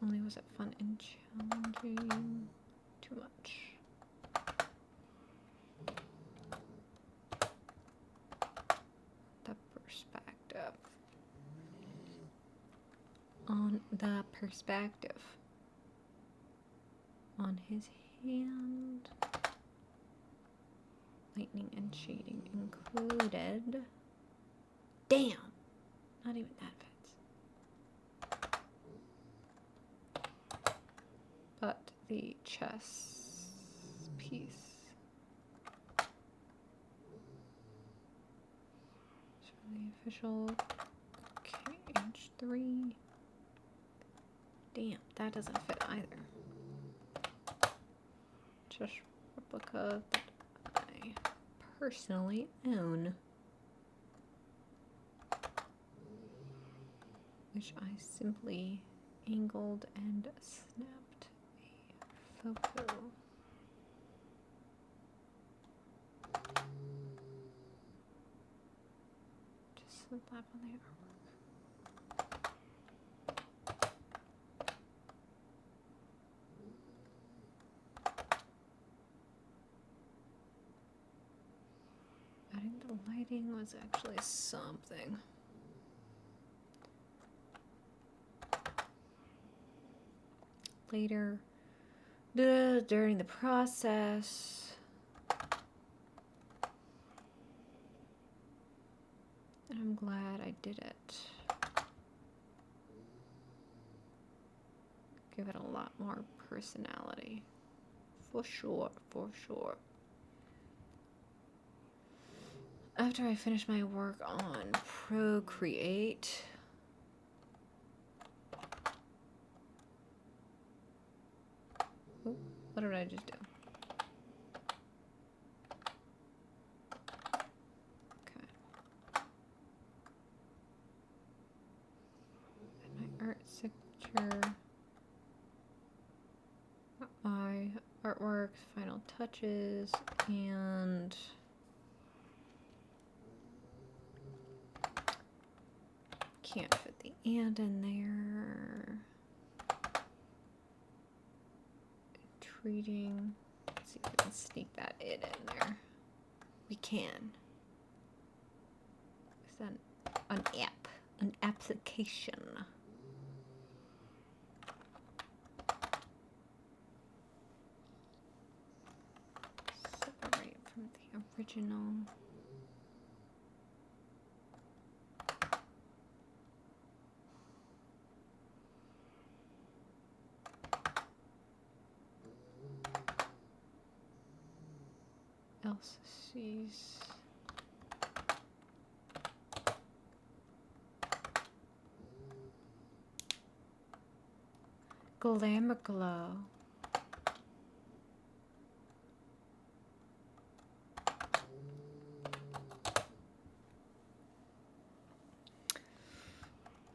was it fun and challenging, too much. The perspective. On the perspective. On his hand. Lightning and shading included. Damn! Not even that fits. But the chess piece. So the official KH3. Damn, that doesn't fit either. Just replica that I personally own. Which I simply angled and snapped a photo. Just slap on the artwork. Adding the lighting was actually something. Later, during the process, and I'm glad I did it. Give it a lot more personality. For sure, for sure. After I finish my work on Procreate, oh, what did I just do? Okay. And my art signature, my artwork, final touches, and can't fit the and in there. Treating. Let's see if we can sneak that in there. We can. Is that an app? An application. Separate from the original. Else sees. Glamour Glow.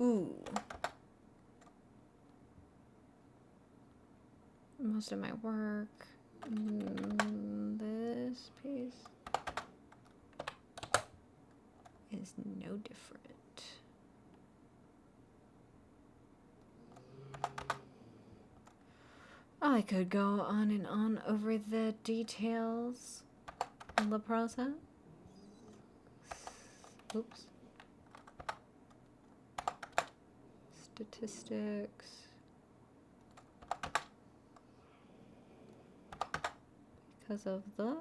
Ooh. Most of my work. This piece is no different. I could go on and on over the details of the process. Oops. Statistics. Because of the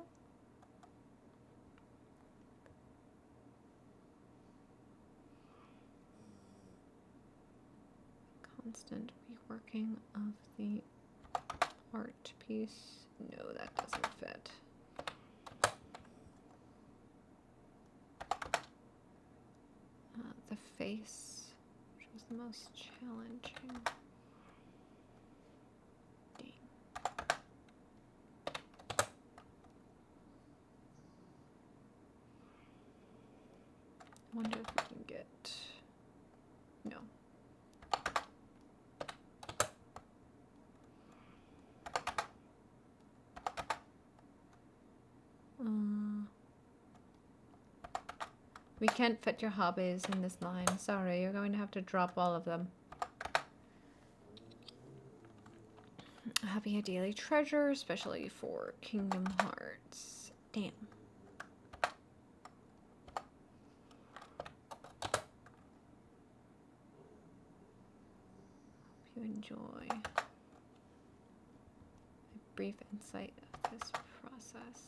constant reworking of the art piece. No, that doesn't fit. The face, which was the most challenging. Dang. I wonder if we can get. No. We can't fit your hobbies in this line. Sorry, you're going to have to drop all of them. Happy a daily treasure, especially for Kingdom Hearts. Damn. Hope you enjoy a brief insight of this process.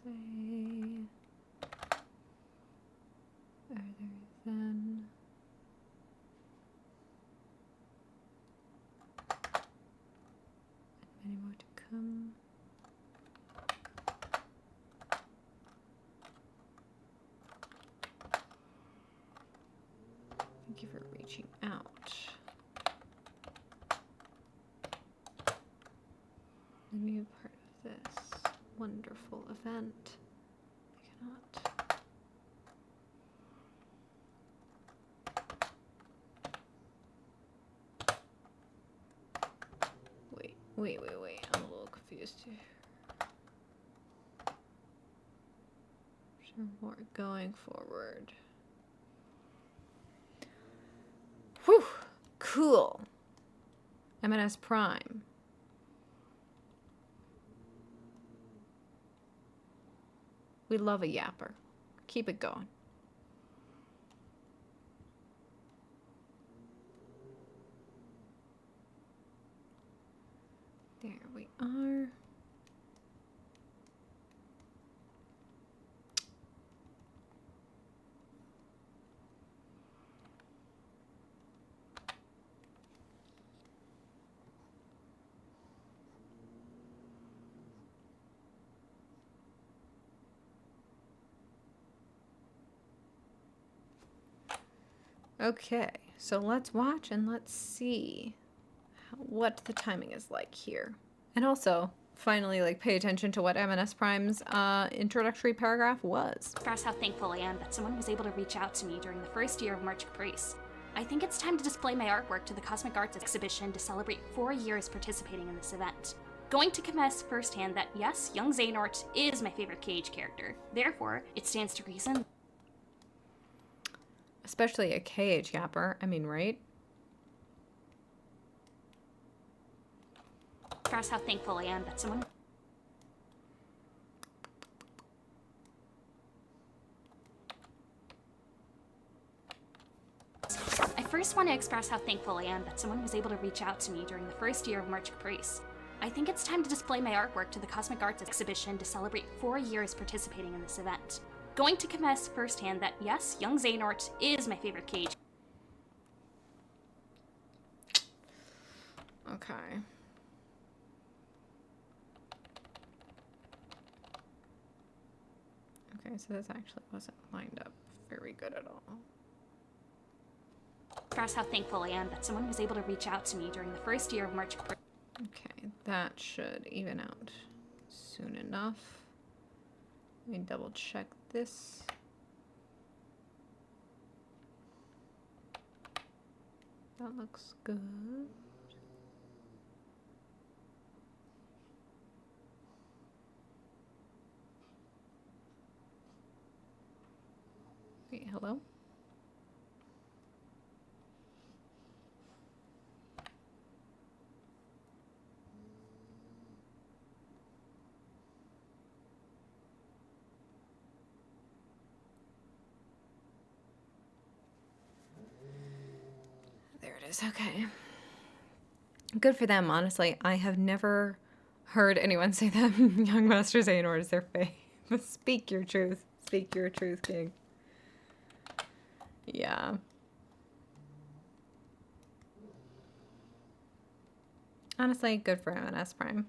Say other than and many more to come. Thank you for reaching out. Let me be part of this wonderful event. I cannot. Wait. I'm a little confused here. So we're going forward. Whew. Cool. M&S Prime. We love a yapper. Keep it going. There we are. Okay, so let's watch and let's see what the timing is like here. And also, finally, like, pay attention to what M&S Prime's introductory paragraph was. Express how thankful I am that someone was able to reach out to me during the first year of March Caprice. I think it's time to display my artwork to the Cosmic Arts exhibition to celebrate 4 years participating in this event. Going to confess firsthand that yes, young Xehanort is my favorite KH character. Therefore, it stands to reason. Especially a KH yapper, I mean, right? Express how thankful I am that someone... I first want to express how thankful I am that someone was able to reach out to me during the first year of March Caprice. I think it's time to display my artwork to the Cosmic Arts exhibition to celebrate 4 years participating in this event. Going to confess firsthand that yes, young Xehanort is my favorite KH. Okay. Okay, so this actually wasn't lined up very good at all. Express how thankful I am that someone was able to reach out to me during the first year of March Caprice. Okay, that should even out soon enough. Let me double check this. That looks good. Wait, hello? There it is, okay. Good for them, honestly. I have never heard anyone say that Young Master Xehanort is their fave. Speak your truth. Speak your truth, King. Yeah. Honestly, good for M&S Prime.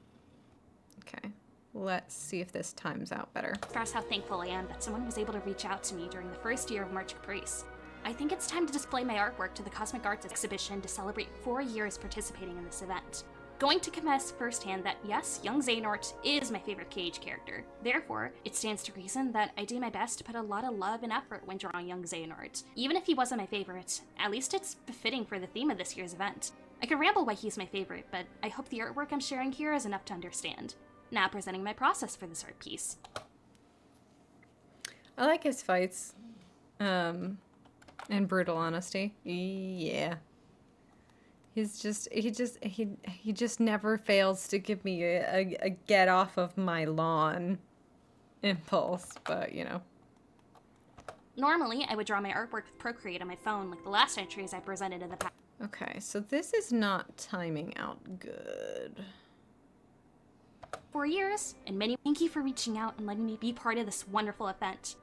Okay. Let's see if this times out better. Express how thankful I am that someone was able to reach out to me during the first year of March Caprice. I think it's time to display my artwork to the Cosmic Arts exhibition to celebrate 4 years participating in this event. Going to confess firsthand that yes, young Xehanort is my favorite KH character. Therefore, it stands to reason that I do my best to put a lot of love and effort when drawing young Xehanort. Even if he wasn't my favorite, at least it's befitting for the theme of this year's event. I could ramble why he's my favorite, but I hope the artwork I'm sharing here is enough to understand. Now presenting my process for this art piece. I like his fights. And brutal honesty. Yeah. He just never fails to give me a get off of my lawn impulse, but you know. Normally, I would draw my artwork with Procreate on my phone like the last entries I presented in the past. Okay, so this is not timing out good. 4 years, and many thank you for reaching out and letting me be part of this wonderful event.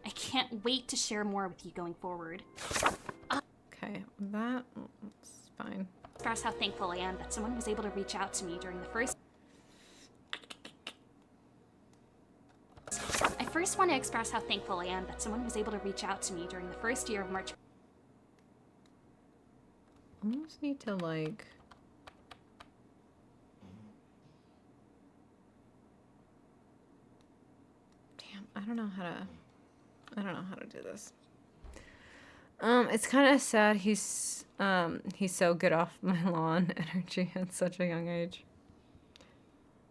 I can't wait to share more with you going forward. Okay, that's fine. Express how thankful I am that someone was able to reach out to me during the first... I first want to express how thankful I am that someone was able to reach out to me during the first year of March... Almost need to, like... Damn, I don't know how to do this. It's kind of sad he's so good off my lawn energy at such a young age.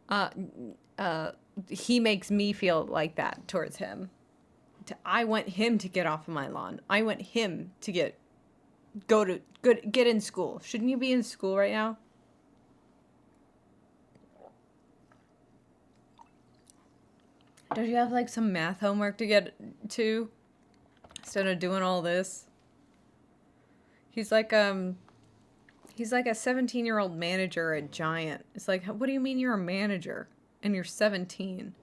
Uh, he makes me feel like that towards him. I want him to get off of my lawn. I want him to get in school. Shouldn't you be in school right now? Don't you have like some math homework to get to instead of doing all this? He's like a 17-year-old manager at Giant. It's like, what do you mean you're a manager and you're 17?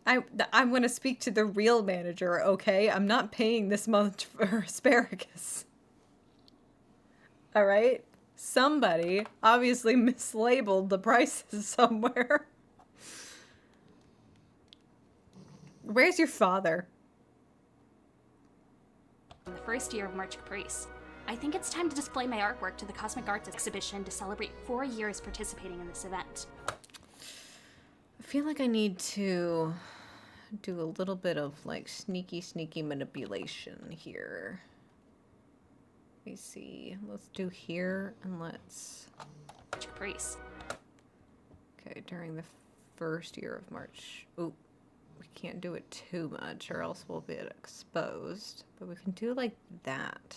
I'm going to speak to the real manager, okay? I'm not paying this much for asparagus. All right? Somebody obviously mislabeled the prices somewhere. Where's your father? In the first year of March Caprice, I think it's time to display my artwork to the Cosmic Arts exhibition to celebrate 4 years participating in this event. I feel like I need to do a little bit of like sneaky manipulation here. Let me see. Let's do here and let's... Caprice. Okay, during the first year of March. Ooh, we can't do it too much or else we'll be exposed. But we can do like that.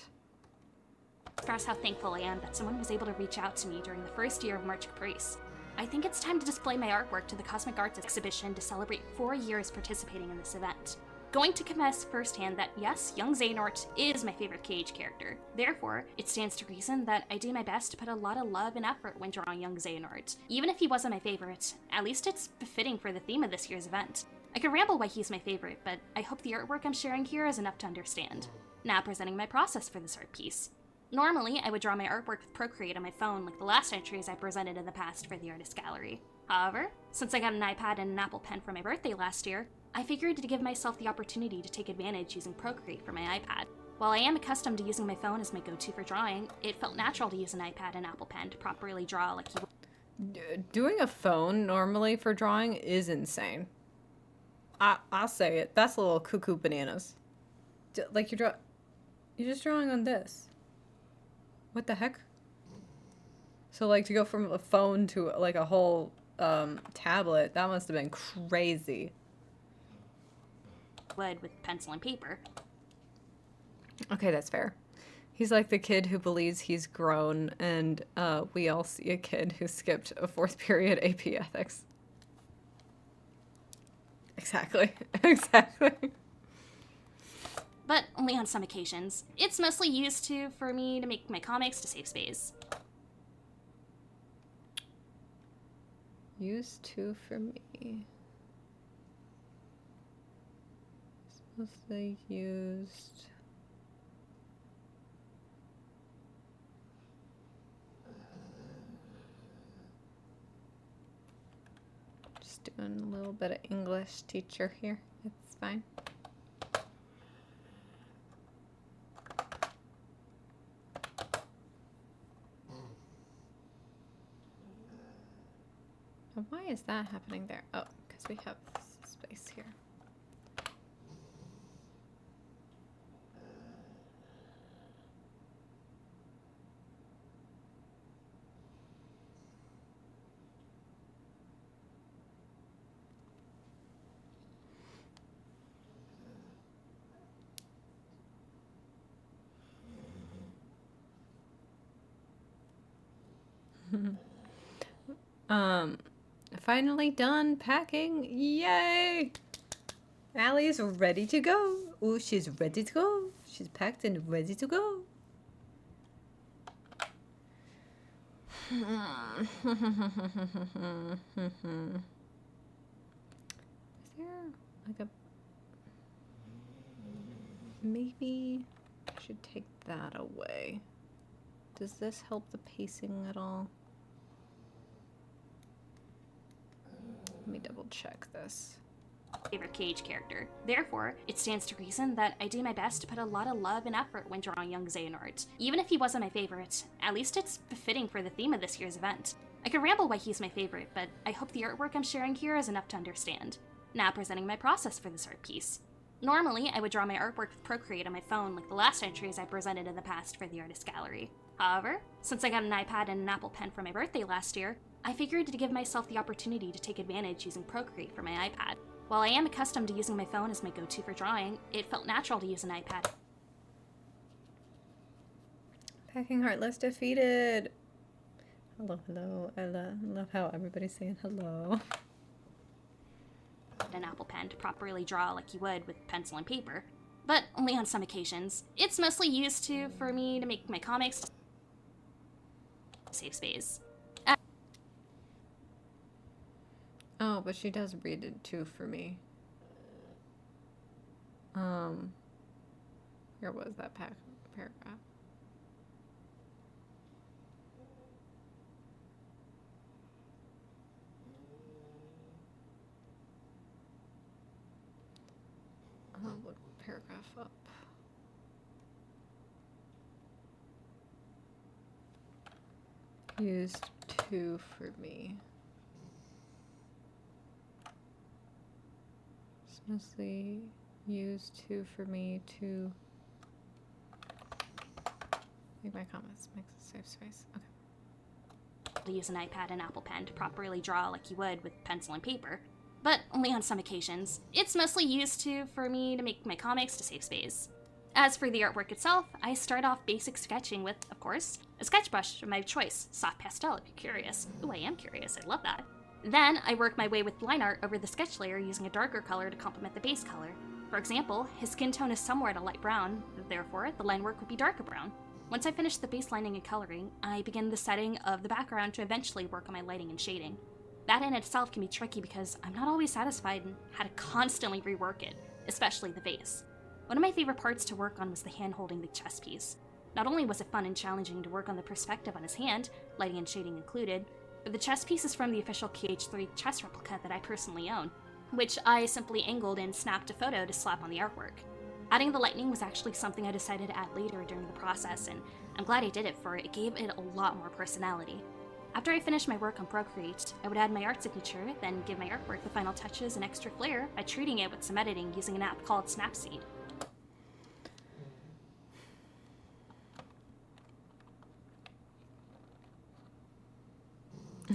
Express how thankful I am that someone was able to reach out to me during the first year of March Caprice. I think it's time to display my artwork to the Cosmic Arts exhibition to celebrate 4 years participating in this event. Going to confess firsthand that yes, young Xehanort is my favorite Cage character. Therefore, it stands to reason that I do my best to put a lot of love and effort when drawing young Xehanort. Even if he wasn't my favorite, at least it's befitting for the theme of this year's event. I could ramble why he's my favorite, but I hope the artwork I'm sharing here is enough to understand. Now presenting my process for this art piece. Normally, I would draw my artwork with Procreate on my phone like the last entries I presented in the past for the Artist Gallery. However, since I got an iPad and an Apple Pen for my birthday last year, I figured to give myself the opportunity to take advantage using Procreate for my iPad. While I am accustomed to using my phone as my go-to for drawing, it felt natural to use an iPad and Apple Pen to properly draw like you would. Doing a phone normally for drawing is insane. I'll say it. That's a little cuckoo bananas. Like you're just drawing on this. What the heck? So like to go from a phone to like a whole tablet, that must have been crazy. Would with pencil and paper. Okay, that's fair. He's like the kid who believes he's grown, and we all see a kid who skipped a 4th period AP Ethics. Exactly. Exactly. But only on some occasions. It's mostly used for me to make my comics to save space. Used to for me. Mostly used. Just doing a little bit of English teacher here. It's fine. Why is that happening there? Oh, because we have this space here. Finally done packing. Yay! Allie's ready to go. Oh, she's ready to go. She's packed and ready to go. Is there like a... Maybe I should take that away. Does this help the pacing at all? Let me double check this. Favorite Cage character. Therefore, it stands to reason that I do my best to put a lot of love and effort when drawing young Xehanort. Even if he wasn't my favorite, at least it's befitting for the theme of this year's event. I could ramble why he's my favorite, but I hope the artwork I'm sharing here is enough to understand. Now presenting my process for this art piece. Normally, I would draw my artwork with Procreate on my phone like the last entries I presented in the past for the Artist Gallery. However, since I got an iPad and an Apple Pen for my birthday last year, I figured to give myself the opportunity to take advantage using Procreate for my iPad. While I am accustomed to using my phone as my go-to for drawing, it felt natural to use an iPad. Packing Heartless defeated. Hello, hello. I love how everybody's saying hello. An Apple Pen to properly draw like you would with pencil and paper, but only on some occasions. It's mostly used for me to make my comics save space. Oh, but she does read it too for me. Where was that paragraph? I'll look paragraph up. Used to for me. It's mostly used to for me to make my comments, makes a safe space. Okay. To use an iPad and Apple Pen to properly draw like you would with pencil and paper, but only on some occasions. It's mostly used for me to make my comics to save space. As for the artwork itself, I start off basic sketching with, of course, a sketch brush of my choice, soft pastel if you're curious. Ooh, I am curious, I love that. Then I work my way with line art over the sketch layer using a darker color to complement the base color. For example, his skin tone is somewhat a light brown, therefore the line work would be darker brown. Once I finish the base lining and coloring, I begin the setting of the background to eventually work on my lighting and shading. That in itself can be tricky because I'm not always satisfied and had to constantly rework it, especially the face. One of my favorite parts to work on was the hand holding the chess piece. Not only was it fun and challenging to work on the perspective on his hand, lighting and shading included, but the chess piece is from the official KH3 chess replica that I personally own, which I simply angled and snapped a photo to slap on the artwork. Adding the lightning was actually something I decided to add later during the process, and I'm glad I did it, for it gave it a lot more personality. After I finished my work on Procreate, I would add my art signature, then give my artwork the final touches and extra flair by treating it with some editing using an app called Snapseed.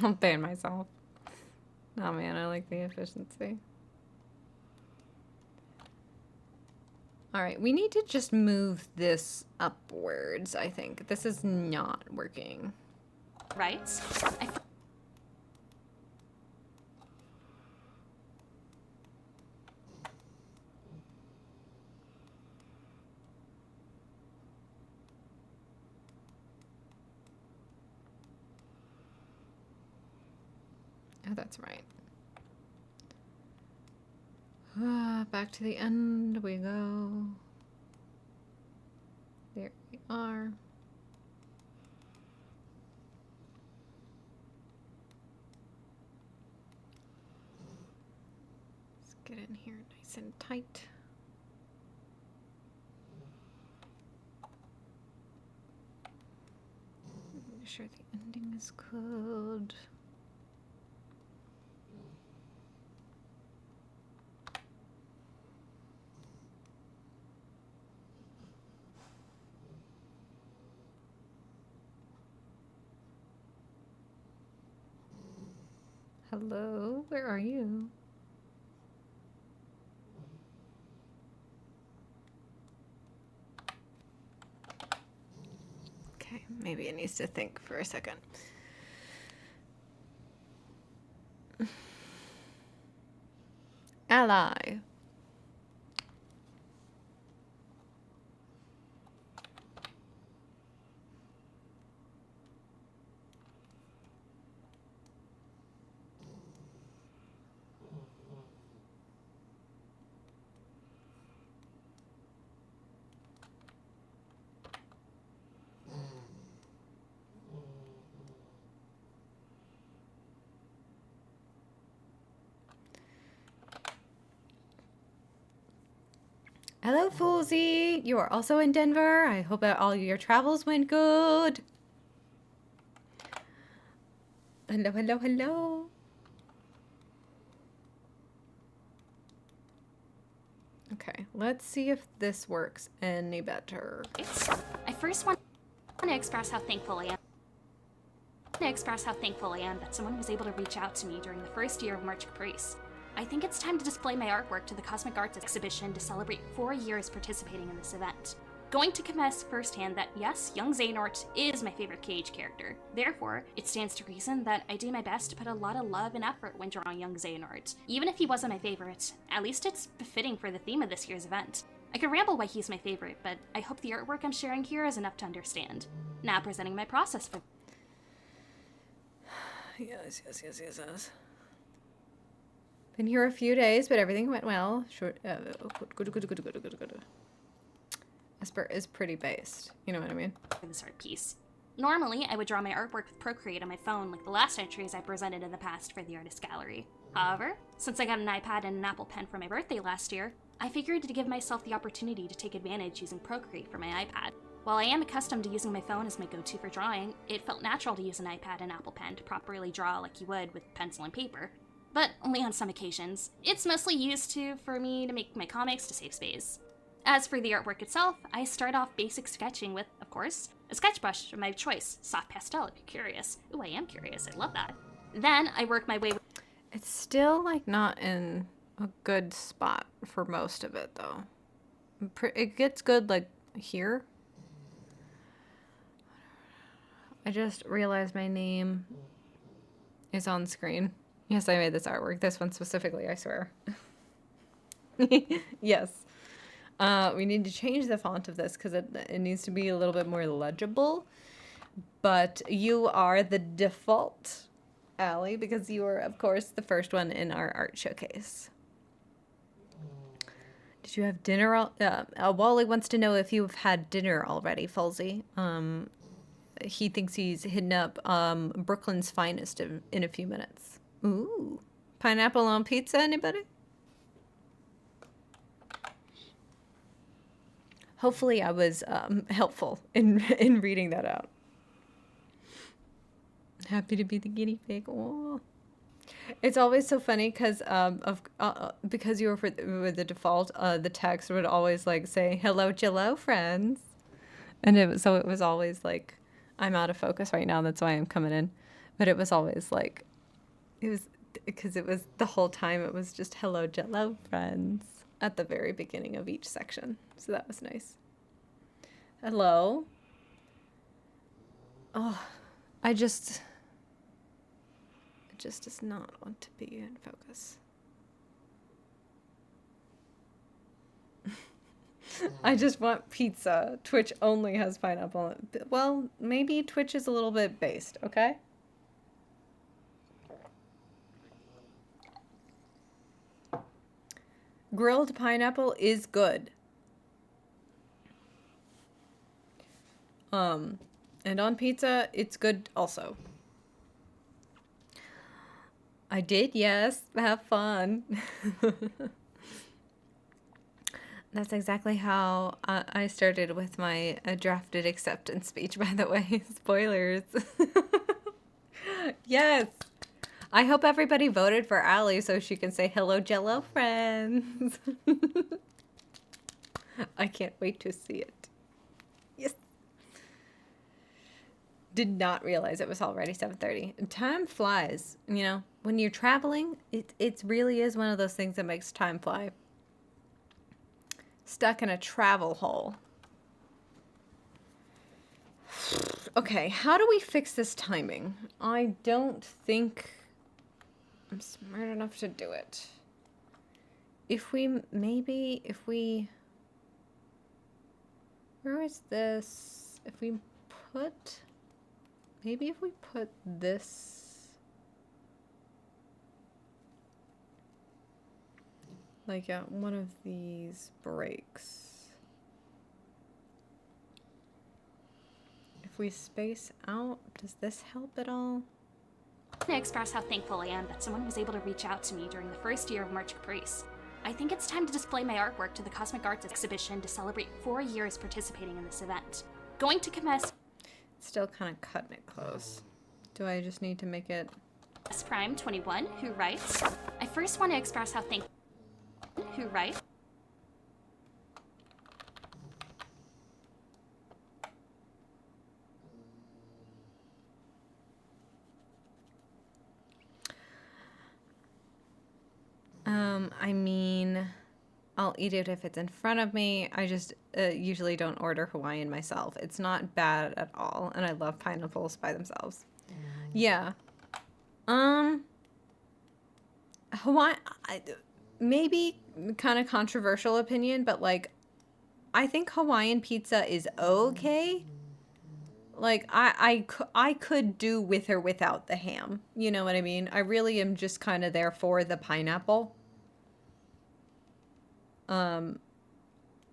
I'm paying myself. Oh man, I like the efficiency. Alright, we need to just move this upwards, I think. This is not working. Right? Oh, that's right. Back to the end we go. There we are. Let's get in here nice and tight. Make sure the ending is good. Hello, where are you? Okay, maybe it needs to think for a second. Ally. Hello, Foolsy. You are also in Denver. I hope that all your travels went good. Hello, hello, hello. Okay, let's see if this works any better. I first want to express how thankful I am To express how thankful I am that someone was able to reach out to me during the first year of March Caprice. I think it's time to display my artwork to the Cosmic Arts exhibition to celebrate 4 years participating in this event. Going to confess firsthand that yes, young Xehanort is my favorite KH character. Therefore, it stands to reason that I do my best to put a lot of love and effort when drawing young Xehanort. Even if he wasn't my favorite, at least it's befitting for the theme of this year's event. I could ramble why he's my favorite, but I hope the artwork I'm sharing here is enough to understand. Now presenting my process for... Yes. Been here a few days, but everything went well. Good. Esper is pretty based. You know what I mean? For this art piece. Normally, I would draw my artwork with Procreate on my phone like the last entries I presented in the past for the artist gallery. However, since I got an iPad and an Apple Pen for my birthday last year, I figured to give myself the opportunity to take advantage using Procreate for my iPad. While I am accustomed to using my phone as my go-to for drawing, it felt natural to use an iPad and Apple Pen to properly draw like you would with pencil and paper. But only on some occasions. It's mostly used for me to make my comics to save space. As for the artwork itself, I start off basic sketching with, of course, a sketch brush of my choice, soft pastel if you're curious. Ooh, I am curious, I love that. Then I work my way... It's still, like, not in a good spot for most of it, though. It gets good, like, here. I just realized my name is on screen. Yes, I made this artwork. This one specifically, I swear. Yes. We need to change the font of this because it needs to be a little bit more legible. But you are the default, Allie, because you are, of course, the first one in our art showcase. Did you have dinner? Wally wants to know if you've had dinner already, Falsey. He thinks he's hitting up Brooklyn's finest in a few minutes. Ooh. Pineapple on pizza, anybody? Hopefully I was helpful in reading that out. Happy to be the guinea pig. Oh. It's always so funny because because you were with the default, the text would always like say, "Hello, Jello, friends," and it was always like, "I'm out of focus right now. That's why I'm coming in," but it was always like, it was because it was the whole time. It was just "Hello, Jello, friends" at the very beginning of each section, so that was nice. Hello. Oh, it just does not want to be in focus. I just want pizza. Twitch only has pineapple. Well, maybe Twitch is a little bit based, okay? Grilled pineapple is good. And on pizza, it's good also. I did, yes. Have fun. That's exactly how I started with my drafted acceptance speech, by the way. Spoilers. Yes. I hope everybody voted for Allie so she can say, "Hello, Jello friends." I can't wait to see it. Yes. Did not realize it was already 7:30. Time flies, you know. When you're traveling, it really is one of those things that makes time fly. Stuck in a travel hole. Okay, how do we fix this timing? I don't think I'm smart enough to do it. Where is this? If we put this like at one of these breaks. If we space out, does this help at all? I want to express how thankful I am that someone was able to reach out to me during the first year of March Caprice. I think it's time to display my artwork to the Cosmic Arts exhibition to celebrate 4 years participating in this event. Going to commence... Still kind of cutting it close. Do I just need to make it... S Prime 21, who writes, I first want to express how thankful... Who writes... I'll eat it if it's in front of me. I just usually don't order Hawaiian myself. It's not bad at all, and I love pineapples by themselves. Yeah. Hawaii, maybe kind of controversial opinion, but like, I think Hawaiian pizza is okay. Like, I could do with or without the ham. You know what I mean? I really am just kind of there for the pineapple.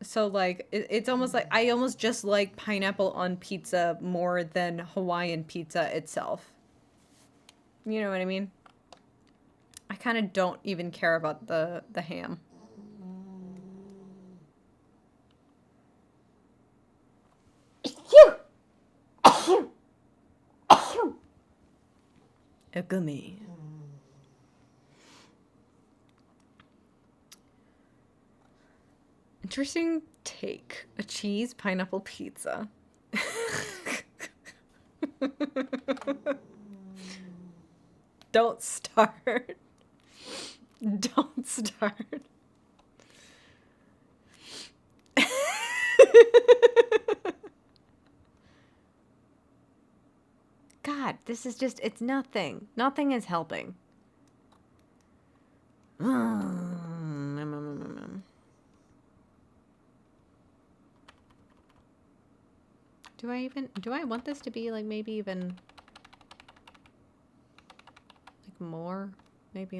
So like, it's almost like, I almost just like pineapple on pizza more than Hawaiian pizza itself. You know what I mean? I kind of don't even care about the ham. A gummy. Interesting take. A cheese pineapple pizza. Don't start. Don't start. God, this is just, it's nothing. Nothing is helping. Do I want this to be like maybe even like more? Maybe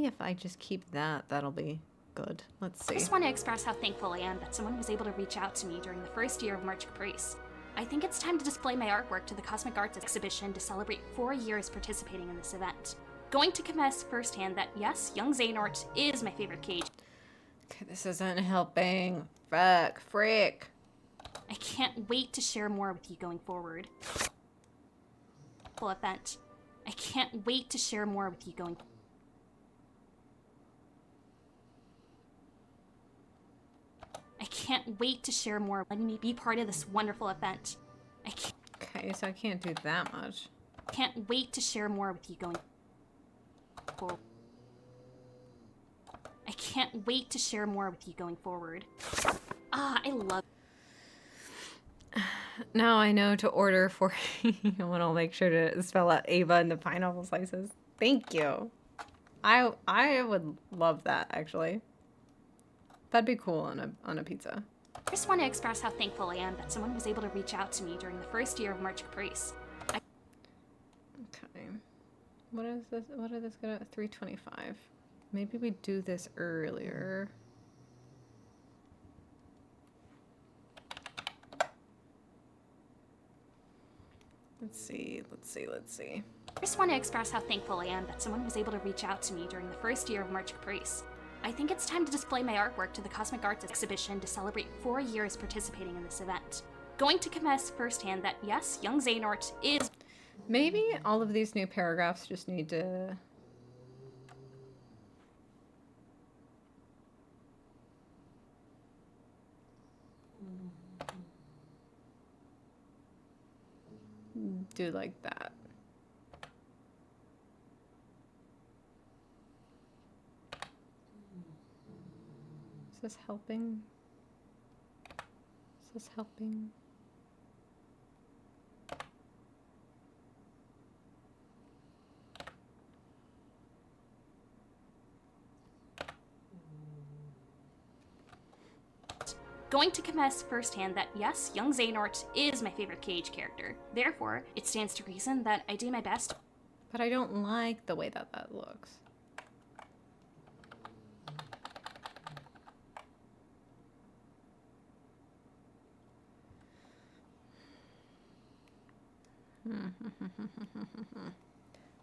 if I just keep that, that'll be good. Let's see. I just want to express how thankful I am that someone was able to reach out to me during the first year of March Caprice. I think it's time to display my artwork to the Cosmic Arts exhibition to celebrate 4 years participating in this event. Going to confess firsthand that yes, young Xehanort is my favorite cage. Okay, this isn't helping. Frick. I can't wait to share more with you going forward. Full event. I can't wait to share more with you going. I can't wait to share more. Letting me be part of this wonderful event. Okay, so I can't do that much. Can't wait to share more with you going forward. I can't wait to share more with you going forward. I love. Now I know to order for you, and I'll make sure to spell out Ava in the pineapple slices. Thank you. I would love that, actually. That'd be cool on a pizza. I just want to express how thankful I am that someone was able to reach out to me during the first year of March Caprice. Okay. What is this? What did this get at? 325. Maybe we do this earlier. Let's see. I just want to express how thankful I am that someone was able to reach out to me during the first year of March Caprice. I think it's time to display my artwork to the Cosmic Arts exhibition to celebrate 4 years participating in this event. Going to confess firsthand that yes, young Xehanort is. Maybe all of these new paragraphs just need to. Do like that. Is this helping? Is this helping? Going to confess firsthand that yes, young Xehanort is my favorite Cage character. Therefore, it stands to reason that I do my best. But I don't like the way that looks.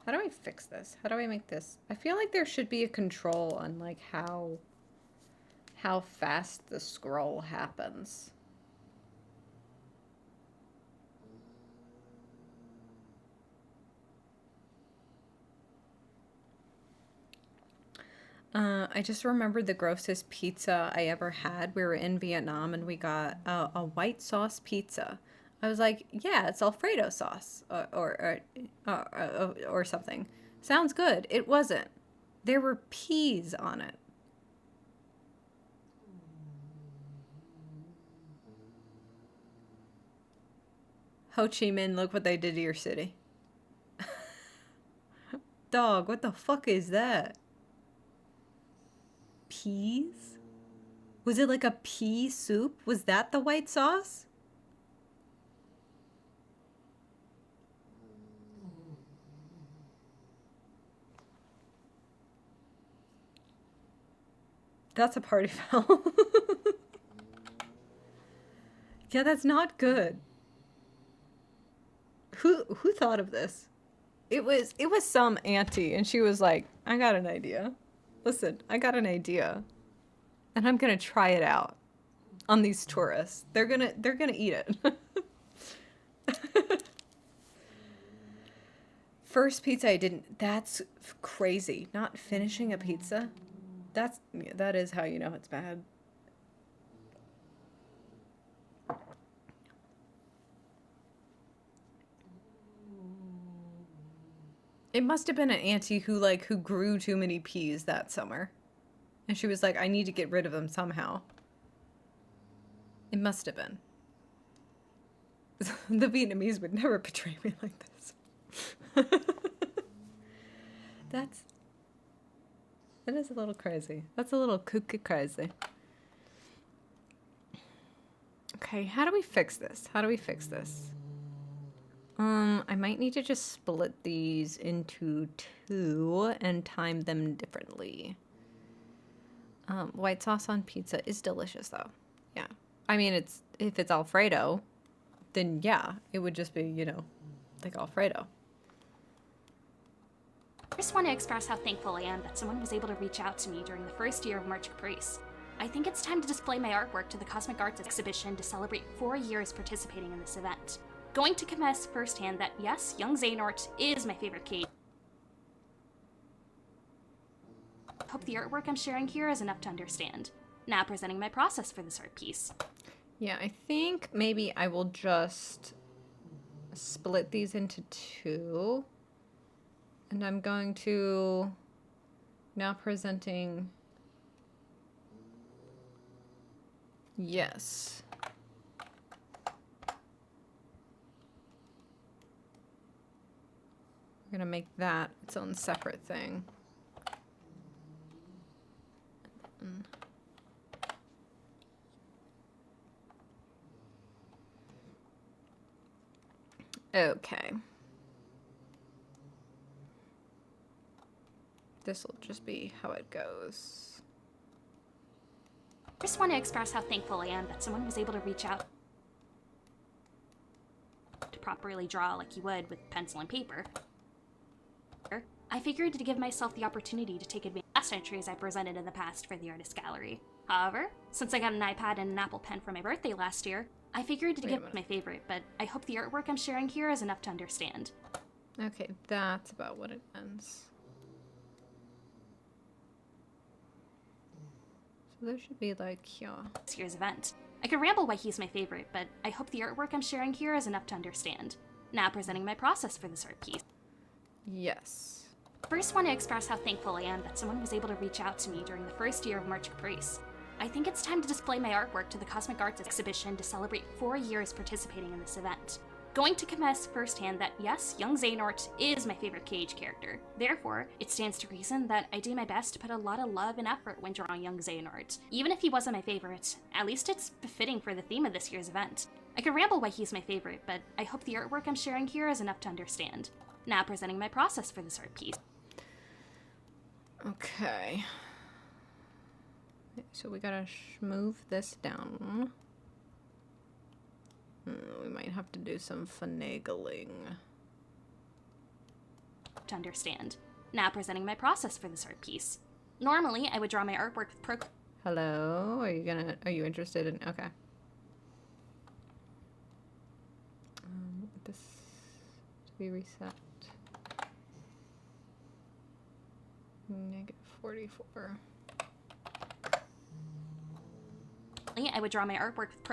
How do I fix this? How do I make this? I feel like there should be a control on like how fast the scroll happens. I just remembered the grossest pizza I ever had. We were in Vietnam and we got a white sauce pizza. I was like, yeah, it's Alfredo sauce or something. Sounds good. It wasn't. There were peas on it. Ho Chi Minh, look what they did to your city. Dog, what the fuck is that? Peas? Was it like a pea soup? Was that the white sauce? That's a party foul. Yeah, that's not good. Who thought of this? It was some auntie, and she was like, I got an idea. Listen, I got an idea. And I'm gonna try it out on these tourists. They're gonna eat it. First pizza I didn't. That's crazy. Not finishing a pizza. That is how you know it's bad. It must have been an auntie who grew too many peas that summer. And she was like, I need to get rid of them somehow. It must have been. The Vietnamese would never betray me like this. That is a little crazy. That's a little cuckoo crazy. Okay, how do we fix this? I might need to just split these into 2 and time them differently. White sauce on pizza is delicious, though. Yeah. I mean, if it's Alfredo, then yeah, it would just be, like Alfredo. I just want to express how thankful I am that someone was able to reach out to me during the first year of March Caprice. I think it's time to display my artwork to the Cosmic Arts exhibition to celebrate 4 years participating in this event. Going to confess firsthand that yes, young Xehanort is my favorite cage. Hope the artwork I'm sharing here is enough to understand. Now presenting my process for this art piece. Yeah, I think maybe I will just split these into 2. And I'm going to now presenting. Yes. We're going to make that its own separate thing. Okay. This will just be how it goes. I just want to express how thankful I am that someone was able to reach out to properly draw like you would with pencil and paper. I figured to give myself the opportunity to take advantage of past entries I presented in the past for the artist gallery. However, since I got an iPad and an Apple Pen for my birthday last year, I figured to give my favorite, but I hope the artwork I'm sharing here is enough to understand. Okay, that's about what it ends. So there should be like here. This year's event. I could ramble why he's my favorite, but I hope the artwork I'm sharing here is enough to understand. Now presenting my process for this art piece. Yes. First, want to express how thankful I am that someone was able to reach out to me during the first year of March Caprice. I think it's time to display my artwork to the Cosmic Arts exhibition to celebrate 4 years participating in this event. Going to confess firsthand that yes, young Xehanort is my favorite Cage character. Therefore, it stands to reason that I do my best to put a lot of love and effort when drawing young Xehanort. Even if he wasn't my favorite, at least it's befitting for the theme of this year's event. I could ramble why he's my favorite, but I hope the artwork I'm sharing here is enough to understand. Now presenting my process for this art piece. Okay. So we gotta move this down. We might have to do some finagling. To understand. Now presenting my process for this art piece. Normally, I would draw my artwork with Hello? Are you interested in, okay. This to be reset. -44. I would draw my artwork with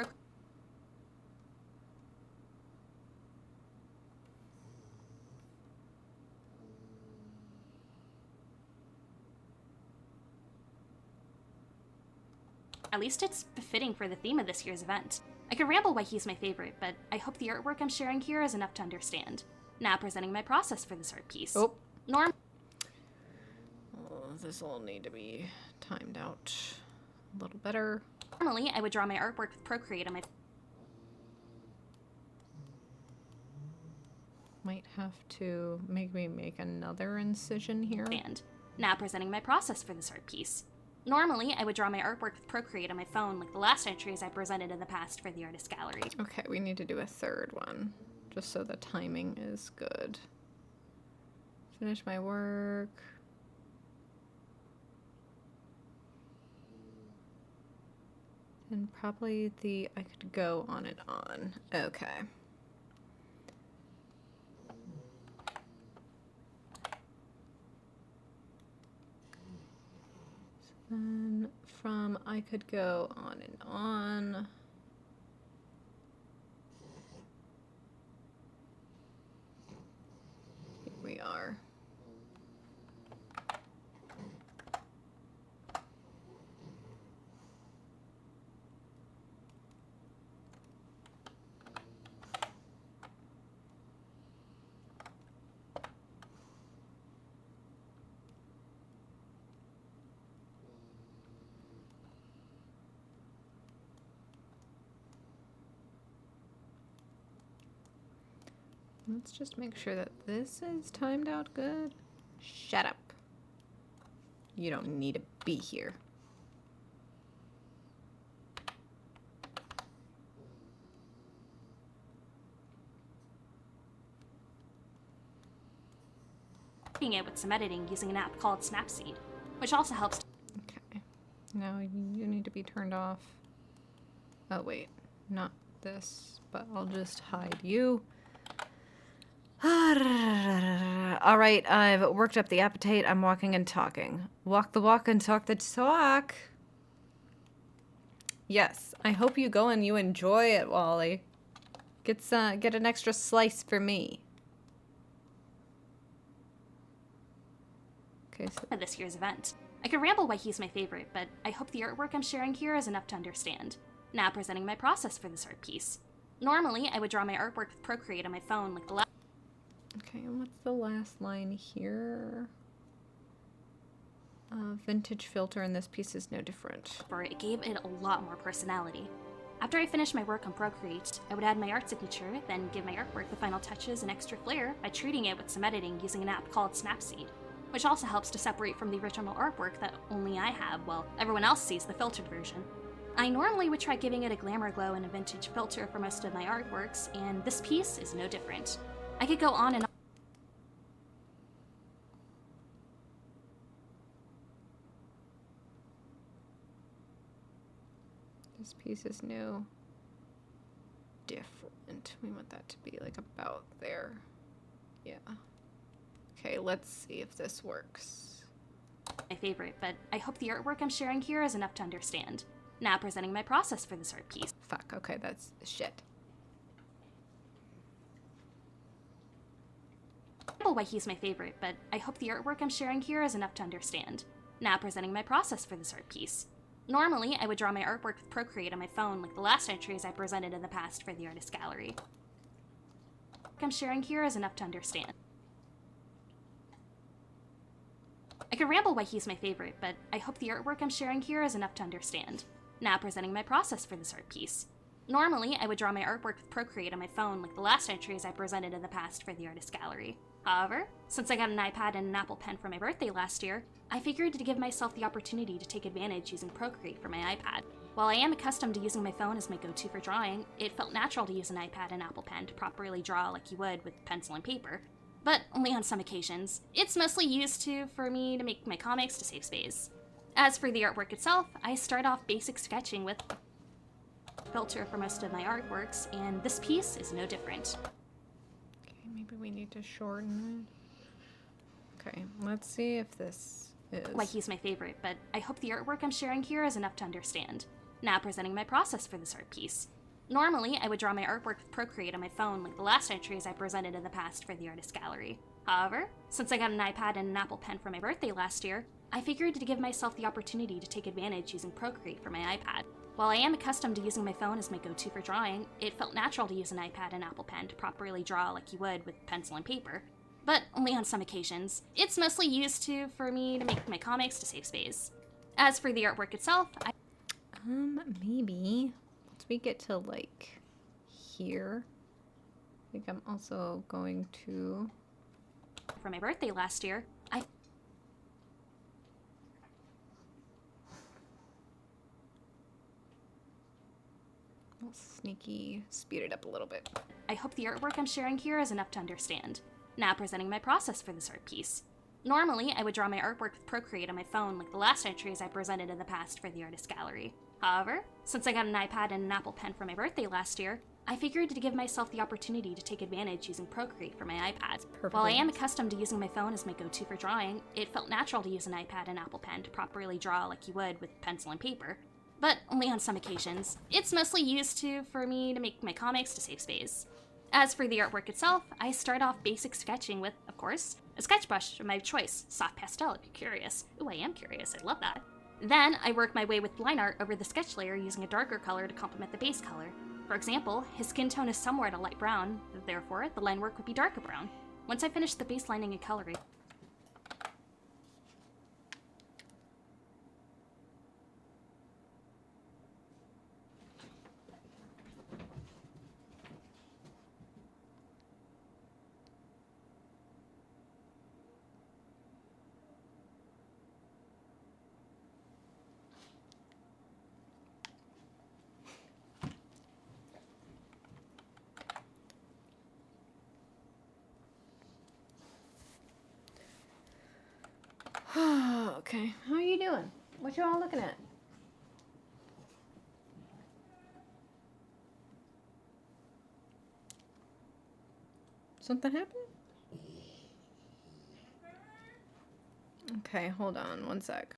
At least it's befitting for the theme of this year's event. I could ramble why he's my favorite, but I hope the artwork I'm sharing here is enough to understand. Now presenting my process for this art piece. Oh, this will need to be timed out a little better. Normally, I would draw my artwork with Procreate on my... Might have to make me make another incision here. And now presenting my process for this art piece. Normally, I would draw my artwork with Procreate on my phone like the last entries I presented in the past for the artist gallery. Okay, we need to do a third one, just so the timing is good. Finish my work. And probably I could go on and on. Okay. Then from I could go on and on. Here we are. Let's just make sure that this is timed out good. Shut up. You don't need to be here. Doing it with some editing using an app called Snapseed, which also helps. Okay. Now you need to be turned off. Oh wait, not this, but I'll just hide you. All right, I've worked up the appetite. I'm walking and talking. Walk the walk and talk the talk. Yes, I hope you go and you enjoy it, Wally. Get an extra slice for me. Okay, so This year's event. I could ramble why he's my favorite, but I hope the artwork I'm sharing here is enough to understand. Now presenting my process for this art piece. Normally, I would draw my artwork with Procreate on my phone like the last... Okay, and what's the last line here? Vintage filter in this piece is no different. It gave it a lot more personality. After I finished my work on Procreate, I would add my art signature, then give my artwork the final touches and extra flair by treating it with some editing using an app called Snapseed, which also helps to separate from the original artwork that only I have while everyone else sees the filtered version. I normally would try giving it a glamour glow and a vintage filter for most of my artworks, and this piece is no different. I could go on and on. This piece is new. Different. We want that to be like about there. Yeah. Okay, let's see if this works. My favorite, but I hope the artwork I'm sharing here is enough to understand. Now presenting my process for this art piece. Fuck, okay, that's shit. Why he's my favorite, but I hope the artwork I'm sharing here is enough to understand. Now presenting my process for this art piece. Normally, I would draw my artwork with Procreate on my phone like the last entries I presented in the past for the artist gallery. I'm sharing here is enough to understand. I could ramble why he's my favorite, but I hope the artwork I'm sharing here is enough to understand. Now presenting my process for this art piece. Normally, I would draw my artwork with Procreate on my phone like the last entries I presented in the past for the artist gallery. However, since I got an iPad and an Apple Pen for my birthday last year, I figured to give myself the opportunity to take advantage using Procreate for my iPad. While I am accustomed to using my phone as my go-to for drawing, it felt natural to use an iPad and Apple Pen to properly draw like you would with pencil and paper. But only on some occasions. It's mostly used for me to make my comics to save space. As for the artwork itself, I start off basic sketching with a filter for most of my artworks, and this piece is no different. Okay, maybe we need to shorten it. Okay, let's see if this is... Why he's my favorite, but I hope the artwork I'm sharing here is enough to understand. Now presenting my process for this art piece. Normally, I would draw my artwork with Procreate on my phone like the last entries I presented in the past for the artist gallery. However, since I got an iPad and an Apple Pen for my birthday last year, I figured to give myself the opportunity to take advantage using Procreate for my iPad. While I am accustomed to using my phone as my go-to for drawing, it felt natural to use an iPad and Apple Pen to properly draw like you would with pencil and paper. But only on some occasions. It's mostly used for me to make my comics to save space. As for the artwork itself, maybe once we get to like here, I think I'm also going to. For my birthday last year, Sneaky, speed it up a little bit. I hope the artwork I'm sharing here is enough to understand. Now presenting my process for this art piece. Normally, I would draw my artwork with Procreate on my phone like the last entries I presented in the past for the artist gallery. However, since I got an iPad and an Apple Pen for my birthday last year, I figured to give myself the opportunity to take advantage using Procreate for my iPad. While I am accustomed to using my phone as my go-to for drawing, it felt natural to use an iPad and Apple Pen to properly draw like you would with pencil and paper. But only on some occasions. It's mostly used for me to make my comics to save space. As for the artwork itself, I start off basic sketching with, of course, a sketch brush of my choice, soft pastel if you're curious. Ooh, I am curious, I love that. Then I work my way with line art over the sketch layer using a darker color to complement the base color. For example, his skin tone is somewhat a light brown, therefore the line work would be darker brown. Once I finish the base lining and coloring, Okay, how are you doing? What you all looking at? Something happened? Okay, hold on one sec.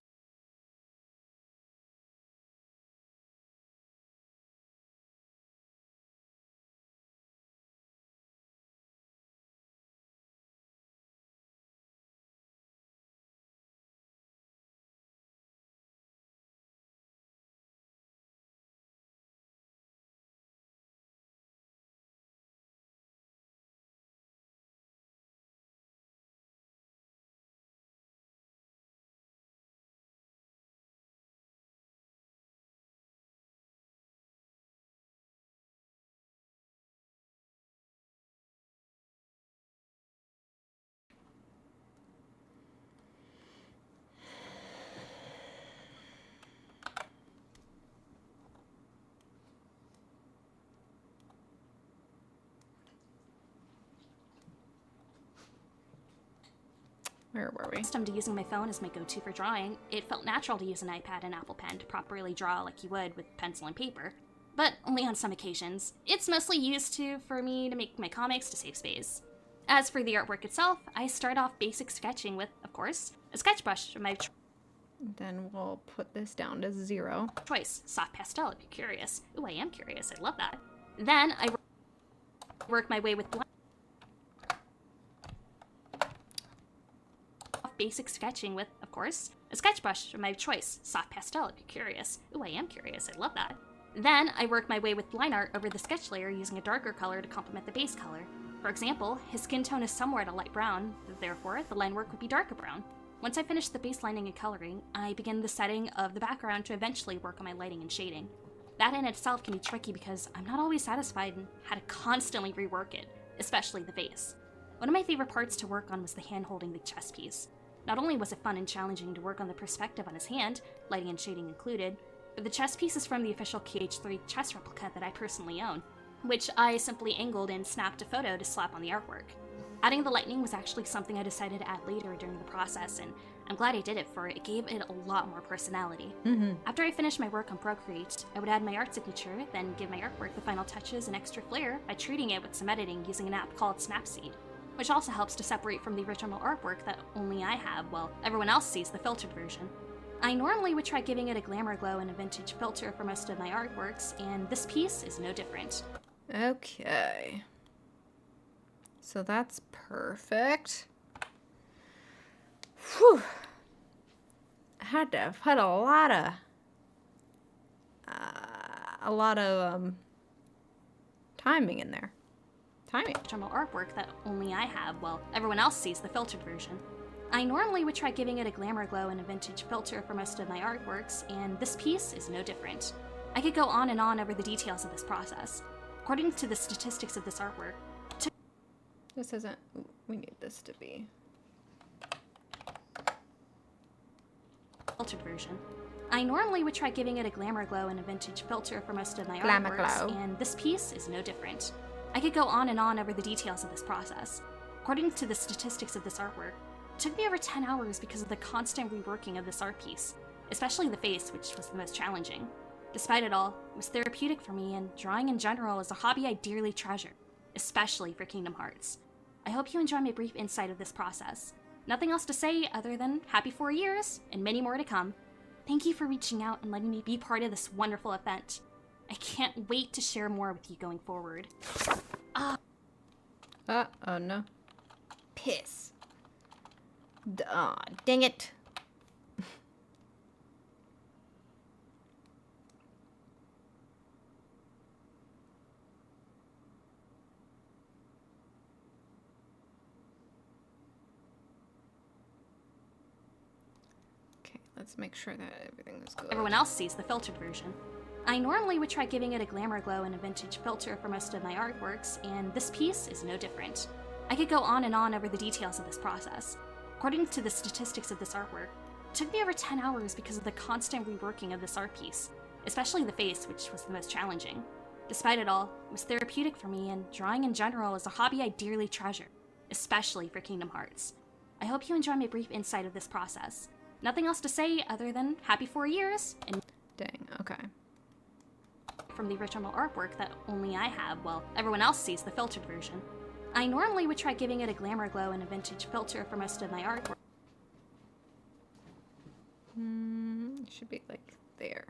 Where were we? accustomed to using my phone as my go-to for drawing, it felt natural to use an iPad and Apple Pen to properly draw like you would with pencil and paper. But only on some occasions. It's mostly used for me to make my comics to save space. As for the artwork itself, I start off basic sketching with, of course, a sketch brush of my Then we'll put this down to 0. choice, soft pastel if you're curious. Ooh, I am curious, I love that. Then I work my way with basic sketching with, of course, a sketch brush of my choice, soft pastel if you're curious. Ooh, I am curious, I love that. Then I work my way with line art over the sketch layer using a darker color to complement the base color. For example, his skin tone is somewhat a light brown, therefore the line work would be darker brown. Once I finish the base lining and coloring, I begin the setting of the background to eventually work on my lighting and shading. That in itself can be tricky because I'm not always satisfied and had to constantly rework it, especially the face. One of my favorite parts to work on was the hand holding the chess piece. Not only was it fun and challenging to work on the perspective on his hand, lighting and shading included, but the chess piece is from the official KH3 chess replica that I personally own, which I simply angled and snapped a photo to slap on the artwork. Adding the lightning was actually something I decided to add later during the process, and I'm glad I did it, for it gave it a lot more personality. After I finished my work on Procreate, I would add my art signature, then give my artwork the final touches and extra flair by treating it with some editing using an app called Snapseed, which also helps to separate from the original artwork that only I have, while everyone else sees the filtered version. I normally would try giving it a glamour glow and a vintage filter for most of my artworks, and this piece is no different. Okay. So that's perfect. Whew. I had to put a lot of a lot of timing in there. Timing. Original artwork that only I have, while everyone else sees the filtered version. I normally would try giving it a glamour glow and a vintage filter for most of my artworks, and this piece is no different. I could go on and on over the details of this process. According to the statistics of this artwork, this isn't. We need this to be filtered version. I normally would try giving it a glamour glow and a vintage filter for most of my Glamour artworks, glow. and this piece is no different. I could go on and on over the details of this process. According to the statistics of this artwork, it took me over 10 hours because of the constant reworking of this art piece, especially the face, which was the most challenging. Despite it all, it was therapeutic for me, and drawing in general is a hobby I dearly treasure, especially for Kingdom Hearts. I hope you enjoy my brief insight of this process. Nothing else to say other than happy 4 years, and many more to come. Thank you for reaching out and letting me be part of this wonderful event. I can't wait to share more with you going forward. Oh no. Piss. Aw, dang it. Okay, let's make sure that everything is good. Everyone else sees the filtered version. I normally would try giving it a glamour glow and a vintage filter for most of my artworks, and this piece is no different. I could go on and on over the details of this process. According to the statistics of this artwork, it took me over 10 hours because of the constant reworking of this art piece, especially the face, which was the most challenging. Despite it all, it was therapeutic for me, and drawing in general is a hobby I dearly treasure, especially for Kingdom Hearts. I hope you enjoy my brief insight of this process. Nothing else to say other than happy 4 years, and Dang, okay. from the original artwork that only I have, while everyone else sees the filtered version. I normally would try giving it a glamour glow and a vintage filter for most of my artwork. It should be like there.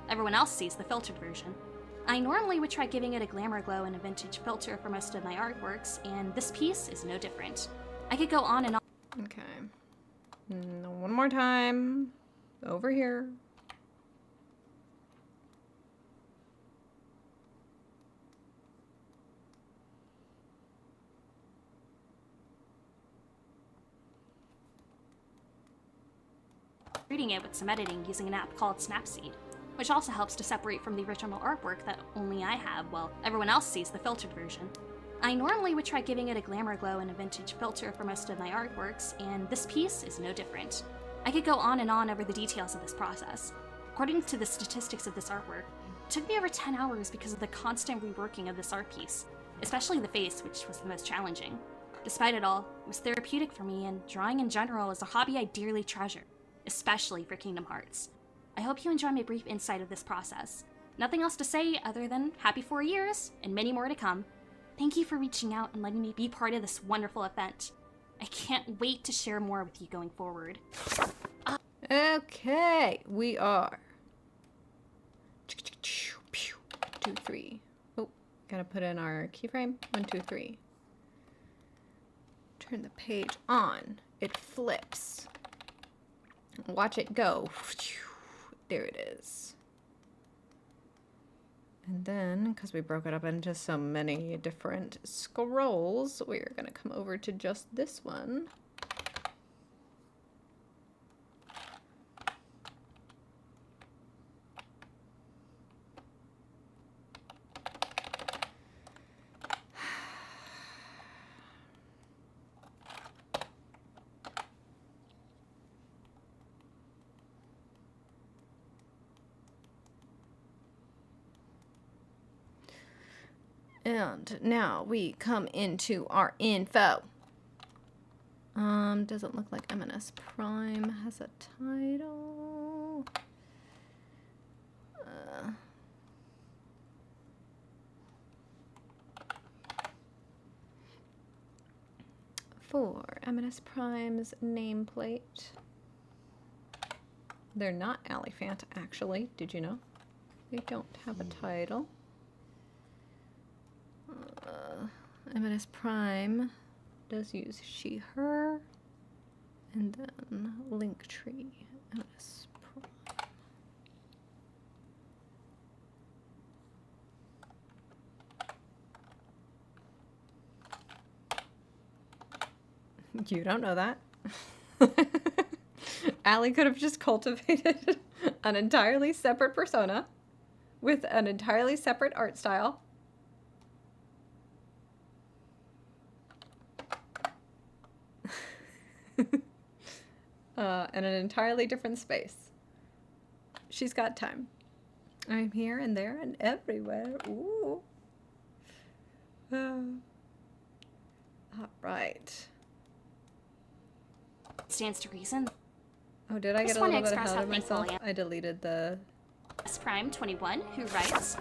Everyone else sees the filtered version. I normally would try giving it a glamour glow and a vintage filter for most of my artworks, and this piece is no different. I could go on and on. Okay. One more time. Over here. Reading it with some editing using an app called Snapseed, which also helps to separate from the original artwork that only I have, while everyone else sees the filtered version. I normally would try giving it a glamour glow and a vintage filter for most of my artworks, and this piece is no different. I could go on and on over the details of this process. According to the statistics of this artwork, it took me over 10 hours because of the constant reworking of this art piece, especially the face, which was the most challenging. Despite it all, it was therapeutic for me, and drawing in general is a hobby I dearly treasure, especially for Kingdom Hearts. I hope you enjoy my brief insight of this process. Nothing else to say other than happy 4 years, and many more to come. Thank you for reaching out and letting me be part of this wonderful event. I can't wait to share more with you going forward. Okay, we are. 2, 3. Oh, gotta put in our keyframe. 1, 2, 3. Turn the page on. It flips. Watch it go. There it is. And then, because we broke it up into so many different scrolls, we're going to come over to just this one. And now we come into our info. Doesn't look like M&S Prime has a title. For M&S Prime's nameplate. They're not Aliphant, actually. Did you know? They don't have a title. M&S Prime does use she, her, and then Linktree. M&S Prime. You don't know that. Allie could have just cultivated an entirely separate persona with an entirely separate art style. And an entirely different space. She's got time. I'm here and there and everywhere. Ooh. All right. Stands to reason. Oh, did I get a little bit ahead of myself? I deleted the... Prime 21, who writes,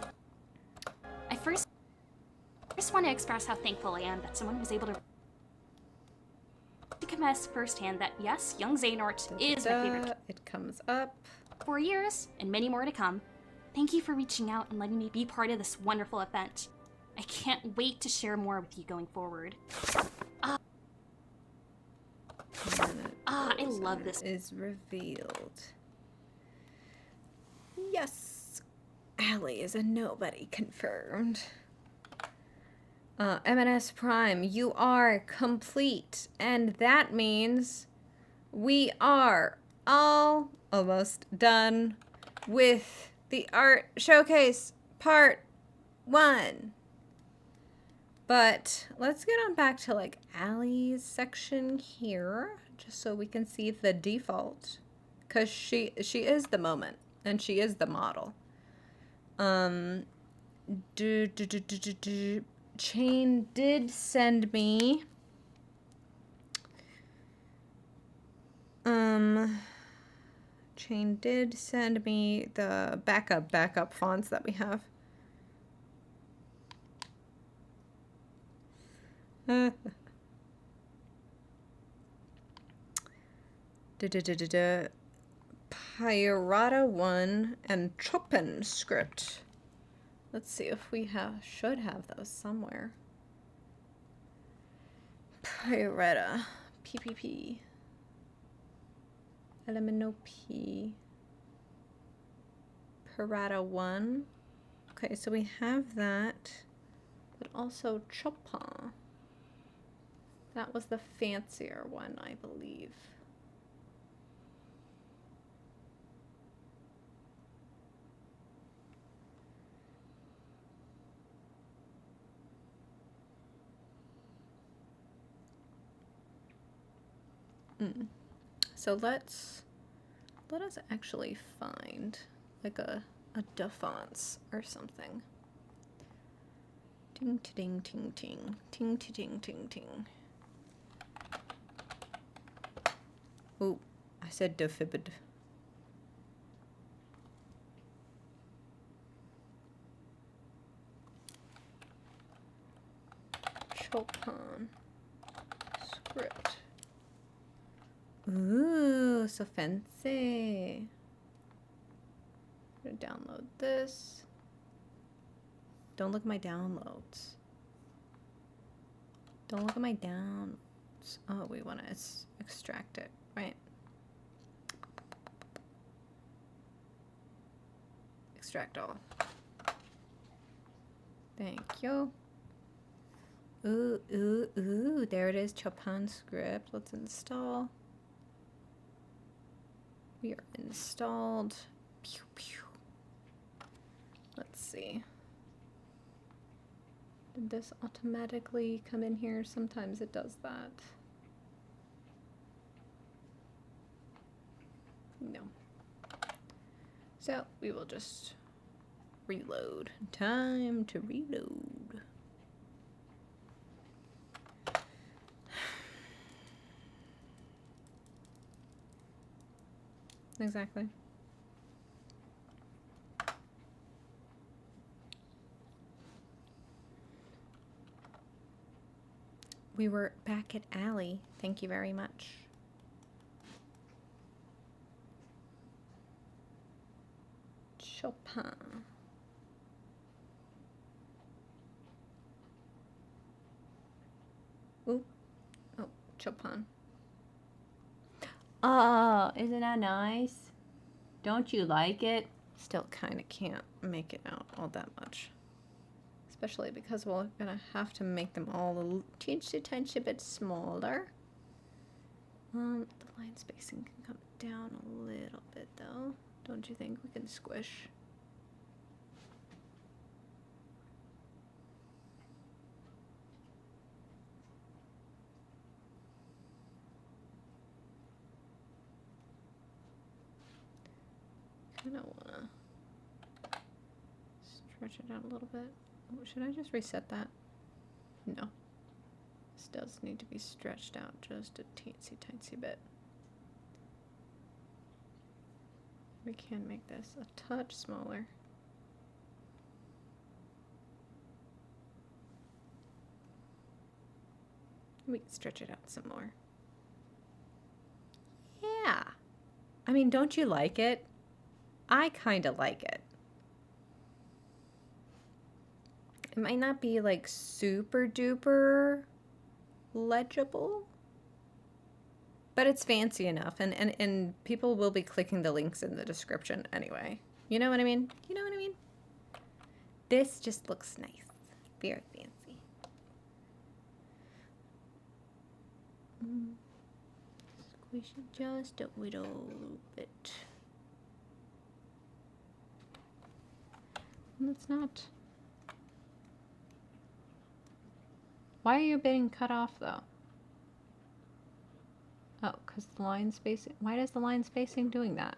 I first want to express how thankful I am that someone was able to confess firsthand that yes, young Xehanort is my favorite. It comes up. 4 years, and many more to come. Thank you for reaching out and letting me be part of this wonderful event. I can't wait to share more with you going forward. I love this. Is revealed. Yes, Allie is a nobody confirmed. M&S Prime, you are complete, and that means we are all almost done with the art showcase part 1. But let's get on back to like Allie's section here, just so we can see the default, because she is the moment and she is the model. Chain did send me Chain did send me the backup fonts that we have. Pirata 1 and Chopin script. Let's see if we should have those somewhere. Pirata. PPP. Elemento P. Pirata 1. Okay, so we have that. But also Chopin. That was the fancier one, I believe. So let us actually find like a fonts or something. Ting ting ting ting ting ting ting ting. Oh, I said defibid. Chopin script. Ooh, so fancy. I'm gonna download this. Don't look at my downloads. Don't look at my downloads. Oh, we want to extract it, right? Extract all. Thank you. Ooh, ooh, ooh. There it is, Chopin script. Let's install. We are installed. Pew, pew. Let's see. Did this automatically come in here? Sometimes it does that. No. So we will just reload. Time to reload. Exactly. We were back at Allie. Thank you very much. Chopin. Ooh. Oh, Chopin. Oh, isn't that nice? Don't you like it? Still kind of can't make it out all that much. Especially because we're going to have to make them all a teensy tiny bit smaller. The line spacing can come down a little bit, though. Don't you think we can squish? Kind of want to stretch it out a little bit. Oh, should I just reset that? No. This does need to be stretched out just a teensy bit. We can make this a touch smaller. We can stretch it out some more. Yeah. I mean, don't you like it? I kind of like it. It might not be like super duper legible, but it's fancy enough, and people will be clicking the links in the description anyway. You know what I mean? You know what I mean? This just looks nice. Very fancy. Squish it just a little bit. That's not. Why are you being cut off though? Oh, because the line spacing. Why does the line spacing doing that?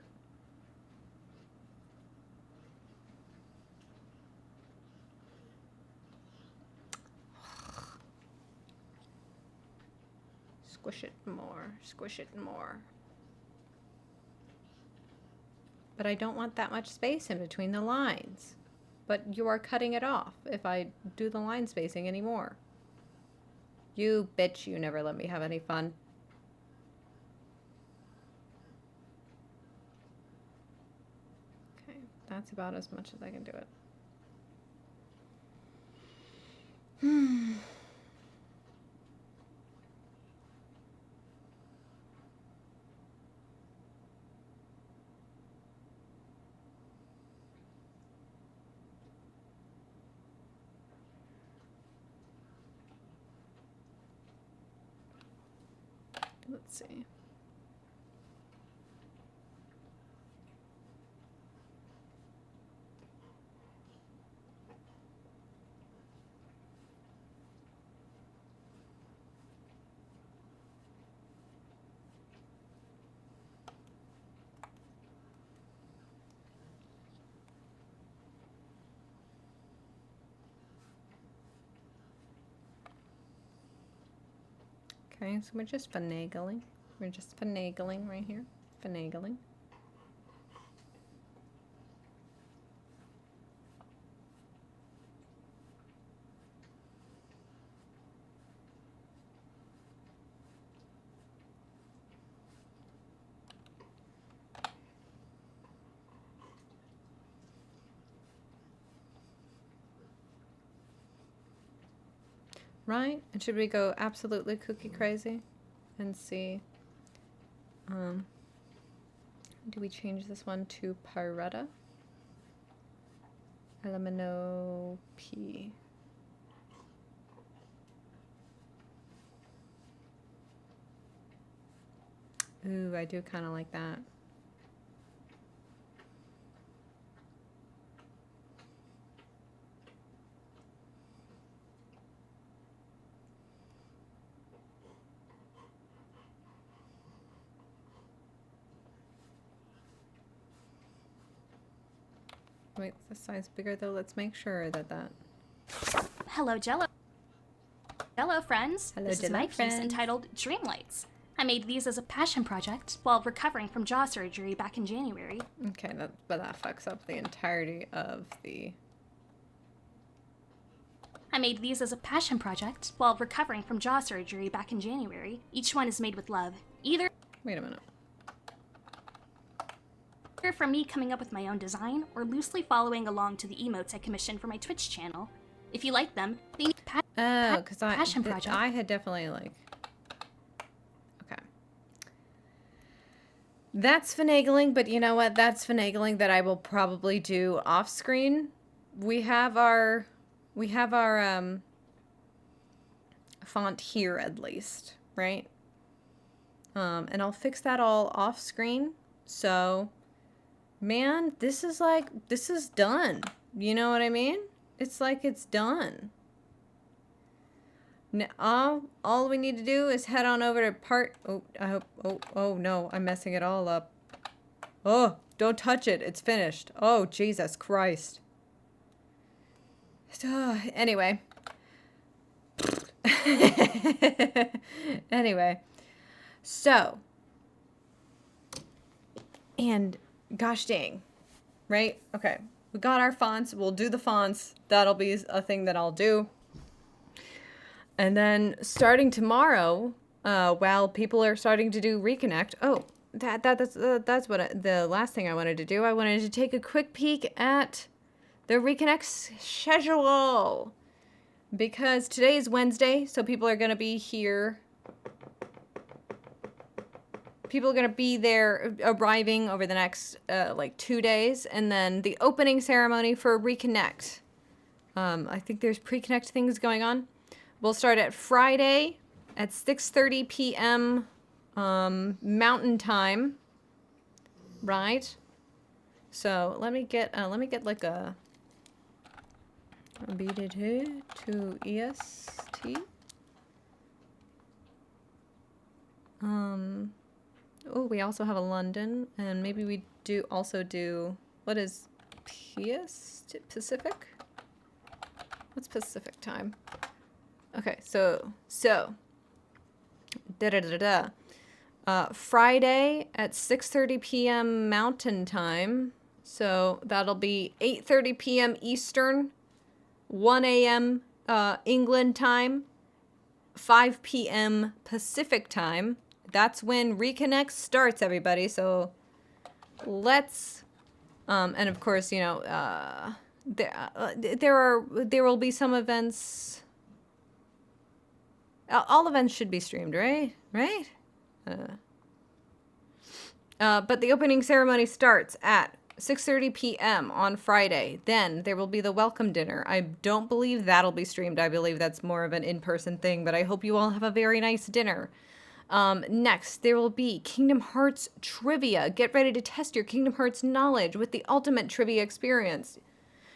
Squish it more. Squish it more. But I don't want that much space in between the lines. But you are cutting it off if I do the line spacing anymore. You bitch, you never let me have any fun. Okay, that's about as much as I can do it. Let's see. Okay, so we're just finagling. We're just finagling right here. Finagling. Right? And should we go absolutely cookie crazy and see? Do we change this one to Pyretta? Elemento P. Ooh, I do kind of like that. Wait, the size bigger though. Let's make sure that. Hello, Jello. Hello, friends. Hello, this is my piece entitled Dreamlights. I made these as a passion project while recovering from jaw surgery back in January. Okay, but that fucks up the entirety of the... I made these as a passion project while recovering from jaw surgery back in January. Each one is made with love. Either... Wait a minute. From me coming up with my own design, or loosely following along to the emotes I commissioned for my Twitch channel. If you like them, they need because passion project. I had definitely like... Okay. That's finagling, but you know what? That's finagling that I will probably do off screen. We have our font here at least, right? And I'll fix that all off screen. So, man, this is done. You know what I mean? It's like it's done. Now, all we need to do is head on over to oh no, I'm messing it all up. Oh, don't touch it. It's finished. Oh, Jesus Christ. Anyway. Anyway. So. And gosh dang. Right? Okay. We got our fonts. We'll do the fonts. That'll be a thing that I'll do. And then starting tomorrow, while people are starting to do Reconnect. Oh, that's what the last thing I wanted to do. I wanted to take a quick peek at the Reconnect schedule, because today is Wednesday, so people are going to be here. People are going to be there arriving over the next, 2 days, and then the opening ceremony for Reconnect. I think there's pre-connect things going on. We'll start at Friday at 6:30 p.m. Mountain Time, right? So let me get like a BDT to EST. Oh, we also have a London, and maybe we also do what is Pacific? What's Pacific time? Okay, so Friday at 6:30 p.m. Mountain Time. So that'll be 8:30 p.m. Eastern, 1 a.m. England time, 5 p.m. Pacific time. That's when Reconnect starts, everybody. So let's, and of course, there will be some events. All events should be streamed, right? Right? But the opening ceremony starts at 6:30 p.m. on Friday. Then there will be the welcome dinner. I don't believe that'll be streamed. I believe that's more of an in-person thing, but I hope you all have a very nice dinner. Next, there will be Kingdom Hearts trivia. Get ready to test your Kingdom Hearts knowledge with the ultimate trivia experience.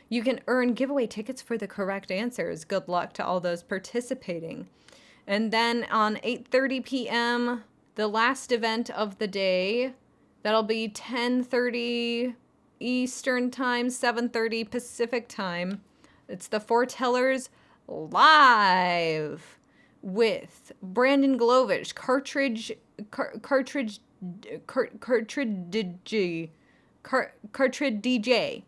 You can earn giveaway tickets for the correct answers. Good luck to all those participating. And then on 8:30 p.m., the last event of the day, that'll be 10:30 Eastern Time, 7:30 Pacific Time. It's the Foretellers Live with Brandon Glovich, Cartridge DJ,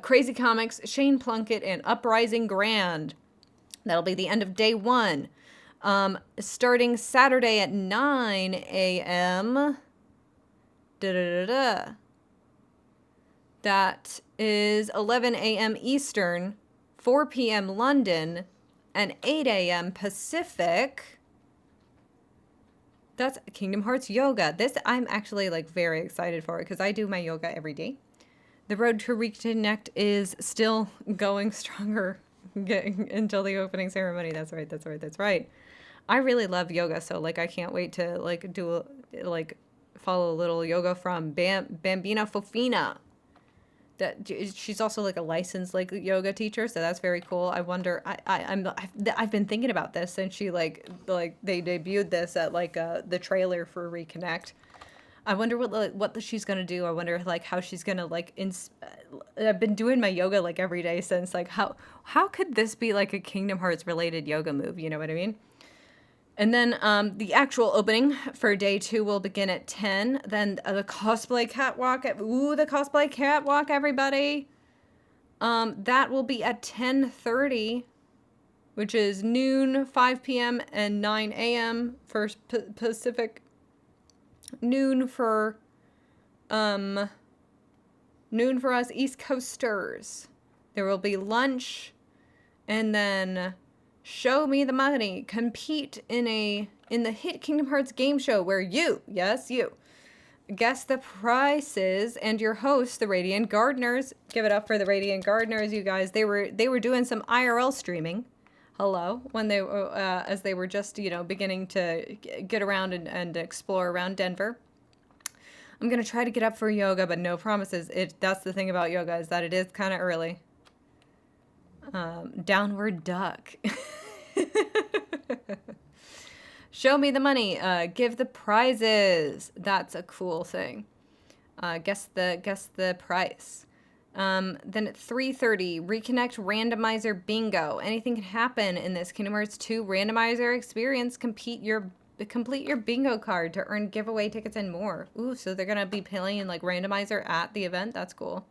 Crazy Comics, Shane Plunkett, and Uprising Grand. That'll be the end of day one. Starting Saturday at 9 a.m. That is 11 a.m. Eastern, 4 p.m. London, and 8 a.m. Pacific. That's Kingdom Hearts Yoga. This I'm actually very excited for it because I do my yoga every day. The road to Reconnect is still going stronger until the opening ceremony. That's right. I really love yoga, so I can't wait to do follow a little yoga from Bambina Fofina. That she's also a licensed yoga teacher, so that's very cool. I wonder. I've been thinking about this since she they debuted this at the trailer for Reconnect. I wonder what she's gonna do. I wonder how she's gonna I've been doing my yoga every day since how could this be a Kingdom Hearts related yoga move? You know what I mean? And then the actual opening for day 2 will begin at 10. Then the cosplay catwalk. The cosplay catwalk, everybody. That will be at 10:30, which is noon, 5 p.m., and 9 a.m. for Pacific. Noon for us East Coasters. There will be lunch, and then show me the money. Compete in the hit Kingdom Hearts game show where you guess the prices, and your hosts, the Radiant Gardeners. Give it up for the Radiant Gardeners, you guys. They were doing some IRL streaming. hello, when they were, as they were just, beginning to get around and explore around Denver. I'm going to try to get up for yoga, but no promises. That's the thing about yoga, is that it is kind of early. Downward duck. Show me the money. Give the prizes. That's a cool thing. Guess the price. Then at 3:30, reconnect randomizer bingo. Anything can happen in this Kingdom Hearts 2 randomizer experience. Complete your bingo card to earn giveaway tickets and more. Ooh, so they're gonna be playing like randomizer at the event. That's cool.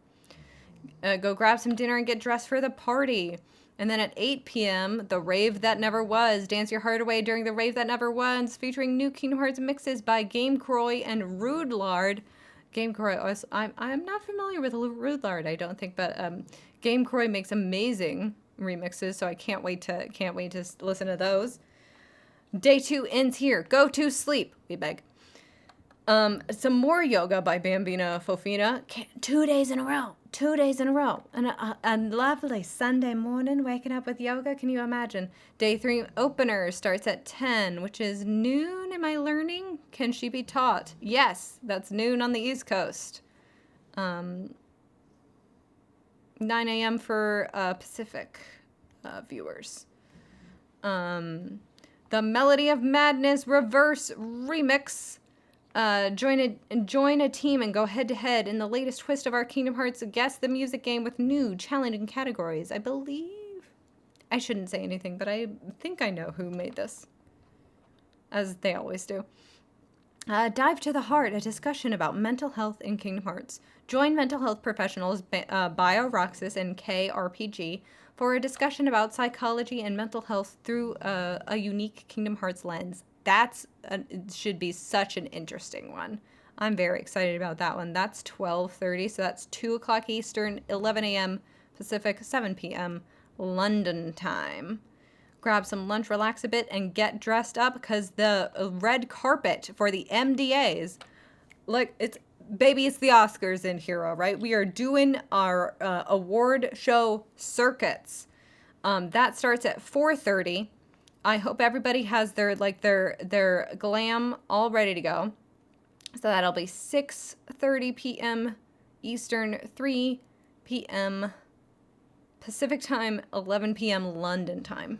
Go grab some dinner and get dressed for the party. And then at 8 p.m., the Rave That Never Was. Dance your heart away during the Rave That Never Was, featuring new Kingdom Hearts mixes by Game Croy and Rude Lard. Game Croy, I'm not familiar with Rude Lard, I don't think, but Game Croy makes amazing remixes, so I can't wait to listen to those. Day 2 ends here. Go to sleep, we beg. Some more yoga by Bambina Fofina. 2 days in a row. 2 days in a row. And a lovely Sunday morning waking up with yoga. Can you imagine? Day 3 opener starts at 10, which is noon. Am I learning? Can she be taught? Yes, that's noon on the East Coast. 9 a.m. for Pacific viewers. The Melody of Madness reverse remix. Join a team and go head-to-head in the latest twist of our Kingdom Hearts Guess the Music game with new challenging categories. I believe... I shouldn't say anything, but I think I know who made this. As they always do. Dive to the Heart, a discussion about mental health in Kingdom Hearts. Join mental health professionals Bio Roxas and KRPG for a discussion about psychology and mental health through a unique Kingdom Hearts lens. It should be such an interesting one. I'm very excited about that one. That's 12:30, so that's 2 o'clock Eastern, 11 a.m. Pacific, 7 p.m. London time. Grab some lunch, relax a bit, and get dressed up, because the red carpet for the MDAs, it's the Oscars in here, all right? We are doing our award show circuits. That starts at 4:30. I hope everybody has their glam all ready to go. So that'll be 6:30 p.m. Eastern, 3 p.m. Pacific time, 11 p.m. London time.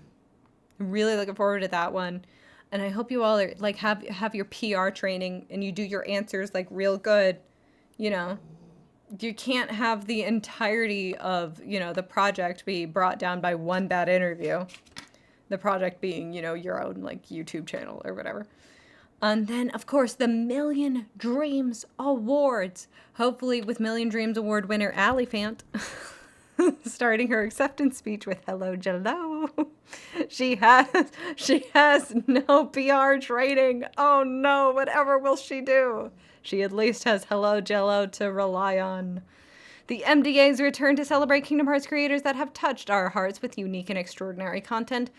Really looking forward to that one. And I hope you all are have your PR training and you do your answers real good. You can't have the entirety of, the project be brought down by one bad interview. The project being, your own YouTube channel or whatever. And then, of course, the Million Dreams Awards. Hopefully with Million Dreams Award winner Allie Fant starting her acceptance speech with "Hello, Jello." She has no PR training. Oh no, whatever will she do? She at least has "Hello, Jello" to rely on. The MDAs return to celebrate Kingdom Hearts creators that have touched our hearts with unique and extraordinary content.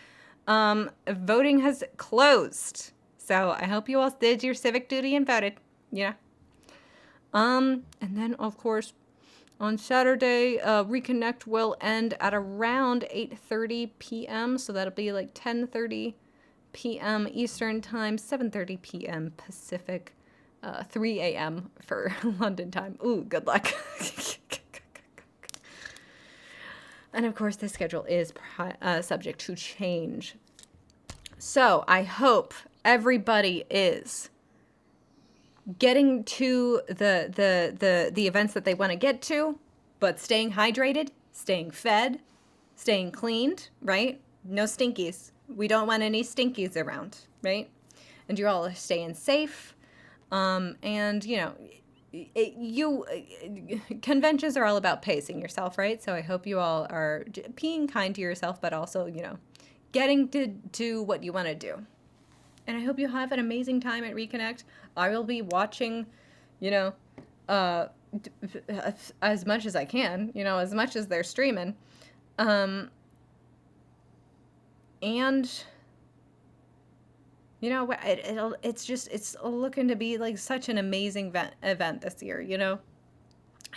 Voting has closed. So I hope you all did your civic duty and voted. Yeah. And then, of course, on Saturday, Reconnect will end at around 8:30 p.m. So that'll be 10:30 p.m. Eastern time, 7:30 p.m. Pacific, 3 a.m. for London time. Ooh, good luck. And of course, the schedule is subject to change. So I hope everybody is getting to the events that they want to get to, but staying hydrated, staying fed, staying cleaned, right? No stinkies. We don't want any stinkies around, right? And you're all staying safe. And, conventions are all about pacing yourself, right? So I hope you all are being kind to yourself, but also, getting to do what you want to do. And I hope you have an amazing time at Reconnect. I will be watching, as much as I can, as much as they're streaming. And, it's looking to be such an amazing event this year,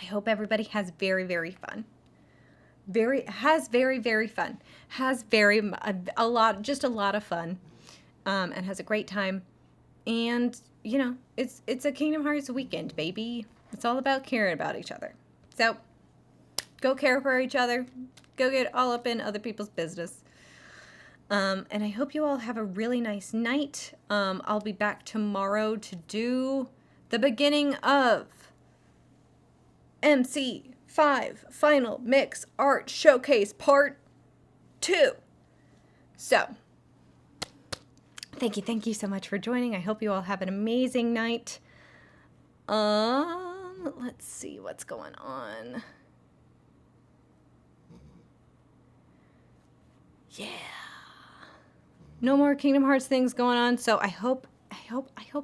I hope everybody has very, very fun. very fun. Has a lot of fun. And has a great time. And, you know, it's a Kingdom Hearts weekend, baby. It's all about caring about each other. So, go care for each other. Go get all up in other people's business. And I hope you all have a really nice night. I'll be back tomorrow to do the beginning of MC5 Final Mix Art Showcase Part 2. So, thank you so much for joining. I hope you all have an amazing night. Let's see what's going on. Yeah. No more Kingdom Hearts things going on, so I hope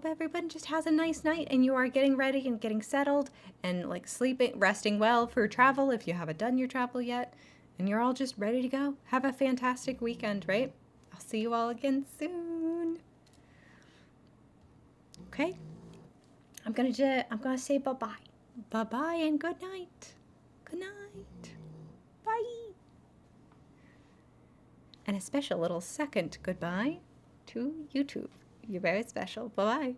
everyone just has a nice night and you are getting ready and getting settled and like sleeping, resting well for travel if you haven't done your travel yet, and you're all just ready to go. Have a fantastic weekend, right? I'll see you all again soon. Okay? I'm gonna say bye-bye. Bye-bye and good night. Good night. Bye. And a special little second goodbye to YouTube. You're very special. Bye-bye.